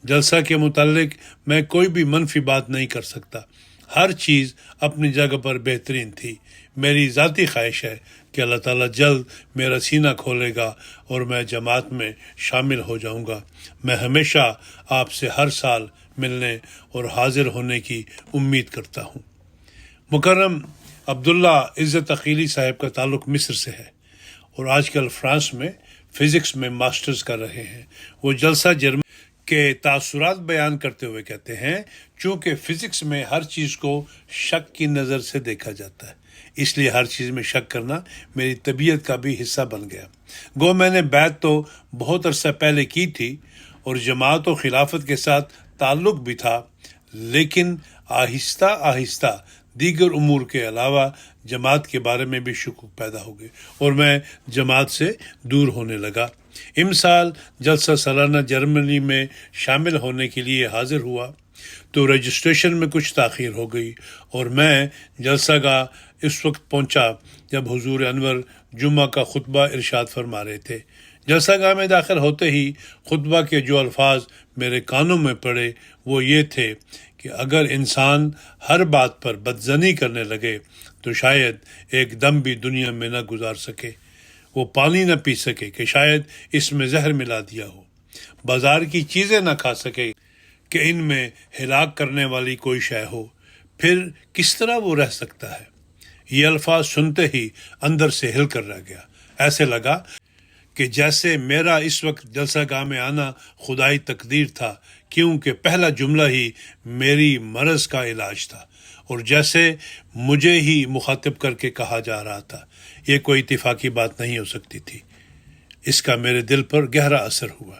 جلسہ کے متعلق میں کوئی بھی منفی بات نہیں کر سکتا۔ ہر چیز اپنی جگہ پر بہترین تھی۔ میری ذاتی خواہش ہے کہ اللہ تعالیٰ جلد میرا سینہ کھولے گا اور میں جماعت میں شامل ہو جاؤں گا۔ میں ہمیشہ آپ سے ہر سال ملنے اور حاضر ہونے کی امید کرتا ہوں۔ مکرم عبداللہ عزت عقیلی صاحب کا تعلق مصر سے ہے اور آج کل فرانس میں فزکس میں ماسٹرز کر رہے ہیں۔ وہ جلسہ جرمن کے تاثرات بیان کرتے ہوئے کہتے ہیں، چونکہ فزکس میں ہر چیز کو شک کی نظر سے دیکھا جاتا ہے، اس لیے ہر چیز میں شک کرنا میری طبیعت کا بھی حصہ بن گیا۔ گو میں نے بیعت تو بہت عرصہ پہلے کی تھی اور جماعت و خلافت کے ساتھ تعلق بھی تھا، لیکن آہستہ آہستہ دیگر امور کے علاوہ جماعت کے بارے میں بھی شکوک پیدا ہو گئے اور میں جماعت سے دور ہونے لگا۔ امسال جلسہ سالانہ جرمنی میں شامل ہونے کے لیے حاضر ہوا تو رجسٹریشن میں کچھ تاخیر ہو گئی، اور میں جلسہ گاہ اس وقت پہنچا جب حضور انور جمعہ کا خطبہ ارشاد فرما رہے تھے۔ جلسہ گاہ میں داخل ہوتے ہی خطبہ کے جو الفاظ میرے کانوں میں پڑے وہ یہ تھے کہ اگر انسان ہر بات پر بدظنی کرنے لگے تو شاید ایک دم بھی دنیا میں نہ گزار سکے، وہ پانی نہ پی سکے کہ شاید اس میں زہر ملا دیا ہو، بازار کی چیزیں نہ کھا سکے کہ ان میں ہلاک کرنے والی کوئی شے ہو، پھر کس طرح وہ رہ سکتا ہے؟ یہ الفاظ سنتے ہی اندر سے ہل کر رہ گیا۔ ایسے لگا کہ جیسے میرا اس وقت جلسہ گاہ میں آنا خدائی تقدیر تھا، کیونکہ پہلا جملہ ہی میری مرض کا علاج تھا، اور جیسے مجھے ہی مخاطب کر کے کہا جا رہا تھا۔ یہ کوئی اتفاقی بات نہیں ہو سکتی تھی۔ اس کا میرے دل پر گہرا اثر ہوا،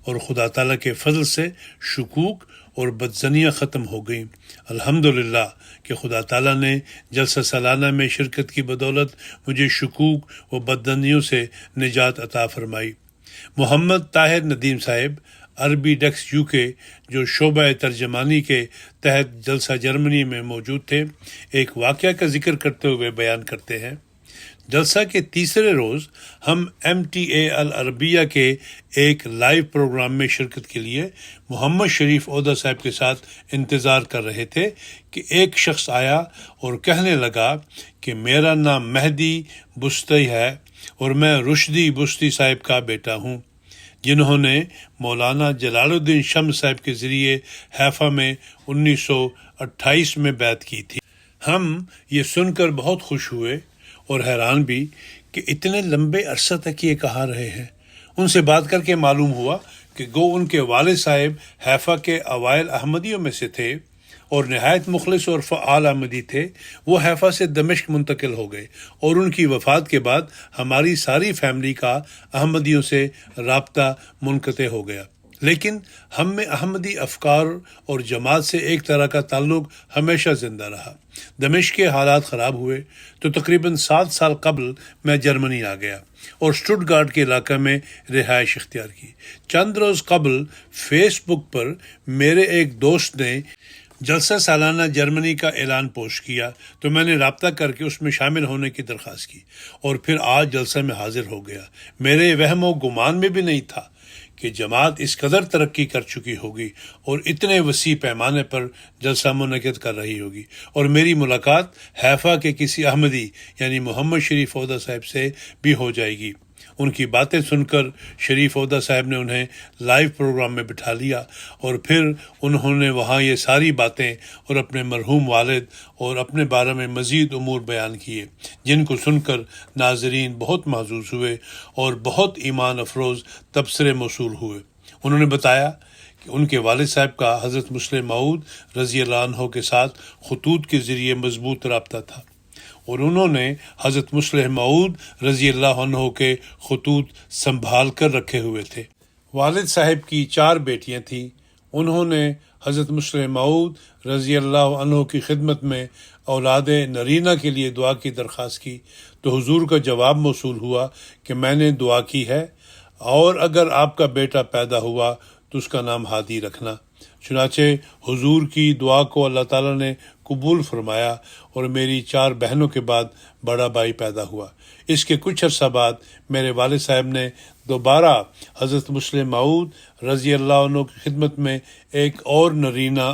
اور خدا تعالیٰ کے فضل سے شکوک اور بدظنیاں ختم ہو گئیں۔ الحمدللہ کہ خدا تعالیٰ نے جلسہ سالانہ میں شرکت کی بدولت مجھے شکوک و بدظنیوں سے نجات عطا فرمائی۔ محمد طاہر ندیم صاحب عربی ڈیکس یو کے جو شعبہ ترجمانی کے تحت جلسہ جرمنی میں موجود تھے، ایک واقعہ کا ذکر کرتے ہوئے بیان کرتے ہیں۔ جلسہ کے تیسرے روز ہم MTA العربیہ کے ایک لائیو پروگرام میں شرکت کے لیے محمد شریف عودہ صاحب کے ساتھ انتظار کر رہے تھے کہ ایک شخص آیا اور کہنے لگا کہ میرا نام مہدی بستی ہے اور میں رشدی بستی صاحب کا بیٹا ہوں، جنہوں نے مولانا جلال الدین شمس صاحب کے ذریعے حیفا میں 1928 میں بیعت کی تھی۔ ہم یہ سن کر بہت خوش ہوئے اور حیران بھی کہ اتنے لمبے عرصہ تک یہ کہاں رہے ہیں۔ ان سے بات کر کے معلوم ہوا کہ گو ان کے والد صاحب حیفا کے اوائل احمدیوں میں سے تھے اور نہایت مخلص اور فعال احمدی تھے۔ وہ حیفا سے دمشق منتقل ہو گئے اور ان کی وفات کے بعد ہماری ساری فیملی کا احمدیوں سے رابطہ منقطع ہو گیا، لیکن ہم میں احمدی افکار اور جماعت سے ایک طرح کا تعلق ہمیشہ زندہ رہا۔ دمشق کے حالات خراب ہوئے تو تقریباً 7 سال قبل میں جرمنی آ گیا اور اسٹوٹگارٹ کے علاقے میں رہائش اختیار کی۔ چند روز قبل فیس بک پر میرے ایک دوست نے جلسہ سالانہ جرمنی کا اعلان پوسٹ کیا تو میں نے رابطہ کر کے اس میں شامل ہونے کی درخواست کی اور پھر آج جلسہ میں حاضر ہو گیا۔ میرے وہم و گمان میں بھی نہیں تھا کہ جماعت اس قدر ترقی کر چکی ہوگی اور اتنے وسیع پیمانے پر جلسہ منعقد کر رہی ہوگی، اور میری ملاقات حیفا کے کسی احمدی یعنی محمد شریف عودہ صاحب سے بھی ہو جائے گی۔ ان کی باتیں سن کر شریف عودہ صاحب نے انہیں لائیو پروگرام میں بٹھا لیا اور پھر انہوں نے وہاں یہ ساری باتیں اور اپنے مرحوم والد اور اپنے بارے میں مزید امور بیان کیے، جن کو سن کر ناظرین بہت محظوظ ہوئے اور بہت ایمان افروز تبصرے موصول ہوئے۔ انہوں نے بتایا کہ ان کے والد صاحب کا حضرت مسلم موعود رضی اللہ عنہ کے ساتھ خطوط کے ذریعے مضبوط رابطہ تھا اور انہوں نے حضرت مسلم موعود رضی اللہ عنہ کے خطوط سنبھال کر رکھے ہوئے تھے۔ والد صاحب کی 4 بیٹیاں تھیں۔ انہوں نے حضرت مسلم موعود رضی اللہ عنہ کی خدمت میں اولاد نرینہ کے لیے دعا کی درخواست کی تو حضور کا جواب موصول ہوا کہ میں نے دعا کی ہے، اور اگر آپ کا بیٹا پیدا ہوا تو اس کا نام ہادی رکھنا۔ چنانچہ حضور کی دعا کو اللہ تعالیٰ نے قبول فرمایا اور میری 4 بہنوں کے بعد بڑا بھائی پیدا ہوا۔ اس کے کچھ عرصہ بعد میرے والد صاحب نے دوبارہ حضرت مسلم موعود رضی اللہ عنہ کی خدمت میں ایک اور نرینہ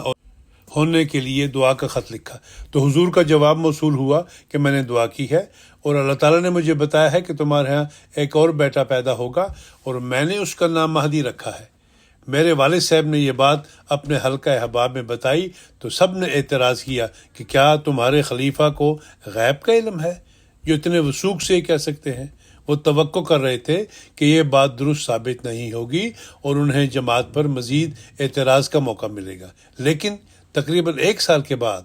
ہونے کے لیے دعا کا خط لکھا تو حضور کا جواب موصول ہوا کہ میں نے دعا کی ہے اور اللہ تعالیٰ نے مجھے بتایا ہے کہ تمہارے ہاں ایک اور بیٹا پیدا ہوگا اور میں نے اس کا نام مہدی رکھا ہے۔ میرے والد صاحب نے یہ بات اپنے حلقہ احباب میں بتائی تو سب نے اعتراض کیا کہ کیا تمہارے خلیفہ کو غیب کا علم ہے جو اتنے وثوق سے کہہ سکتے ہیں؟ وہ توقع کر رہے تھے کہ یہ بات درست ثابت نہیں ہوگی اور انہیں جماعت پر مزید اعتراض کا موقع ملے گا، لیکن تقریباً 1 سال کے بعد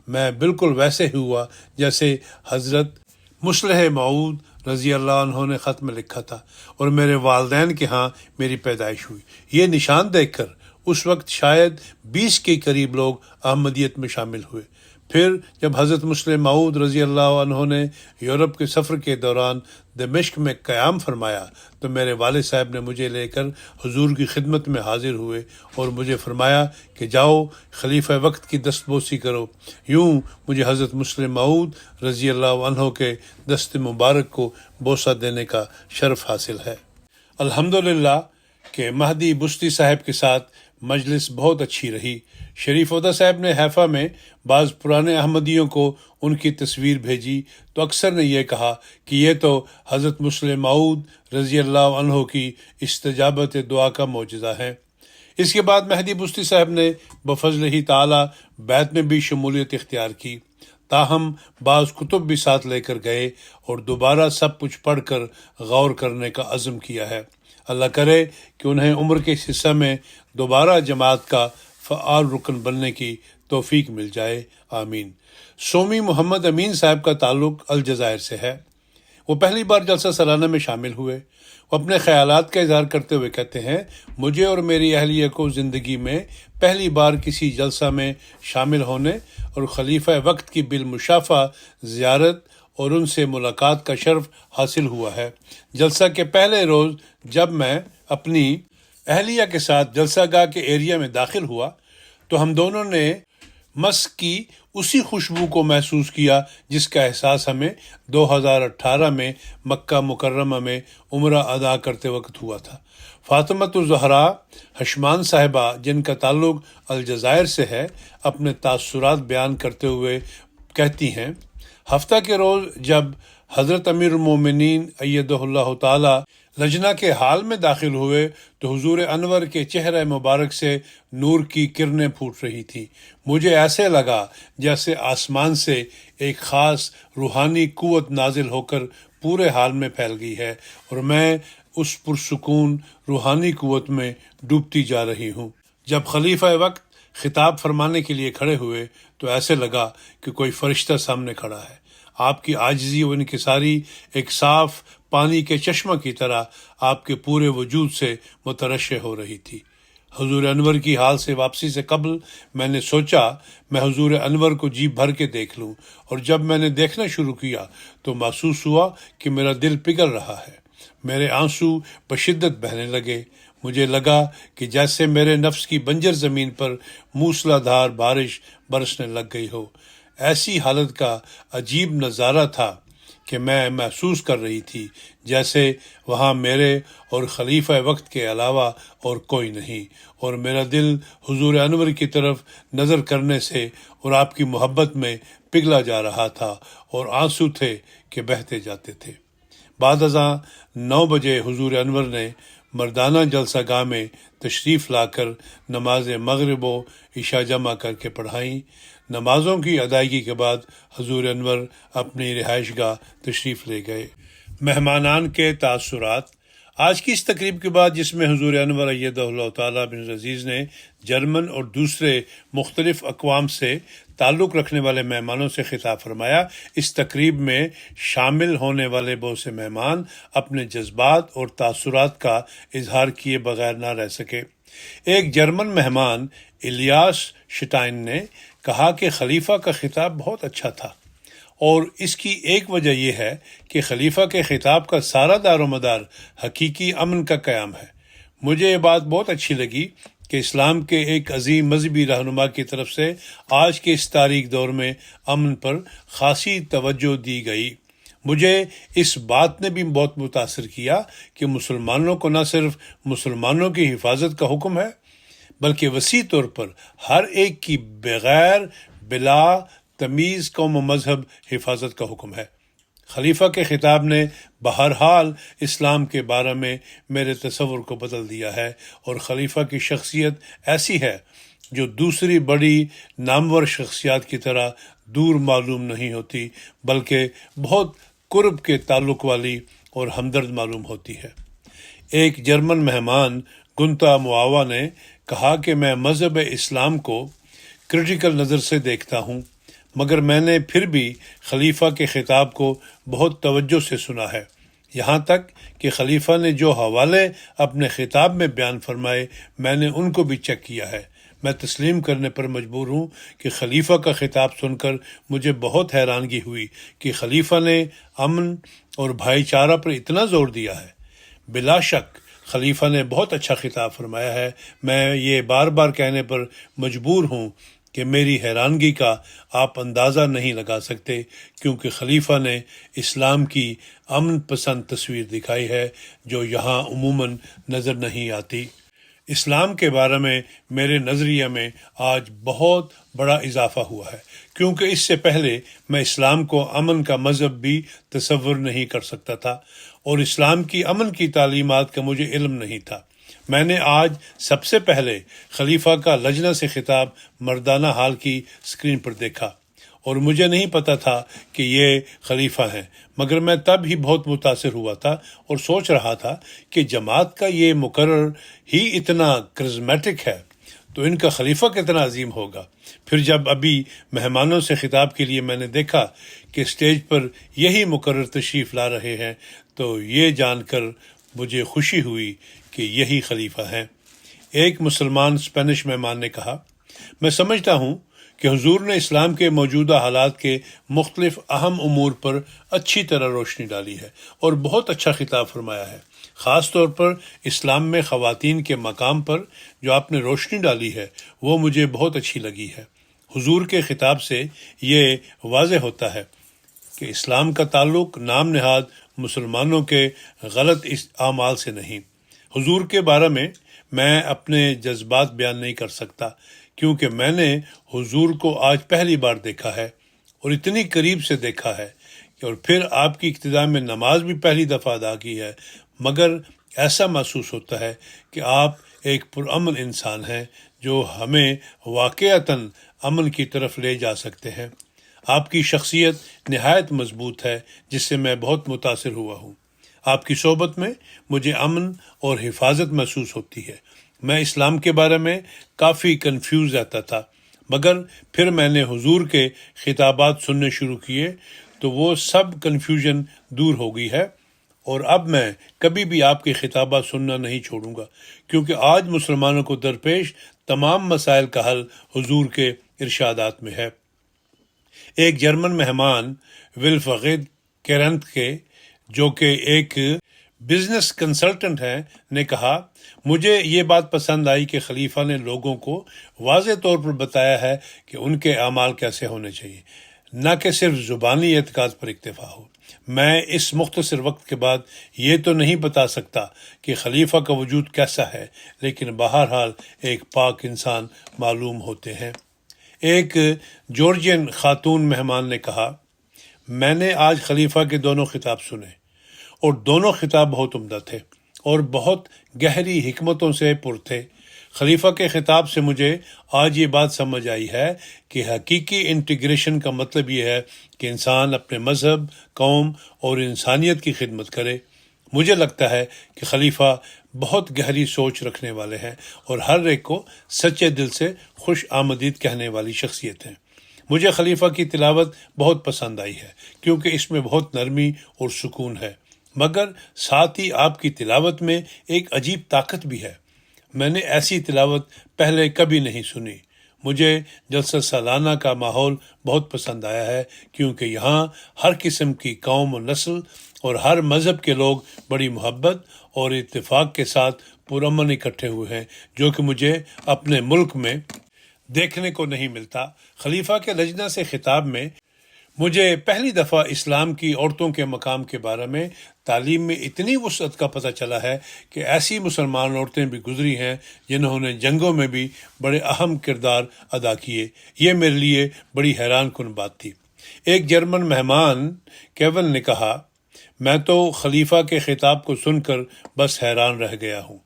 میں بالکل ویسے ہی ہوا جیسے حضرت مسلح موعود رضی اللہ عنہ نے خط میں لکھا تھا، اور میرے والدین کے ہاں میری پیدائش ہوئی۔ یہ نشان دیکھ کر اس وقت شاید 20 کے قریب لوگ احمدیت میں شامل ہوئے۔ پھر جب حضرت مسلم موعود رضی اللہ عنہ نے یورپ کے سفر کے دوران دمشق میں قیام فرمایا تو میرے والد صاحب نے مجھے لے کر حضور کی خدمت میں حاضر ہوئے اور مجھے فرمایا کہ جاؤ خلیفہ وقت کی دستبوسی کرو۔ یوں مجھے حضرت مسلم موعود رضی اللہ عنہ کے دست مبارک کو بوسہ دینے کا شرف حاصل ہے۔ الحمدللہ کہ مہدی بستی صاحب کے ساتھ مجلس بہت اچھی رہی۔ شریف عودہ صاحب نے حیفا میں بعض پرانے احمدیوں کو ان کی تصویر بھیجی تو اکثر نے یہ کہا کہ یہ تو حضرت مسلم موعود رضی اللہ عنہ کی استجابت دعا کا معجزہ ہے۔ اس کے بعد مہدی بستی صاحب نے بفضل ہی تعالی بیعت میں بھی شمولیت اختیار کی، تاہم بعض کتب بھی ساتھ لے کر گئے اور دوبارہ سب کچھ پڑھ کر غور کرنے کا عزم کیا ہے۔ اللہ کرے کہ انہیں عمر کے اس حصہ میں دوبارہ جماعت کا فعال رکن بننے کی توفیق مل جائے، آمین۔ سومی محمد امین صاحب کا تعلق الجزائر سے ہے۔ وہ پہلی بار جلسہ سالانہ میں شامل ہوئے۔ وہ اپنے خیالات کا اظہار کرتے ہوئے کہتے ہیں، مجھے اور میری اہلیہ کو زندگی میں پہلی بار کسی جلسہ میں شامل ہونے اور خلیفہ وقت کی بالمشافہ زیارت اور ان سے ملاقات کا شرف حاصل ہوا ہے۔ جلسہ کے پہلے روز جب میں اپنی اہلیہ کے ساتھ جلسہ گاہ کے ایریا میں داخل ہوا تو ہم دونوں نے مسک کی اسی خوشبو کو محسوس کیا جس کا احساس ہمیں 2018 میں مکہ مکرمہ میں عمرہ ادا کرتے وقت ہوا تھا۔ فاطمۃ الزہرا حشمان صاحبہ، جن کا تعلق الجزائر سے ہے، اپنے تاثرات بیان کرتے ہوئے کہتی ہیں، ہفتہ کے روز جب حضرت امیر المومنین ایدہ اللہ تعالی لجنہ کے حال میں داخل ہوئے تو حضور انور کے چہرہ مبارک سے نور کی کرنیں پھوٹ رہی تھیں۔ مجھے ایسے لگا جیسے آسمان سے ایک خاص روحانی قوت نازل ہو کر پورے حال میں پھیل گئی ہے اور میں اس پرسکون روحانی قوت میں ڈوبتی جا رہی ہوں۔ جب خلیفہ وقت خطاب فرمانے کے لیے کھڑے ہوئے تو ایسے لگا کہ کوئی فرشتہ سامنے کھڑا ہے۔ آپ کی عاجزی و انکساری ایک صاف پانی کے چشمہ کی طرح آپ کے پورے وجود سے مترشح ہو رہی تھی۔ حضور انور کی حال سے واپسی سے قبل میں نے سوچا میں حضور انور کو جی بھر کے دیکھ لوں، اور جب میں نے دیکھنا شروع کیا تو محسوس ہوا کہ میرا دل پگھل رہا ہے۔ میرے آنسو بشدت بہنے لگے۔ مجھے لگا کہ جیسے میرے نفس کی بنجر زمین پر موسلا دھار بارش برسنے لگ گئی ہو۔ ایسی حالت کا عجیب نظارہ تھا کہ میں محسوس کر رہی تھی جیسے وہاں میرے اور خلیفہ وقت کے علاوہ اور کوئی نہیں، اور میرا دل حضور انور کی طرف نظر کرنے سے اور آپ کی محبت میں پگھلا جا رہا تھا، اور آنسو تھے کہ بہتے جاتے تھے۔ بعد ازاں 9 بجے حضور انور نے مردانہ جلسہ گاہ میں تشریف لا کر نماز مغرب و عشاء جمع کر کے پڑھائیں۔ نمازوں کی ادائیگی کے بعد حضور انور اپنی رہائش گاہ تشریف لے گئے۔ مہمانان کے تاثرات۔ آج کی اس تقریب کے بعد جس میں حضور انور ایدہ اللہ تعالیٰ بن عزیز نے جرمن اور دوسرے مختلف اقوام سے تعلق رکھنے والے مہمانوں سے خطاب فرمایا، اس تقریب میں شامل ہونے والے بہت سے مہمان اپنے جذبات اور تاثرات کا اظہار کیے بغیر نہ رہ سکے۔ ایک جرمن مہمان الیاس شٹائن نے کہا کہ خلیفہ کا خطاب بہت اچھا تھا، اور اس کی ایک وجہ یہ ہے کہ خلیفہ کے خطاب کا سارا دار و مدار حقیقی امن کا قیام ہے۔ مجھے یہ بات بہت اچھی لگی کہ اسلام کے ایک عظیم مذہبی رہنما کی طرف سے آج کے اس تاریک دور میں امن پر خاصی توجہ دی گئی۔ مجھے اس بات نے بھی بہت متاثر کیا کہ مسلمانوں کو نہ صرف مسلمانوں کی حفاظت کا حکم ہے بلکہ وسیع طور پر ہر ایک کی بغیر بلا تمیز قوم و مذہب حفاظت کا حکم ہے۔ خلیفہ کے خطاب نے بہرحال اسلام کے بارے میں میرے تصور کو بدل دیا ہے، اور خلیفہ کی شخصیت ایسی ہے جو دوسری بڑی نامور شخصیات کی طرح دور معلوم نہیں ہوتی بلکہ بہت قرب کے تعلق والی اور ہمدرد معلوم ہوتی ہے۔ ایک جرمن مہمان گنتا معاوا نے کہا کہ میں مذہب اسلام کو کرٹیکل نظر سے دیکھتا ہوں، مگر میں نے پھر بھی خلیفہ کے خطاب کو بہت توجہ سے سنا ہے، یہاں تک کہ خلیفہ نے جو حوالے اپنے خطاب میں بیان فرمائے میں نے ان کو بھی چیک کیا ہے۔ میں تسلیم کرنے پر مجبور ہوں کہ خلیفہ کا خطاب سن کر مجھے بہت حیرانگی ہوئی کہ خلیفہ نے امن اور بھائی چارہ پر اتنا زور دیا ہے۔ بلا شک خلیفہ نے بہت اچھا خطاب فرمایا ہے۔ میں یہ بار بار کہنے پر مجبور ہوں کہ میری حیرانگی کا آپ اندازہ نہیں لگا سکتے، کیونکہ خلیفہ نے اسلام کی امن پسند تصویر دکھائی ہے جو یہاں عموماً نظر نہیں آتی۔ اسلام کے بارے میں میرے نظریہ میں آج بہت بڑا اضافہ ہوا ہے، کیونکہ اس سے پہلے میں اسلام کو امن کا مذہب بھی تصور نہیں کر سکتا تھا، اور اسلام کی امن کی تعلیمات کا مجھے علم نہیں تھا۔ میں نے آج سب سے پہلے خلیفہ کا لجنہ سے خطاب مردانہ حال کی اسکرین پر دیکھا، اور مجھے نہیں پتا تھا کہ یہ خلیفہ ہیں، مگر میں تب ہی بہت متاثر ہوا تھا اور سوچ رہا تھا کہ جماعت کا یہ مقرر ہی اتنا کرزمیٹک ہے تو ان کا خلیفہ کتنا عظیم ہوگا۔ پھر جب ابھی مہمانوں سے خطاب کے لیے میں نے دیکھا کہ اسٹیج پر یہی مقرر تشریف لا رہے ہیں تو یہ جان کر مجھے خوشی ہوئی کہ یہی خلیفہ ہیں۔ ایک مسلمان اسپینش مہمان نے کہا، میں سمجھتا ہوں کہ حضور نے اسلام کے موجودہ حالات کے مختلف اہم امور پر اچھی طرح روشنی ڈالی ہے اور بہت اچھا خطاب فرمایا ہے۔ خاص طور پر اسلام میں خواتین کے مقام پر جو آپ نے روشنی ڈالی ہے وہ مجھے بہت اچھی لگی ہے۔ حضور کے خطاب سے یہ واضح ہوتا ہے کہ اسلام کا تعلق نام نہاد مسلمانوں کے غلط اعمال سے نہیں۔ حضور کے بارے میں اپنے جذبات بیان نہیں کر سکتا، کیونکہ میں نے حضور کو آج پہلی بار دیکھا ہے اور اتنی قریب سے دیکھا ہے، اور پھر آپ کی ابتدا میں نماز بھی پہلی دفعہ ادا کی ہے، مگر ایسا محسوس ہوتا ہے کہ آپ ایک پرامن انسان ہیں جو ہمیں واقعتاً امن کی طرف لے جا سکتے ہیں۔ آپ کی شخصیت نہایت مضبوط ہے، جس سے میں بہت متاثر ہوا ہوں۔ آپ کی صحبت میں مجھے امن اور حفاظت محسوس ہوتی ہے۔ میں اسلام کے بارے میں کافی کنفیوز رہتا تھا، مگر پھر میں نے حضور کے خطابات سننے شروع کیے تو وہ سب کنفیوژن دور ہو گئی ہے، اور اب میں کبھی بھی آپ کے خطابات سننا نہیں چھوڑوں گا، کیونکہ آج مسلمانوں کو درپیش تمام مسائل کا حل حضور کے ارشادات میں ہے۔ ایک جرمن مہمان ولفغیڈ کیرنتکے، جو کہ ایک بزنس کنسلٹنٹ ہیں، نے کہا، مجھے یہ بات پسند آئی کہ خلیفہ نے لوگوں کو واضح طور پر بتایا ہے کہ ان کے اعمال کیسے ہونے چاہیے، نہ کہ صرف زبانی اعتقاد پر اکتفا ہو۔ میں اس مختصر وقت کے بعد یہ تو نہیں بتا سکتا کہ خلیفہ کا وجود کیسا ہے، لیکن بہرحال ایک پاک انسان معلوم ہوتے ہیں۔ ایک جارجین خاتون مہمان نے کہا، میں نے آج خلیفہ کے دونوں خطاب سنے اور دونوں خطاب بہت عمدہ تھے اور بہت گہری حکمتوں سے پر تھے۔ خلیفہ کے خطاب سے مجھے آج یہ بات سمجھ آئی ہے کہ حقیقی انٹیگریشن کا مطلب یہ ہے کہ انسان اپنے مذہب، قوم اور انسانیت کی خدمت کرے۔ مجھے لگتا ہے کہ خلیفہ بہت گہری سوچ رکھنے والے ہیں اور ہر ایک کو سچے دل سے خوش آمدید کہنے والی شخصیت ہیں۔ مجھے خلیفہ کی تلاوت بہت پسند آئی ہے، کیونکہ اس میں بہت نرمی اور سکون ہے، مگر ساتھ ہی آپ کی تلاوت میں ایک عجیب طاقت بھی ہے۔ میں نے ایسی تلاوت پہلے کبھی نہیں سنی۔ مجھے جلسہ سالانہ کا ماحول بہت پسند آیا ہے، کیونکہ یہاں ہر قسم کی قوم و نسل اور ہر مذہب کے لوگ بڑی محبت اور اتفاق کے ساتھ پرامن اکٹھے ہوئے ہیں، جو کہ مجھے اپنے ملک میں دیکھنے کو نہیں ملتا۔ خلیفہ کے لجنہ سے خطاب میں مجھے پہلی دفعہ اسلام کی عورتوں کے مقام کے بارے میں تعلیم میں اتنی وسعت کا پتہ چلا ہے کہ ایسی مسلمان عورتیں بھی گزری ہیں جنہوں نے جنگوں میں بھی بڑے اہم کردار ادا کیے۔ یہ میرے لیے بڑی حیران کن بات تھی۔ ایک جرمن مہمان کیون نے کہا، میں تو خلیفہ کے خطاب کو سن کر بس حیران رہ گیا ہوں۔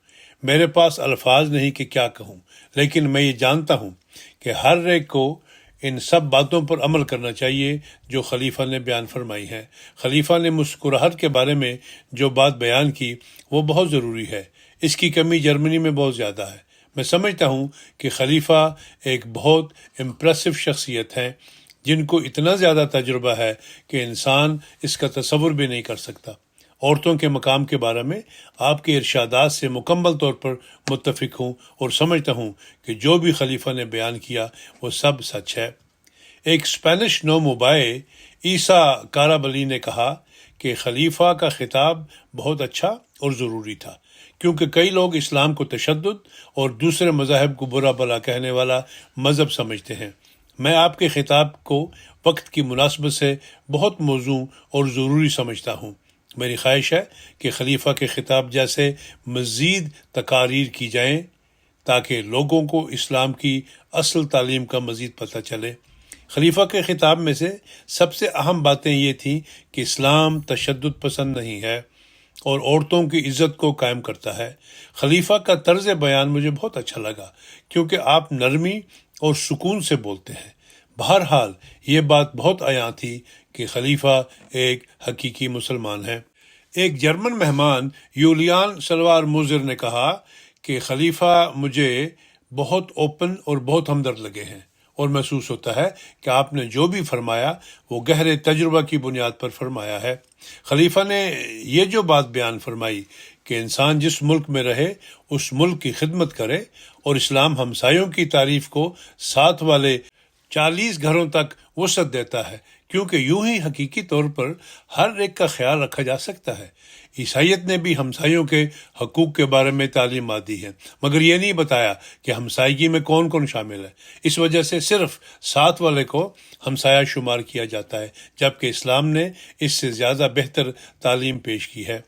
میرے پاس الفاظ نہیں کہ کیا کہوں، لیکن میں یہ جانتا ہوں کہ ہر ایک کو ان سب باتوں پر عمل کرنا چاہیے جو خلیفہ نے بیان فرمائی ہیں۔ خلیفہ نے مسکراہٹ کے بارے میں جو بات بیان کی وہ بہت ضروری ہے۔ اس کی کمی جرمنی میں بہت زیادہ ہے۔ میں سمجھتا ہوں کہ خلیفہ ایک بہت امپریسو شخصیت ہیں جن کو اتنا زیادہ تجربہ ہے کہ انسان اس کا تصور بھی نہیں کر سکتا۔ عورتوں کے مقام کے بارے میں آپ کے ارشادات سے مکمل طور پر متفق ہوں اور سمجھتا ہوں کہ جو بھی خلیفہ نے بیان کیا وہ سب سچ ہے۔ ایک اسپینش نو موبائے عیسیٰ کارابلی نے کہا کہ خلیفہ کا خطاب بہت اچھا اور ضروری تھا، کیونکہ کئی لوگ اسلام کو تشدد اور دوسرے مذاہب کو برا بھلا کہنے والا مذہب سمجھتے ہیں۔ میں آپ کے خطاب کو وقت کی مناسبت سے بہت موزوں اور ضروری سمجھتا ہوں۔ میری خواہش ہے کہ خلیفہ کے خطاب جیسے مزید تقاریر کی جائیں تاکہ لوگوں کو اسلام کی اصل تعلیم کا مزید پتہ چلے۔ خلیفہ کے خطاب میں سے سب سے اہم باتیں یہ تھیں کہ اسلام تشدد پسند نہیں ہے اور عورتوں کی عزت کو قائم کرتا ہے۔ خلیفہ کا طرز بیان مجھے بہت اچھا لگا، کیونکہ آپ نرمی اور سکون سے بولتے ہیں۔ بہرحال یہ بات بہت عیاں تھی کہ خلیفہ ایک حقیقی مسلمان ہے۔ ایک جرمن مہمان یولیان سلوار موزر نے کہا کہ خلیفہ مجھے بہت اوپن اور بہت ہمدرد لگے ہیں، اور محسوس ہوتا ہے کہ آپ نے جو بھی فرمایا وہ گہرے تجربہ کی بنیاد پر فرمایا ہے۔ خلیفہ نے یہ جو بات بیان فرمائی کہ انسان جس ملک میں رہے اس ملک کی خدمت کرے، اور اسلام ہمسایوں کی تعریف کو ساتھ والے 40 گھروں تک وسعت دیتا ہے کیونکہ یوں ہی حقیقی طور پر ہر ایک کا خیال رکھا جا سکتا ہے۔ عیسائیت نے بھی ہمسایوں کے حقوق کے بارے میں تعلیمات دی ہے، مگر یہ نہیں بتایا کہ ہمسائیگی میں کون کون شامل ہے۔ اس وجہ سے صرف ساتھ والے کو ہمسایہ شمار کیا جاتا ہے، جبکہ اسلام نے اس سے زیادہ بہتر تعلیم پیش کی ہے۔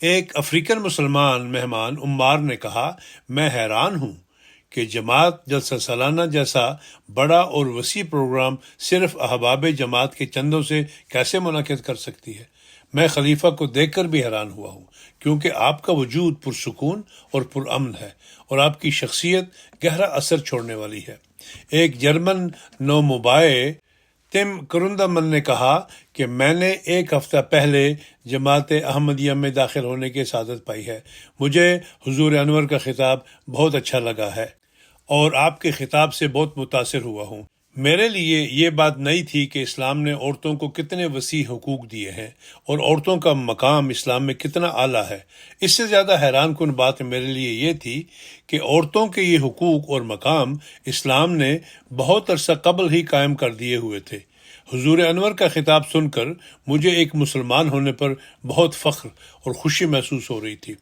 ایک افریقن مسلمان مہمان عمار نے کہا، میں حیران ہوں کہ جماعت جلسہ سالانہ جیسا بڑا اور وسیع پروگرام صرف احباب جماعت کے چندوں سے کیسے منعقد کر سکتی ہے۔ میں خلیفہ کو دیکھ کر بھی حیران ہوا ہوں، کیونکہ آپ کا وجود پرسکون اور پرامن ہے اور آپ کی شخصیت گہرا اثر چھوڑنے والی ہے۔ ایک جرمن نوموبائے تم کرندمن نے کہا کہ میں نے ایک ہفتہ پہلے جماعت احمدیہ میں داخل ہونے کی سعادت پائی ہے۔ مجھے حضور انور کا خطاب بہت اچھا لگا ہے اور آپ کے خطاب سے بہت متاثر ہوا ہوں۔ میرے لیے یہ بات نئی تھی کہ اسلام نے عورتوں کو کتنے وسیع حقوق دیے ہیں اور عورتوں کا مقام اسلام میں کتنا اعلیٰ ہے۔ اس سے زیادہ حیران کن بات میرے لیے یہ تھی کہ عورتوں کے یہ حقوق اور مقام اسلام نے بہت عرصہ قبل ہی قائم کر دیے ہوئے تھے۔ حضور انور کا خطاب سن کر مجھے ایک مسلمان ہونے پر بہت فخر اور خوشی محسوس ہو رہی تھی۔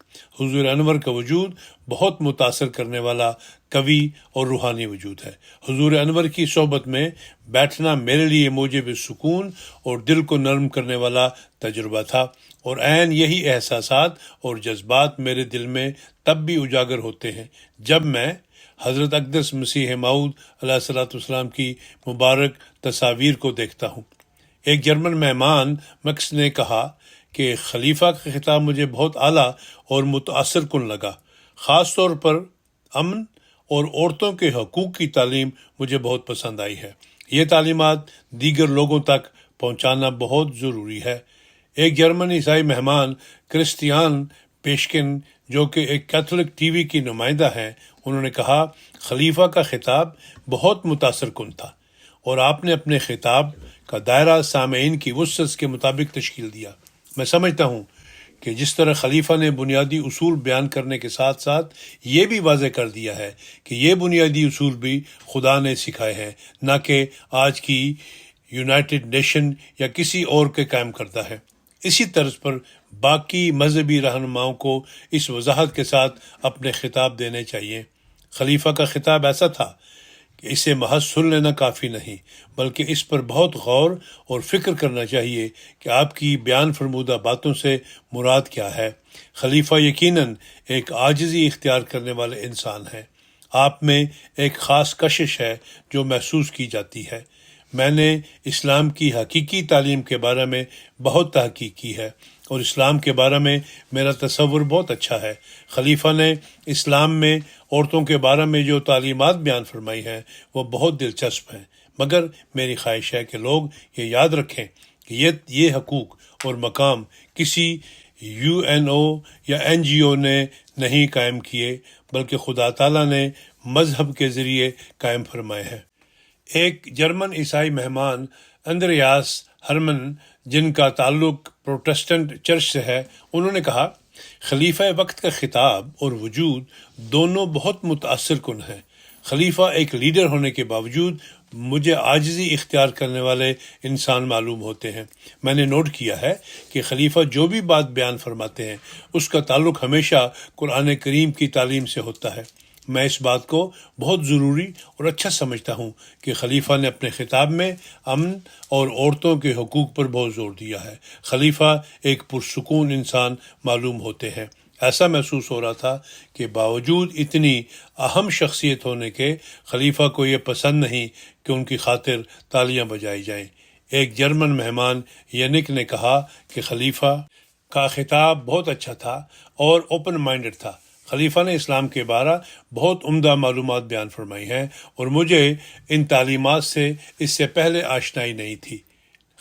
حضور انور کا وجود بہت متاثر کرنے والا قوی اور روحانی وجود ہے۔ حضور انور کی صحبت میں بیٹھنا میرے لیے موجب سکون اور دل کو نرم کرنے والا تجربہ تھا، اور عین یہی احساسات اور جذبات میرے دل میں تب بھی اجاگر ہوتے ہیں جب میں حضرت اقدس مسیح موعود علیہ السلام کی مبارک تصاویر کو دیکھتا ہوں۔ ایک جرمن مہمان مکس نے کہا کہ خلیفہ کا خطاب مجھے بہت اعلیٰ اور متاثر کن لگا، خاص طور پر امن اور عورتوں کے حقوق کی تعلیم مجھے بہت پسند آئی ہے۔ یہ تعلیمات دیگر لوگوں تک پہنچانا بہت ضروری ہے۔ ایک جرمن عیسائی مہمان کرسٹیان پیشکن، جو کہ ایک کیتھولک ٹی وی کی نمائندہ ہیں، انہوں نے کہا، خلیفہ کا خطاب بہت متاثر کن تھا اور آپ نے اپنے خطاب کا دائرہ سامعین کی وسعت کے مطابق تشکیل دیا۔ میں سمجھتا ہوں کہ جس طرح خلیفہ نے بنیادی اصول بیان کرنے کے ساتھ ساتھ یہ بھی واضح کر دیا ہے کہ یہ بنیادی اصول بھی خدا نے سکھائے ہیں، نہ کہ آج کی یونائٹڈ نیشن یا کسی اور کے قائم کردہ ہے۔ اسی طرز پر باقی مذہبی رہنماؤں کو اس وضاحت کے ساتھ اپنے خطاب دینے چاہیے۔ خلیفہ کا خطاب ایسا تھا کہ اسے محض سن لینا کافی نہیں، بلکہ اس پر بہت غور اور فکر کرنا چاہیے کہ آپ کی بیان فرمودہ باتوں سے مراد کیا ہے۔ خلیفہ یقیناً ایک عاجزی اختیار کرنے والے انسان ہیں۔ آپ میں ایک خاص کشش ہے جو محسوس کی جاتی ہے۔ میں نے اسلام کی حقیقی تعلیم کے بارے میں بہت تحقیق کی ہے اور اسلام کے بارے میں میرا تصور بہت اچھا ہے۔ خلیفہ نے اسلام میں عورتوں کے بارے میں جو تعلیمات بیان فرمائی ہیں وہ بہت دلچسپ ہیں، مگر میری خواہش ہے کہ لوگ یہ یاد رکھیں کہ یہ حقوق اور مقام کسی UN یا NGO نے نہیں قائم کیے، بلکہ خدا تعالیٰ نے مذہب کے ذریعے قائم فرمائے ہیں۔ ایک جرمن عیسائی مہمان اندریاس ہرمن، جن کا تعلق پروٹسٹنٹ چرچ سے ہے، انہوں نے کہا، خلیفہ وقت کا خطاب اور وجود دونوں بہت متاثر کن ہیں۔ خلیفہ ایک لیڈر ہونے کے باوجود مجھے عاجزی اختیار کرنے والے انسان معلوم ہوتے ہیں۔ میں نے نوٹ کیا ہے کہ خلیفہ جو بھی بات بیان فرماتے ہیں اس کا تعلق ہمیشہ قرآن کریم کی تعلیم سے ہوتا ہے۔ میں اس بات کو بہت ضروری اور اچھا سمجھتا ہوں کہ خلیفہ نے اپنے خطاب میں امن اور عورتوں کے حقوق پر بہت زور دیا ہے۔ خلیفہ ایک پرسکون انسان معلوم ہوتے ہیں۔ ایسا محسوس ہو رہا تھا کہ باوجود اتنی اہم شخصیت ہونے کے خلیفہ کو یہ پسند نہیں کہ ان کی خاطر تالیاں بجائی جائیں۔ ایک جرمن مہمان ینک نے کہا کہ خلیفہ کا خطاب بہت اچھا تھا اور اوپن مائنڈڈ تھا۔ خلیفہ نے اسلام کے بارے بہت عمدہ معلومات بیان فرمائی ہیں اور مجھے ان تعلیمات سے اس سے پہلے آشنائی نہیں تھی۔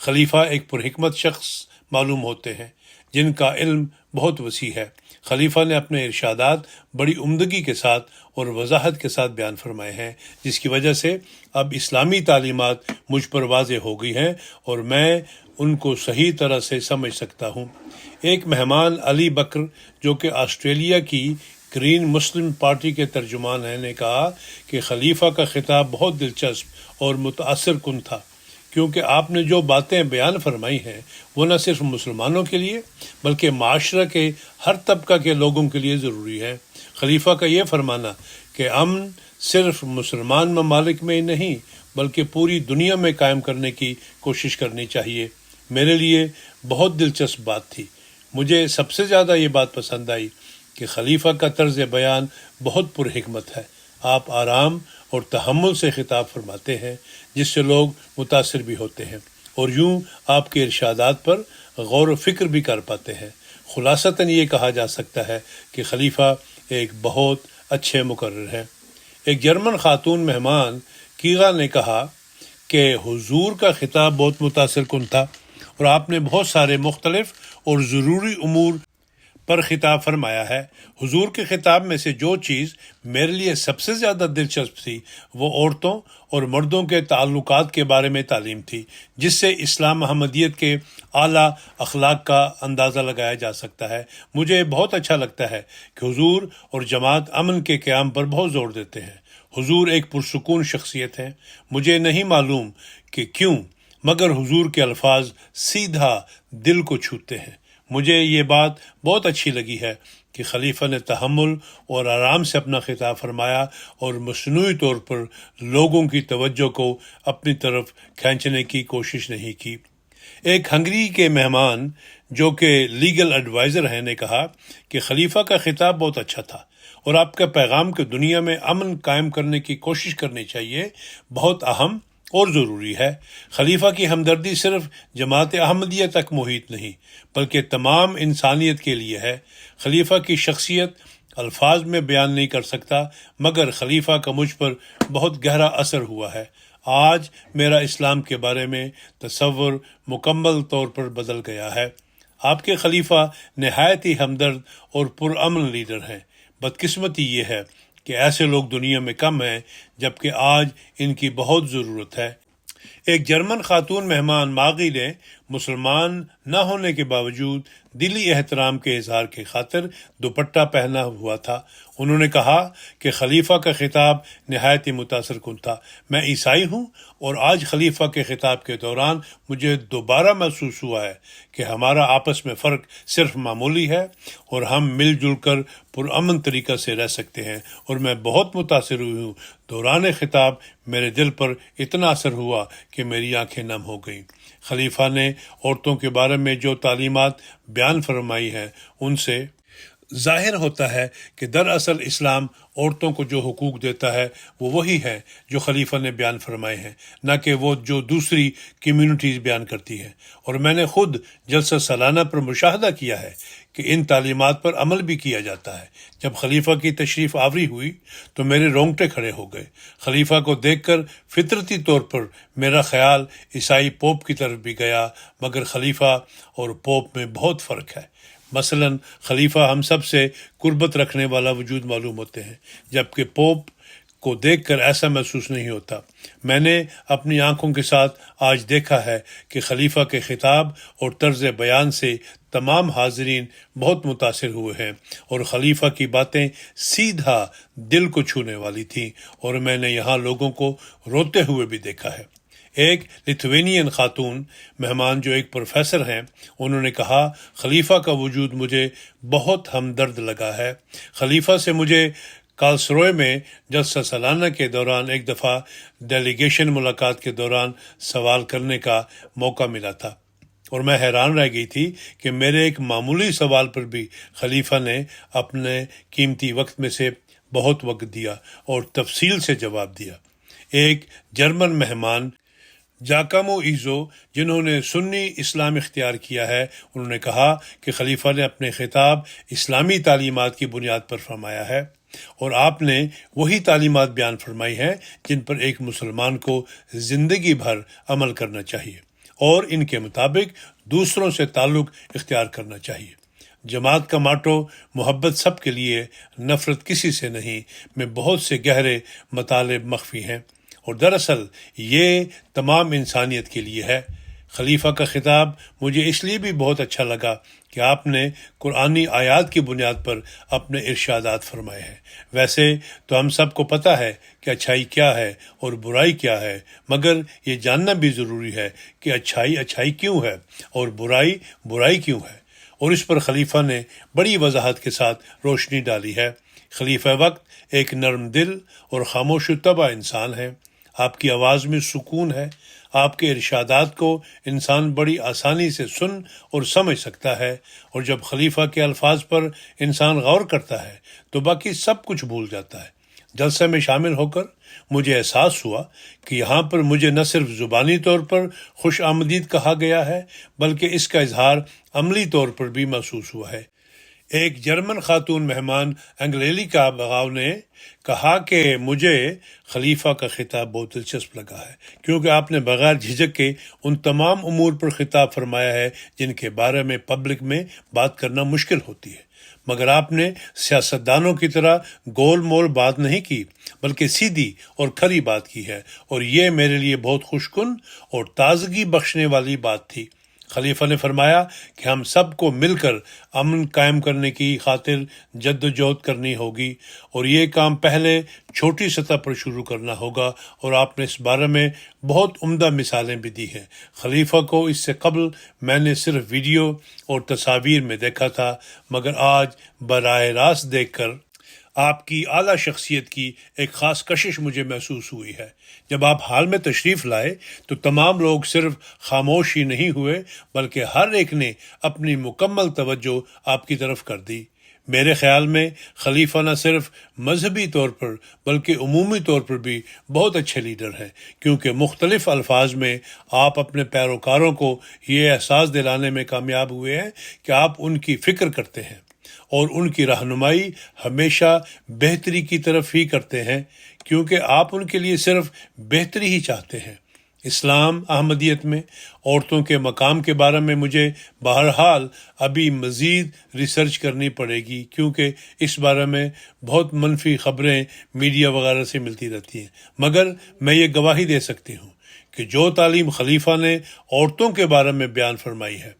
خلیفہ ایک پرحکمت شخص معلوم ہوتے ہیں جن کا علم بہت وسیع ہے۔ خلیفہ نے اپنے ارشادات بڑی عمدگی کے ساتھ اور وضاحت کے ساتھ بیان فرمائے ہیں، جس کی وجہ سے اب اسلامی تعلیمات مجھ پر واضح ہو گئی ہیں اور میں ان کو صحیح طرح سے سمجھ سکتا ہوں۔ ایک مہمان علی بکر، جو کہ آسٹریلیا کی گرین مسلم پارٹی کے ترجمان ہیں، نے کہا کہ خلیفہ کا خطاب بہت دلچسپ اور متاثر کن تھا، کیونکہ آپ نے جو باتیں بیان فرمائی ہیں وہ نہ صرف مسلمانوں کے لیے بلکہ معاشرہ کے ہر طبقہ کے لوگوں کے لیے ضروری ہے۔ خلیفہ کا یہ فرمانا کہ امن صرف مسلمان ممالک میں ہی نہیں بلکہ پوری دنیا میں قائم کرنے کی کوشش کرنی چاہیے، میرے لیے بہت دلچسپ بات تھی۔ مجھے سب سے زیادہ یہ بات پسند آئی کہ خلیفہ کا طرز بیان بہت پرحکمت ہے۔ آپ آرام اور تحمل سے خطاب فرماتے ہیں جس سے لوگ متاثر بھی ہوتے ہیں اور یوں آپ کے ارشادات پر غور و فکر بھی کر پاتے ہیں۔ خلاصتاً یہ کہا جا سکتا ہے کہ خلیفہ ایک بہت اچھے مقرر ہیں۔ ایک جرمن خاتون مہمان کیغا نے کہا کہ حضور کا خطاب بہت متاثر کن تھا اور آپ نے بہت سارے مختلف اور ضروری امور پر خطاب فرمایا ہے۔ حضور کے خطاب میں سے جو چیز میرے لیے سب سے زیادہ دلچسپ تھی وہ عورتوں اور مردوں کے تعلقات کے بارے میں تعلیم تھی، جس سے اسلام محمدیت کے اعلیٰ اخلاق کا اندازہ لگایا جا سکتا ہے۔ مجھے بہت اچھا لگتا ہے کہ حضور اور جماعت امن کے قیام پر بہت زور دیتے ہیں۔ حضور ایک پرسکون شخصیت ہیں، مجھے نہیں معلوم کہ کیوں، مگر حضور کے الفاظ سیدھا دل کو چھوتے ہیں۔ مجھے یہ بات بہت اچھی لگی ہے کہ خلیفہ نے تحمل اور آرام سے اپنا خطاب فرمایا اور مصنوعی طور پر لوگوں کی توجہ کو اپنی طرف کھینچنے کی کوشش نہیں کی۔ ایک ہنگری کے مہمان جو کہ لیگل ایڈوائزر ہیں نے کہا کہ خلیفہ کا خطاب بہت اچھا تھا اور آپ کا پیغام کہ دنیا میں امن قائم کرنے کی کوشش کرنی چاہیے بہت اہم اور ضروری ہے۔ خلیفہ کی ہمدردی صرف جماعت احمدیہ تک محیط نہیں بلکہ تمام انسانیت کے لیے ہے۔ خلیفہ کی شخصیت الفاظ میں بیان نہیں کر سکتا مگر خلیفہ کا مجھ پر بہت گہرا اثر ہوا ہے۔ آج میرا اسلام کے بارے میں تصور مکمل طور پر بدل گیا ہے۔ آپ کے خلیفہ نہایت ہی ہمدرد اور پرامن لیڈر ہیں۔ بدقسمتی یہ ہے کہ ایسے لوگ دنیا میں کم ہیں جبکہ آج ان کی بہت ضرورت ہے۔ ایک جرمن خاتون مہمان ماغی نے مسلمان نہ ہونے کے باوجود دلی احترام کے اظہار کی خاطر دوپٹہ پہنا ہوا تھا۔ انہوں نے کہا کہ خلیفہ کا خطاب نہایت ہی متاثر کن تھا۔ میں عیسائی ہوں اور آج خلیفہ کے خطاب کے دوران مجھے دوبارہ محسوس ہوا ہے کہ ہمارا آپس میں فرق صرف معمولی ہے اور ہم مل جل کر پرامن طریقہ سے رہ سکتے ہیں، اور میں بہت متاثر ہوئی ہوں۔ دوران خطاب میرے دل پر اتنا اثر ہوا کہ میری آنکھیں نم ہو گئیں۔ خلیفہ نے عورتوں کے بارے میں جو تعلیمات بیان فرمائی ہیں ان سے ظاہر ہوتا ہے کہ دراصل اسلام عورتوں کو جو حقوق دیتا ہے وہ وہی ہے جو خلیفہ نے بیان فرمائے ہیں، نہ کہ وہ جو دوسری کمیونٹیز بیان کرتی ہیں۔ اور میں نے خود جلسہ سالانہ پر مشاہدہ کیا ہے کہ ان تعلیمات پر عمل بھی کیا جاتا ہے۔ جب خلیفہ کی تشریف آوری ہوئی تو میرے رونگٹے کھڑے ہو گئے۔ خلیفہ کو دیکھ کر فطرتی طور پر میرا خیال عیسائی پوپ کی طرف بھی گیا، مگر خلیفہ اور پوپ میں بہت فرق ہے۔ مثلا خلیفہ ہم سب سے قربت رکھنے والا وجود معلوم ہوتے ہیں جبکہ پوپ کو دیکھ کر ایسا محسوس نہیں ہوتا۔ میں نے اپنی آنکھوں کے ساتھ آج دیکھا ہے کہ خلیفہ کے خطاب اور طرز بیان سے تمام حاضرین بہت متاثر ہوئے ہیں اور خلیفہ کی باتیں سیدھا دل کو چھونے والی تھیں، اور میں نے یہاں لوگوں کو روتے ہوئے بھی دیکھا ہے۔ ایک لتھوینین خاتون مہمان جو ایک پروفیسر ہیں، انہوں نے کہا خلیفہ کا وجود مجھے بہت ہمدرد لگا ہے۔ خلیفہ سے مجھے کارلسروے میں جلسہ سالانہ کے دوران ایک دفعہ ڈیلیگیشن ملاقات کے دوران سوال کرنے کا موقع ملا تھا، اور میں حیران رہ گئی تھی کہ میرے ایک معمولی سوال پر بھی خلیفہ نے اپنے قیمتی وقت میں سے بہت وقت دیا اور تفصیل سے جواب دیا۔ ایک جرمن مہمان جاکامو ایزو جنہوں نے سنی اسلام اختیار کیا ہے، انہوں نے کہا کہ خلیفہ نے اپنے خطاب اسلامی تعلیمات کی بنیاد پر فرمایا ہے، اور آپ نے وہی تعلیمات بیان فرمائی ہیں جن پر ایک مسلمان کو زندگی بھر عمل کرنا چاہیے اور ان کے مطابق دوسروں سے تعلق اختیار کرنا چاہیے۔ جماعت کا ماٹو محبت سب کے لیے، نفرت کسی سے نہیں میں بہت سے گہرے مطالب مخفی ہیں، اور دراصل یہ تمام انسانیت کے لیے ہے۔ خلیفہ کا خطاب مجھے اس لیے بھی بہت اچھا لگا کہ آپ نے قرآنی آیات کی بنیاد پر اپنے ارشادات فرمائے ہیں۔ ویسے تو ہم سب کو پتہ ہے کہ اچھائی کیا ہے اور برائی کیا ہے، مگر یہ جاننا بھی ضروری ہے کہ اچھائی اچھائی کیوں ہے اور برائی برائی کیوں ہے، اور اس پر خلیفہ نے بڑی وضاحت کے ساتھ روشنی ڈالی ہے۔ خلیفہ وقت ایک نرم دل اور خاموش طبع انسان ہے۔ آپ کی آواز میں سکون ہے۔ آپ کے ارشادات کو انسان بڑی آسانی سے سن اور سمجھ سکتا ہے، اور جب خلیفہ کے الفاظ پر انسان غور کرتا ہے تو باقی سب کچھ بھول جاتا ہے۔ جلسہ میں شامل ہو کر مجھے احساس ہوا کہ یہاں پر مجھے نہ صرف زبانی طور پر خوش آمدید کہا گیا ہے، بلکہ اس کا اظہار عملی طور پر بھی محسوس ہوا ہے۔ ایک جرمن خاتون مہمان انگلیلیکا بغاؤ نے کہا کہ مجھے خلیفہ کا خطاب بہت دلچسپ لگا ہے، کیونکہ آپ نے بغیر جھجک کے ان تمام امور پر خطاب فرمایا ہے جن کے بارے میں پبلک میں بات کرنا مشکل ہوتی ہے، مگر آپ نے سیاستدانوں کی طرح گول مول بات نہیں کی، بلکہ سیدھی اور کھری بات کی ہے، اور یہ میرے لیے بہت خوش کن اور تازگی بخشنے والی بات تھی۔ خلیفہ نے فرمایا کہ ہم سب کو مل کر امن قائم کرنے کی خاطر جد و جہد کرنی ہوگی، اور یہ کام پہلے چھوٹی سطح پر شروع کرنا ہوگا، اور آپ نے اس بارے میں بہت عمدہ مثالیں بھی دی ہیں۔ خلیفہ کو اس سے قبل میں نے صرف ویڈیو اور تصاویر میں دیکھا تھا، مگر آج براہ راست دیکھ کر آپ کی اعلیٰ شخصیت کی ایک خاص کشش مجھے محسوس ہوئی ہے۔ جب آپ حال میں تشریف لائے تو تمام لوگ صرف خاموش ہی نہیں ہوئے، بلکہ ہر ایک نے اپنی مکمل توجہ آپ کی طرف کر دی۔ میرے خیال میں خلیفہ نہ صرف مذہبی طور پر بلکہ عمومی طور پر بھی بہت اچھے لیڈر ہیں، کیونکہ مختلف الفاظ میں آپ اپنے پیروکاروں کو یہ احساس دلانے میں کامیاب ہوئے ہیں کہ آپ ان کی فکر کرتے ہیں اور ان کی رہنمائی ہمیشہ بہتری کی طرف ہی کرتے ہیں، کیونکہ آپ ان کے لیے صرف بہتری ہی چاہتے ہیں۔ اسلام احمدیت میں عورتوں کے مقام کے بارے میں مجھے بہرحال ابھی مزید ریسرچ کرنی پڑے گی، کیونکہ اس بارے میں بہت منفی خبریں میڈیا وغیرہ سے ملتی رہتی ہیں، مگر میں یہ گواہی دے سکتی ہوں کہ جو تعلیم خلیفہ نے عورتوں کے بارے میں بیان فرمائی ہے،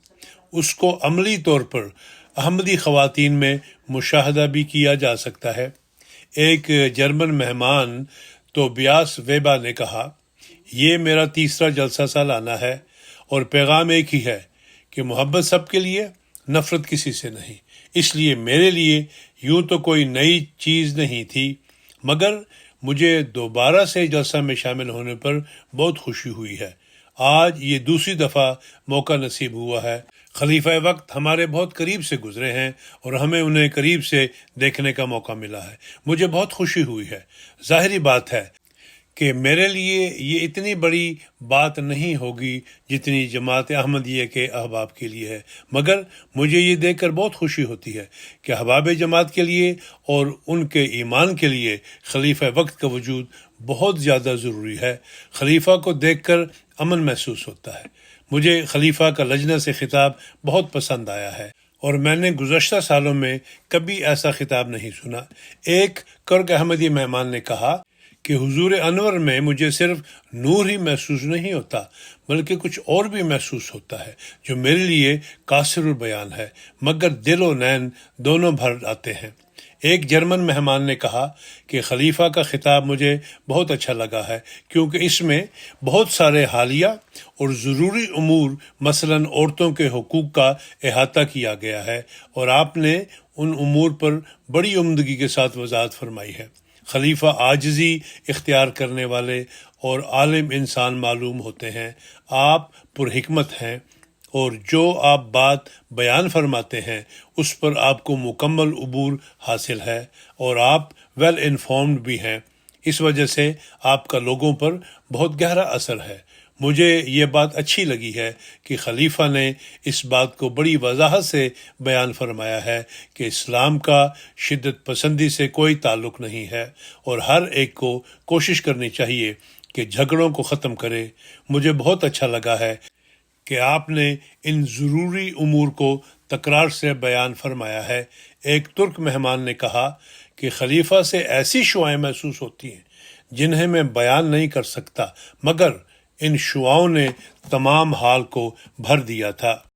اس کو عملی طور پر احمدی خواتین میں مشاہدہ بھی کیا جا سکتا ہے۔ ایک جرمن مہمان توبیاس ویبا نے کہا، یہ میرا تیسرا جلسہ سالانہ ہے، اور پیغام ایک ہی ہے کہ محبت سب کے لیے، نفرت کسی سے نہیں۔ اس لیے میرے لیے یوں تو کوئی نئی چیز نہیں تھی، مگر مجھے دوبارہ سے جلسہ میں شامل ہونے پر بہت خوشی ہوئی ہے۔ آج یہ دوسری دفعہ موقع نصیب ہوا ہے۔ خلیفہ وقت ہمارے بہت قریب سے گزرے ہیں اور ہمیں انہیں قریب سے دیکھنے کا موقع ملا ہے۔ مجھے بہت خوشی ہوئی ہے۔ ظاہری بات ہے کہ میرے لیے یہ اتنی بڑی بات نہیں ہوگی جتنی جماعت احمدیہ کے احباب کے لیے ہے، مگر مجھے یہ دیکھ کر بہت خوشی ہوتی ہے کہ احباب جماعت کے لیے اور ان کے ایمان کے لیے خلیفہ وقت کا وجود بہت زیادہ ضروری ہے۔ خلیفہ کو دیکھ کر امن محسوس ہوتا ہے۔ مجھے خلیفہ کا لجنہ سے خطاب بہت پسند آیا ہے، اور میں نے گزشتہ سالوں میں کبھی ایسا خطاب نہیں سنا۔ ایک کرک احمدی مہمان نے کہا کہ حضور انور میں مجھے صرف نور ہی محسوس نہیں ہوتا، بلکہ کچھ اور بھی محسوس ہوتا ہے جو میرے لیے قاصر البیان ہے، مگر دل و نین دونوں بھر آتے ہیں۔ ایک جرمن مہمان نے کہا کہ خلیفہ کا خطاب مجھے بہت اچھا لگا ہے، کیونکہ اس میں بہت سارے حالیہ اور ضروری امور، مثلا عورتوں کے حقوق کا احاطہ کیا گیا ہے، اور آپ نے ان امور پر بڑی عمدگی کے ساتھ وضاحت فرمائی ہے۔ خلیفہ عاجزی اختیار کرنے والے اور عالم انسان معلوم ہوتے ہیں۔ آپ پرحکمت ہیں، اور جو آپ بات بیان فرماتے ہیں اس پر آپ کو مکمل عبور حاصل ہے، اور آپ ویل انفارمڈ بھی ہیں۔ اس وجہ سے آپ کا لوگوں پر بہت گہرا اثر ہے۔ مجھے یہ بات اچھی لگی ہے کہ خلیفہ نے اس بات کو بڑی وضاحت سے بیان فرمایا ہے کہ اسلام کا شدت پسندی سے کوئی تعلق نہیں ہے، اور ہر ایک کو کوشش کرنی چاہیے کہ جھگڑوں کو ختم کرے۔ مجھے بہت اچھا لگا ہے کہ آپ نے ان ضروری امور کو تکرار سے بیان فرمایا ہے۔ ایک ترک مہمان نے کہا کہ خلیفہ سے ایسی شعائیں محسوس ہوتی ہیں جنہیں میں بیان نہیں کر سکتا، مگر ان شعاؤں نے تمام حال کو بھر دیا تھا۔